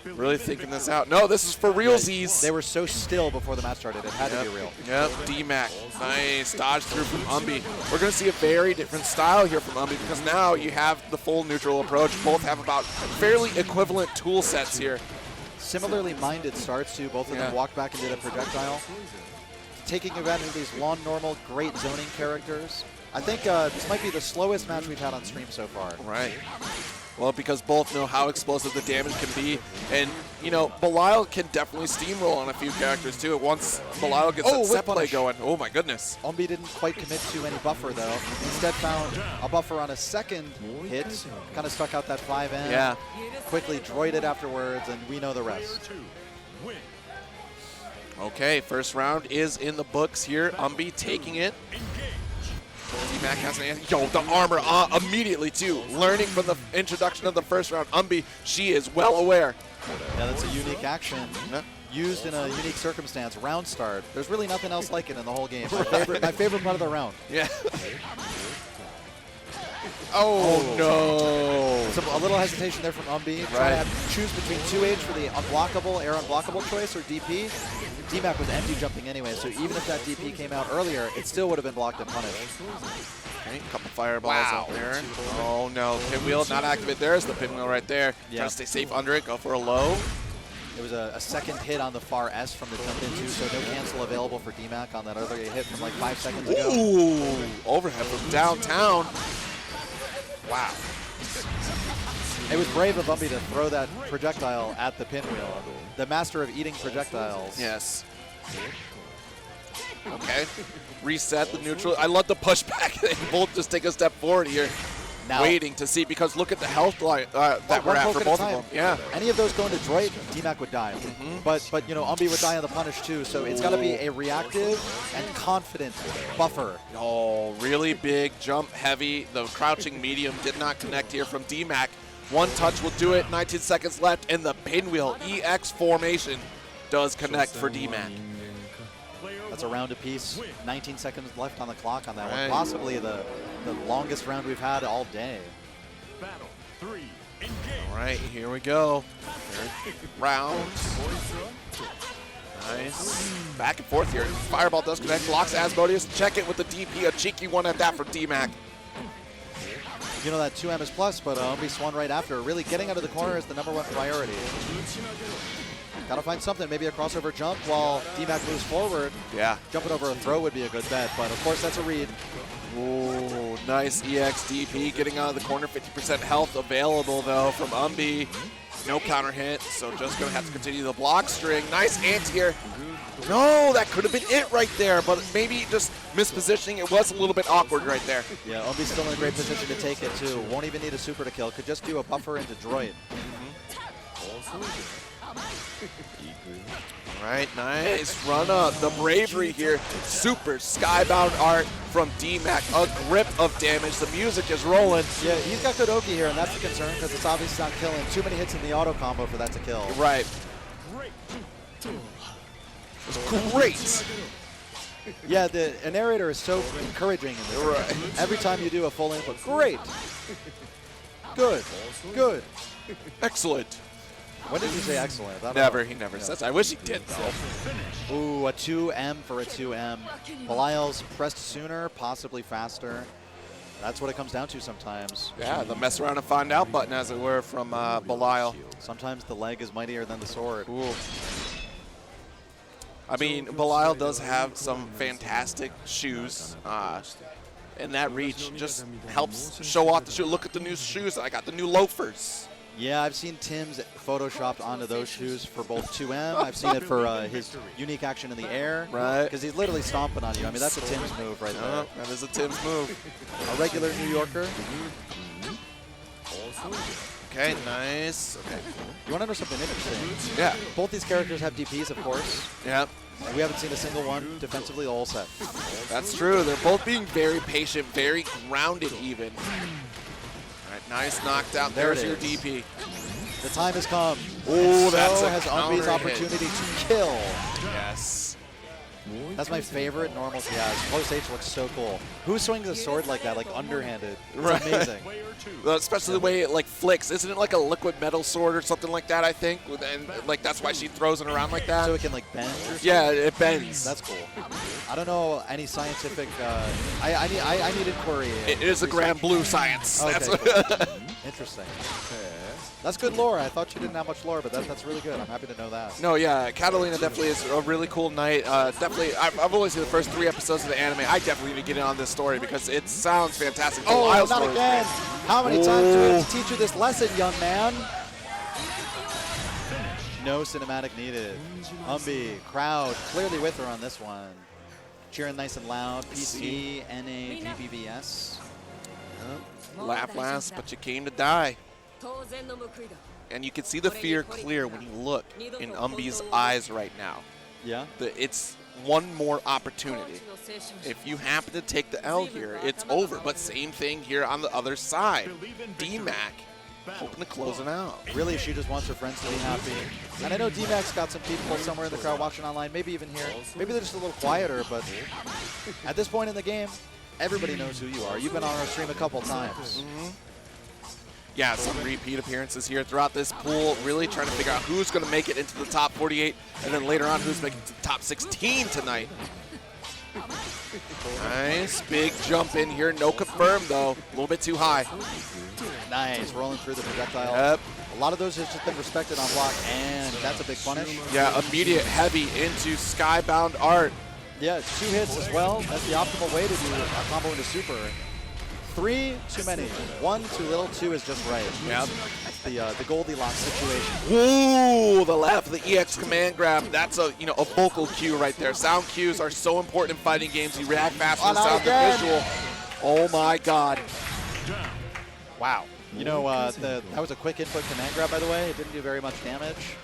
really thinking this out. No, this is for realsies. They were so still before the match started. It had to be real. Yep, Dmac. Nice dodge through from Umbi. We're going to see a very different style here from Umbi because now you have the full neutral approach. Both have about fairly equivalent tool sets here. Similarly minded starts, too. Both of them walked back and did a projectile. Taking advantage of these lawn normal, great zoning characters. I think this might be the slowest match we've had on stream so far. Right. Well, because both know how explosive the damage can be. And, you know, Belial can definitely steamroll on a few characters, too. Once Belial gets that set play going, oh, my goodness. Umbi didn't quite commit to any buffer, though. Instead found a buffer on a second hit. Kind of stuck out that 5N. Yeah. Quickly droided afterwards, and we know the rest. Okay, first round is in the books here. Umbi taking it. Dmac has an answer. Yo, the armor immediately, too. Learning from the introduction of the first round. Umbi, she is well aware. Yeah, that's a unique action. Used in a unique circumstance. Round start. There's really nothing else like it in the whole game. My favorite part of the round. Yeah. Oh, no. So a little hesitation there from Umbi. Trying to choose between 2H for the unblockable, air unblockable choice or DP. Dmac was empty jumping anyway, so even if that DP came out earlier, it still would have been blocked and punished. Okay, a couple fireballs out there. Oh, no. Pinwheel not activate. There's the pinwheel right there. Trying to stay safe under it. Go for a low. It was a second hit on the far S from the jump in, too, so no cancel available for Dmac on that other hit from like 5 seconds ago. Ooh, overhead from downtown. Wow. It was brave of Umbi to throw that projectile at the pinwheel. The master of eating projectiles. Yes. Okay. Reset the neutral. I love the pushback. They both just take a step forward here. Now, waiting to see, because look at the health line that we're at for both of them. Yeah. Any of those going to Droid, Dmac would die. But you know, Umbi would die on the punish too, so it's got to be a reactive and confident buffer. Oh, really big jump heavy. The crouching medium did not connect here from Dmac. One touch will do it. 19 seconds left, and the pinwheel EX formation does connect for Dmac. That's a round apiece. 19 seconds left on the clock on that one. Possibly the longest round we've had all day. All right, here we go. Third round. Nice. Back and forth here. Fireball does connect. Blocks Asmodeus. Check it with the DP. A cheeky one at that from Dmac. You know that 2M is plus, but Umbi swung right after. Really getting out of the corner is the #1 priority. Gotta find something, maybe a crossover jump while Dmac moves forward. Yeah. Jumping over a throw would be a good bet, but of course that's a read. Ooh, nice EX DP getting out of the corner. 50% health available though from Umbi. No counter hit, so just gonna have to continue the block string. Nice anti-air. No, that could have been it right there, but maybe just mispositioning. It was a little bit awkward right there. Yeah, Umbi's still in a great position to take it too. Won't even need a super to kill. Could just do a buffer into droid. All right, nice run up. The bravery here. Super skybound art from Dmac. A grip of damage. The music is rolling. Yeah, he's got good Oki here, and that's the concern because it's obviously not killing. Too many hits in the auto combo for that to kill. Right. Great. Yeah, the narrator is so encouraging in this. Right. Every time you do a full input, great. Good. Good. Excellent. When did you say excellent? Never. He never says. I wish he did, though. Ooh, a 2M for a 2M. Belial's pressed sooner, possibly faster. That's what it comes down to sometimes. Yeah, the mess around and find out button, as it were, from Belial. Sometimes the leg is mightier than the sword. Ooh. I mean, Belial does have some fantastic shoes. And that reach just helps show off the shoe. Look at the new shoes. I got the new loafers. Yeah, I've seen Tim's photoshopped onto those shoes for both 2M. I've seen it for his unique action in the air. Right. Because he's literally stomping on you. I mean, that's a Tim's move right there. That is a Tim's move. A regular New Yorker. Okay, nice. Okay. You want to know something interesting? Yeah. Both these characters have DPs, of course. Yep. We haven't seen a single one defensively the whole set. That's true. They're both being very patient, very grounded even. All right, nice knockdown. There's your DP. The time has come. Oh, that's so a has Umbi's counter opportunity to kill. Yes. That's my favorite normals he has. Close H looks so cool. Who swings a sword like that, like underhanded? It's Right. amazing. Well, especially the way it like flicks. Isn't it like a liquid metal sword or something like that, I think? And like that's why she throws it around like that. So it can like bend or something? Yeah, it bends. That's cool. I don't know any scientific, I need inquiry. It is a Granblue science. Okay, That's cool. Interesting. That's good lore. I thought you didn't have much lore, but that's really good. I'm happy to know that. No, yeah, Catalina definitely is a really cool night. Definitely, I've only seen the first 3 episodes of the anime. I definitely need to get in on this story because it sounds fantastic. The Oh, Lyle's not story is again. great. How many times do we have to teach you this lesson, young man? No cinematic needed. Umbi, crowd, clearly with her on this one. Cheering nice and loud. PC, NA, GBVS. Laugh last, but you came to die. And you can see the fear clear when you look in Umbi's eyes right now. Yeah? It's one more opportunity. If you happen to take the L here, it's over. But same thing here on the other side. Dmac hoping to close it out. Really, she just wants her friends to be happy. And I know Dmac's got some people somewhere in the crowd watching online, maybe even here. Maybe they're just a little quieter, but at this point in the game, everybody knows who you are. You've been on our stream a couple times. Yeah, some repeat appearances here throughout this pool, really trying to figure out who's going to make it into the top 48, and then later on who's making it to the top 16 tonight. Nice, big jump in here, no confirm though, a little bit too high. Nice, rolling through the projectile. Yep. A lot of those have just been respected on block, and that's a big punish. Yeah, immediate heavy into Skybound Art. Yeah, 2 hits as well. That's the optimal way to do a combo into super. 3, too many. 1, too little. 2 is just right. Yep. That's the Goldilocks situation. Ooh, the left, the EX command grab. That's a vocal cue right there. Sound cues are so important in fighting games. You react faster to sound than visual. Oh my God. Wow. You know, that was a quick input command grab, by the way. It didn't do very much damage.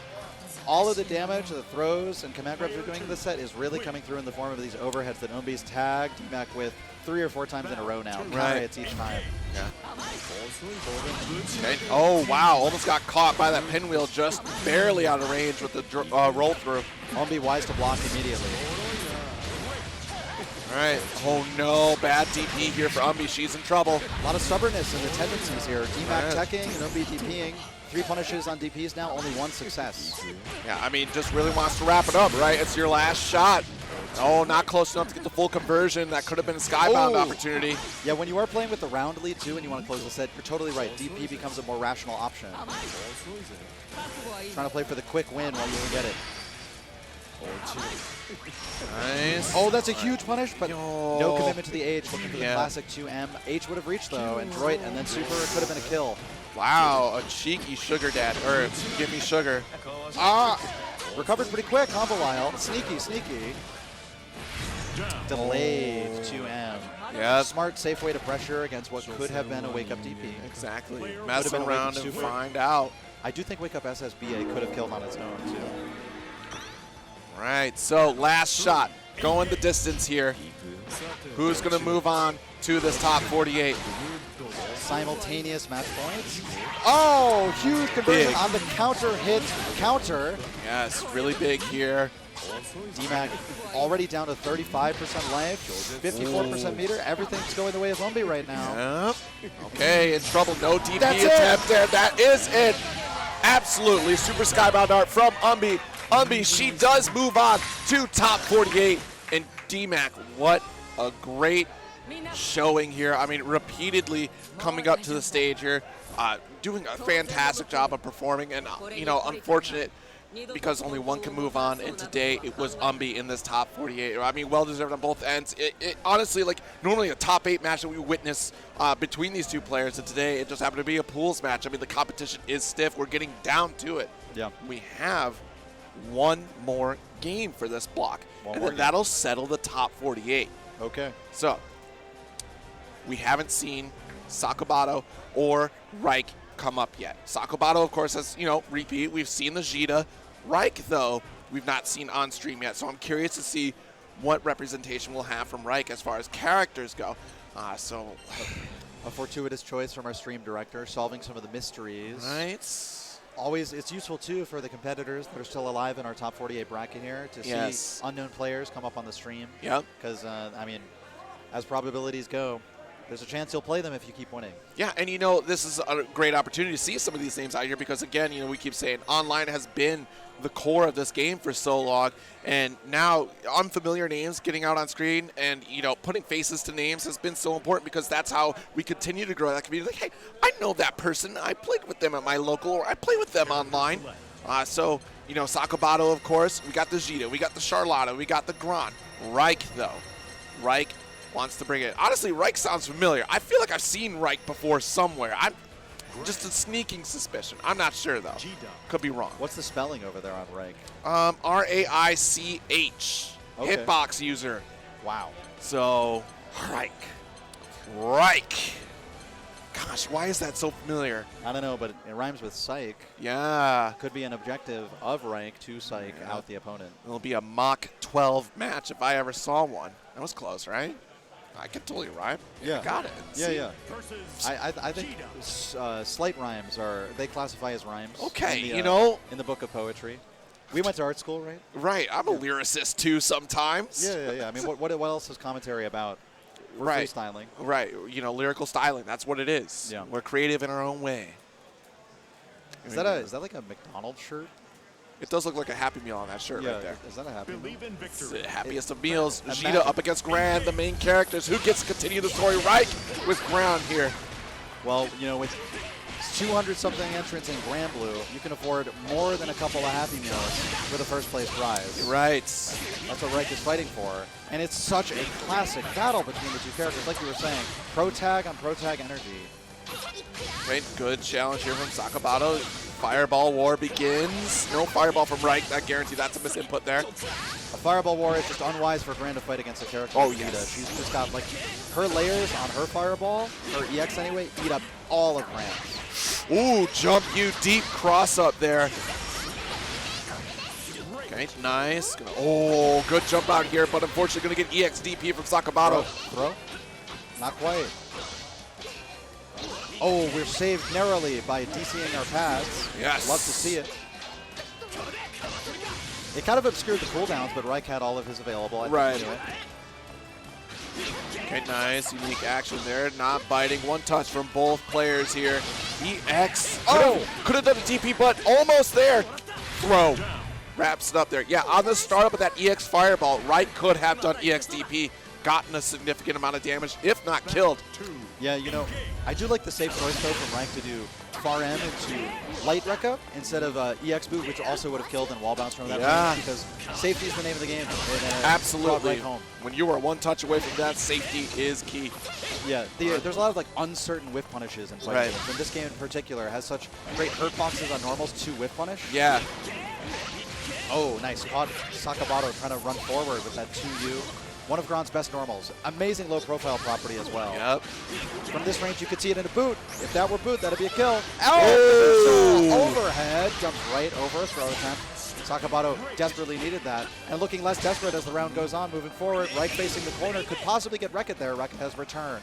All of the damage, the throws, and command grabs we're doing in this set is really coming through in the form of these overheads that Umbi's tagged Dmac with 3 or 4 times in a row now. Right. Hits each time. Yeah. Okay. Oh, wow. Almost got caught by that pinwheel, just barely out of range with the roll through. Umbi wise to block immediately. All right. Oh, no. Bad DP here for Umbi. She's in trouble. A lot of stubbornness in the tendencies here. Dmac teching and Umbi DPing. 3 punishes on DPs now, only 1 success. Yeah, I mean, just really wants to wrap it up, right? It's your last shot. Oh, not close enough to get the full conversion. That could have been a skybound opportunity. Yeah, when you are playing with the round lead too and you want to close the set, you're totally right. DP becomes a more rational option. Trying to play for the quick win while you can get it. Nice. Oh, that's a huge punish, but no commitment to the H. Looking for the classic 2M. H would have reached though, and Droid, and then Super could have been a kill. Wow, a cheeky sugar dad, or give me sugar. Recovered pretty quick, huh, Belial? Sneaky, sneaky. Delayed 2M. Yeah. Smart, safe way to pressure against what could have been a wake-up DP. Exactly. Mess around and find out. I do think wake-up SSBA could have killed on its own, too. Right, so last shot. Going the distance here. Who's going to move on to this top 48? Simultaneous match points. Oh, huge conversion Big. on the counter hit counter. Yes, really big here. Dmac already down to 35% life, 54% meter. Everything's going the way of Umbi right now. Yep. Okay, in trouble. No DP That's attempt there. That is it. Absolutely. Super skybound art from Umbi. Umbi, she does move on to top 48. And Dmac, what a great showing here. I mean, repeatedly coming up to the stage here, doing a fantastic job of performing. And, you know, unfortunate because only one can move on, and today it was Umbi in this top 48. I mean, well-deserved on both ends. It honestly, like, normally a top 8 match that we witness between these two players, and today it just happened to be a pools match. I mean, the competition is stiff. We're getting down to it. Yeah. We have one more game for this block, and then that'll settle the top 48. Okay. So, we haven't seen Sakabato or Reich come up yet. Sakabato, of course, has, you know, repeat. We've seen the Gita. Reich, though, we've not seen on stream yet. So I'm curious to see what representation we'll have from Reich as far as characters go. So a fortuitous choice from our stream director, solving some of the mysteries. Right. Always, it's useful too for the competitors that are still alive in our top 48 bracket here to see unknown players come up on the stream. Yep. Because, I mean, as probabilities go, there's a chance you'll play them if you keep winning. Yeah, and you know, this is a great opportunity to see some of these names out here because, again, you know, we keep saying online has been the core of this game for so long, and now unfamiliar names getting out on screen and, you know, putting faces to names has been so important because that's how we continue to grow that community. Like, hey, I know that person. I played with them at my local, or I play with them online. So, you know, Sakabato, of course. We got the Gita. We got the Charlotta. We got the Gran. Reich, though. Reich wants to bring it. Honestly, Reich sounds familiar. I feel like I've seen Reich before somewhere. I'm just a sneaking suspicion. I'm not sure, though. Could be wrong. What's the spelling over there on Reich? R-A-I-C-H. Okay. Hitbox user. Wow. So, Reich. Reich. Gosh, why is that so familiar? I don't know, but it rhymes with Psych. Yeah. Could be an objective of Reich to Psych out the opponent. It'll be a mock 12 match if I ever saw one. That was close, right? I can totally rhyme. Yeah. I got it. Yeah. I think slight rhymes they classify as rhymes. Okay, in the, you know. In the book of poetry. We went to art school, right? Right. I'm a lyricist, too, sometimes. Yeah. I mean, what else is commentary about? We're freestyling. Right. You know, lyrical styling. That's what it is. Yeah. We're creative in our own way. Is that like a McDonald's shirt? It does look like a Happy Meal on that shirt right there. Is that a Happy Meal? It's the happiest of meals. Gita up against Gran, the main characters. Who gets to continue the story? Reich with Gran here. Well, you know, with 200-something entrants in Granblue, you can afford more than a couple of Happy Meals for the first place prize. Right. That's what Reich is fighting for. And it's such a classic battle between the two characters. Like you were saying, pro-tag on pro-tag energy. Great, good challenge here from Sakabato. Fireball war begins. No fireball from Reich. That guaranteed that's a misinput there. A fireball war is just unwise for Gran to fight against a character. Oh, like yes. Gita. She's just got, like, her layers on her fireball, her EX anyway, eat up all of Gran. Ooh, jump you deep cross up there. Okay, nice. Oh, good jump out here, but unfortunately going to get EX DP from Sakabato. Throw? Not quite. Oh, we're saved narrowly by DCing our pads. Yes. Love to see it. It kind of obscured the cooldowns, but Reich had all of his available. I think he knew it. Okay, nice, unique action there. Not biting. One touch from both players here. EX. Could have done a DP, but almost there. Throw. Wraps it up there. Yeah, on the startup of that EX fireball, Reich could have done EX DP, gotten a significant amount of damage, if not killed. Yeah, you know, I do like the safe choice, though, from Reich to do far M into light Rekka instead of EX boot, which also would have killed and wall bounce from that range, because safety is the name of the game. Absolutely. Home. When you are one touch away from that, safety is key. Yeah, there's a lot of like uncertain whiff punishes in fighting games. And this game in particular has such great hurt boxes on normals to whiff punish. Yeah. Oh, nice. Caught Sakabato trying to run forward with that 2U. One of Gron's best normals. Amazing low profile property as well. Yep. From this range, you could see it in a boot. If that were boot, that'd be a kill. Oh! Overhead. Jumps right over a throw attempt. Sakabato desperately needed that. And looking less desperate as the round goes on, moving forward, right facing the corner, could possibly get Rekka there. Rekka has returned.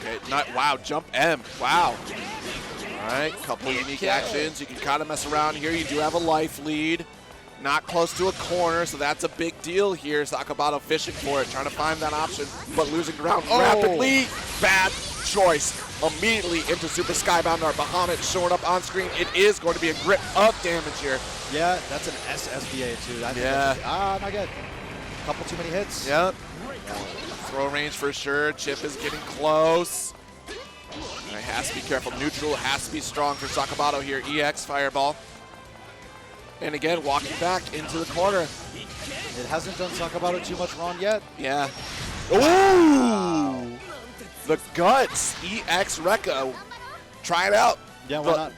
Okay, wow, jump M. Wow. All right, couple unique actions. You can kind of mess around here. You do have a life lead. Not close to a corner, so that's a big deal here. Sakabato fishing for it, trying to find that option, but losing ground rapidly. Bad choice. Immediately into Super Skybound. Our Bahamut showing up on screen. It is going to be a grip of damage here. Yeah, that's an SSBA too. Not good. Couple too many hits. Yep. Throw range for sure. Chip is getting close. I has to be careful. Neutral has to be strong for Sakabato here. EX Fireball. And again, walking back into the corner. It hasn't done Sakabato too much wrong yet. Yeah. Ooh! The guts. EX Rekka. Try it out. Yeah, why not?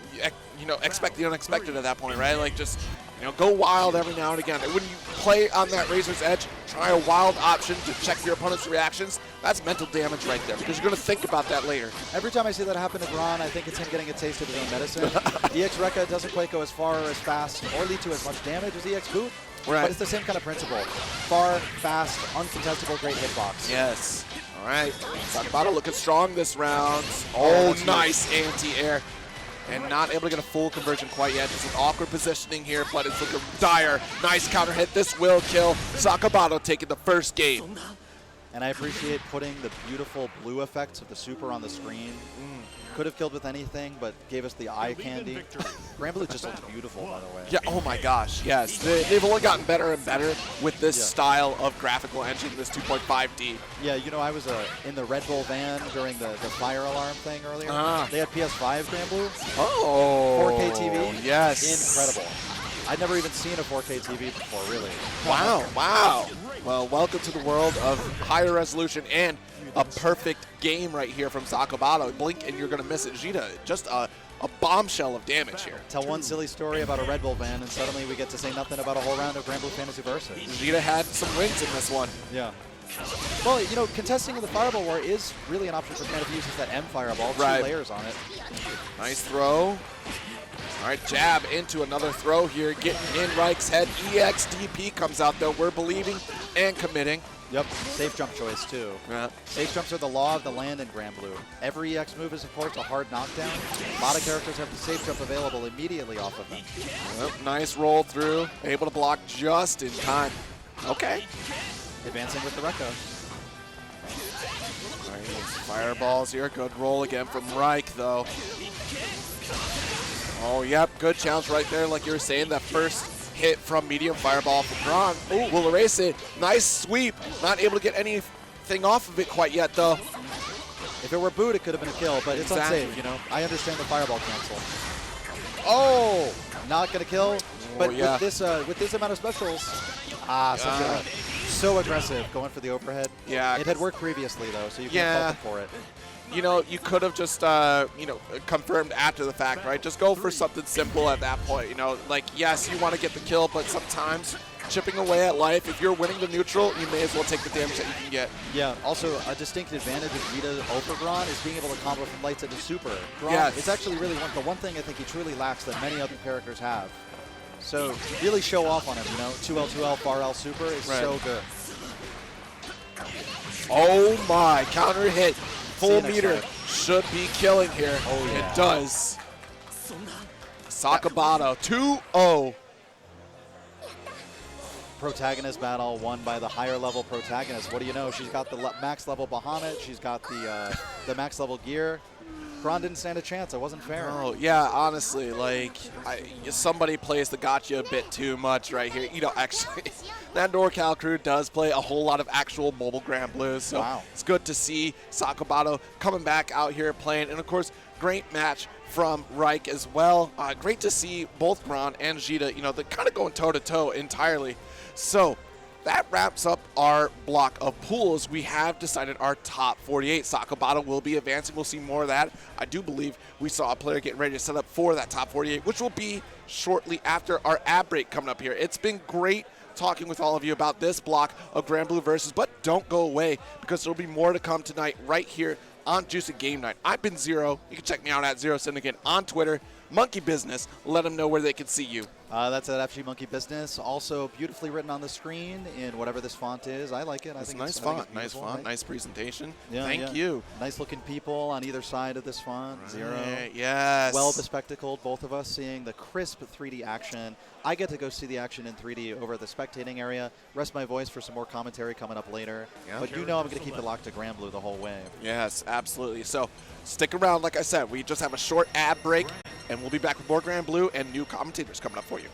You know, expect the unexpected at that point, right? Like, just, you know, go wild every now and again. When you play on that razor's edge, try a wild option to check your opponent's reactions. That's mental damage right there, because you're going to think about that later. Every time I see that happen to Gron, I think it's him getting a taste of his own medicine. EX Rekka doesn't quite go as far or as fast or lead to as much damage as EX Boot, but it's the same kind of principle. Far, fast, uncontestable, great hitbox. Yes. All right. Sakabato looking strong this round. Oh, nice anti-air. And not able to get a full conversion quite yet. Just an awkward positioning here, but it's looking dire. Nice counter hit. This will kill. Sakabato taking the first game. And I appreciate putting the beautiful blue effects of the super on the screen. Could have killed with anything, but gave us the eye candy. Granblue just looks beautiful, by the way. Yeah, oh my gosh, yes. They've only gotten better and better with this style of graphical engine, this 2.5D. Yeah, you know, I was in the Red Bull van during the fire alarm thing earlier. They had PS5 Granblue. Oh. 4K TV. Yes. Incredible. I'd never even seen a 4K TV before, really. Wow, wow. Well, welcome to the world of higher resolution and a perfect game right here from Sakabato. Blink and you're going to miss it. Gtz, just a bombshell of damage here. Tell one silly story about a Red Bull van, and suddenly we get to say nothing about a whole round of Granblue Fantasy Versus. Gtz had some wins in this one. Yeah. Well, you know, contesting in the Fireball War is really an option for kind of uses that M Fireball, 2 layers on it. Nice throw. All right, jab into another throw here, getting in Reich's head. EX DP comes out though. We're believing and committing. Yep, safe jump choice too. Yeah. Safe jumps are the law of the land in Granblue. Every EX move is, of course, a hard knockdown. A lot of characters have the safe jump available immediately off of them. Yep, nice roll through, able to block just in time. Okay. Advancing with the Rekka. Right, fireballs here, good roll again from Reich though. Oh, yep, good challenge right there, like you were saying, that first hit from medium fireball from Gron. Ooh, will erase it. Nice sweep. Not able to get anything off of it quite yet, though. If it were boot, it could have been a kill, but it's unsafe, you know. I understand the fireball cancel. Oh, not going to kill, but with this amount of specials, so aggressive, going for the overhead. Yeah. It had worked previously, though, so you can't fault him for it. You know, you could have just, you know, confirmed after the fact, right? Just go for something simple at that point, you know. Like, yes, you want to get the kill, but sometimes chipping away at life, if you're winning the neutral, you may as well take the damage that you can get. Yeah, also a distinct advantage of Gtz over Gron is being able to combo from lights into super. Gron, it's actually really the one thing I think he truly lacks that many other characters have. So really show off on him, you know. 2L, 2L, far L super is so good. Oh my, counter hit. Full meter, should be killing here. Oh, yeah. It does. Sakabato, 2-0. Protagonist battle won by the higher level protagonist. What do you know? She's got the max level Bahamut. She's got the max level gear. Gron didn't stand a chance. It wasn't fair. Oh, yeah, honestly, like, somebody plays the gotcha a bit too much right here. You know, actually, that NorCal crew does play a whole lot of actual mobile Granblue, so wow. It's good to see Sakabato coming back out here playing. And, of course, great match from Reich as well. Great to see both Gron and Gtz, you know, they're kind of going toe-to-toe entirely. So that wraps up our block of pools. We have decided our top 48. Sakabato will be advancing. We'll see more of that. I do believe we saw a player getting ready to set up for that top 48, which will be shortly after our ad break coming up here. It's been great talking with all of you about this block of Granblue Versus, but don't go away because there'll be more to come tonight right here on Juicy Game Night. I've been Zero. You can check me out at Zero Syndicate on Twitter. Monkey Business, let them know where they can see you. That's at FG Monkey Business. Also beautifully written on the screen in whatever this font is. I like it. I think nice it's font, nice font, right? nice presentation. Yeah, Thank you. Nice looking people on either side of this font. Right, Zero. yes. Well bespectacled, both of us seeing the crisp 3D action. I get to go see the action in 3D over at the spectating area. Rest my voice for some more commentary coming up later. Yeah. But you know I'm going to keep it locked to Granblue the whole way. Yes, absolutely. So stick around. Like I said, we just have a short ad break, and we'll be back with more Granblue and new commentators coming up for you.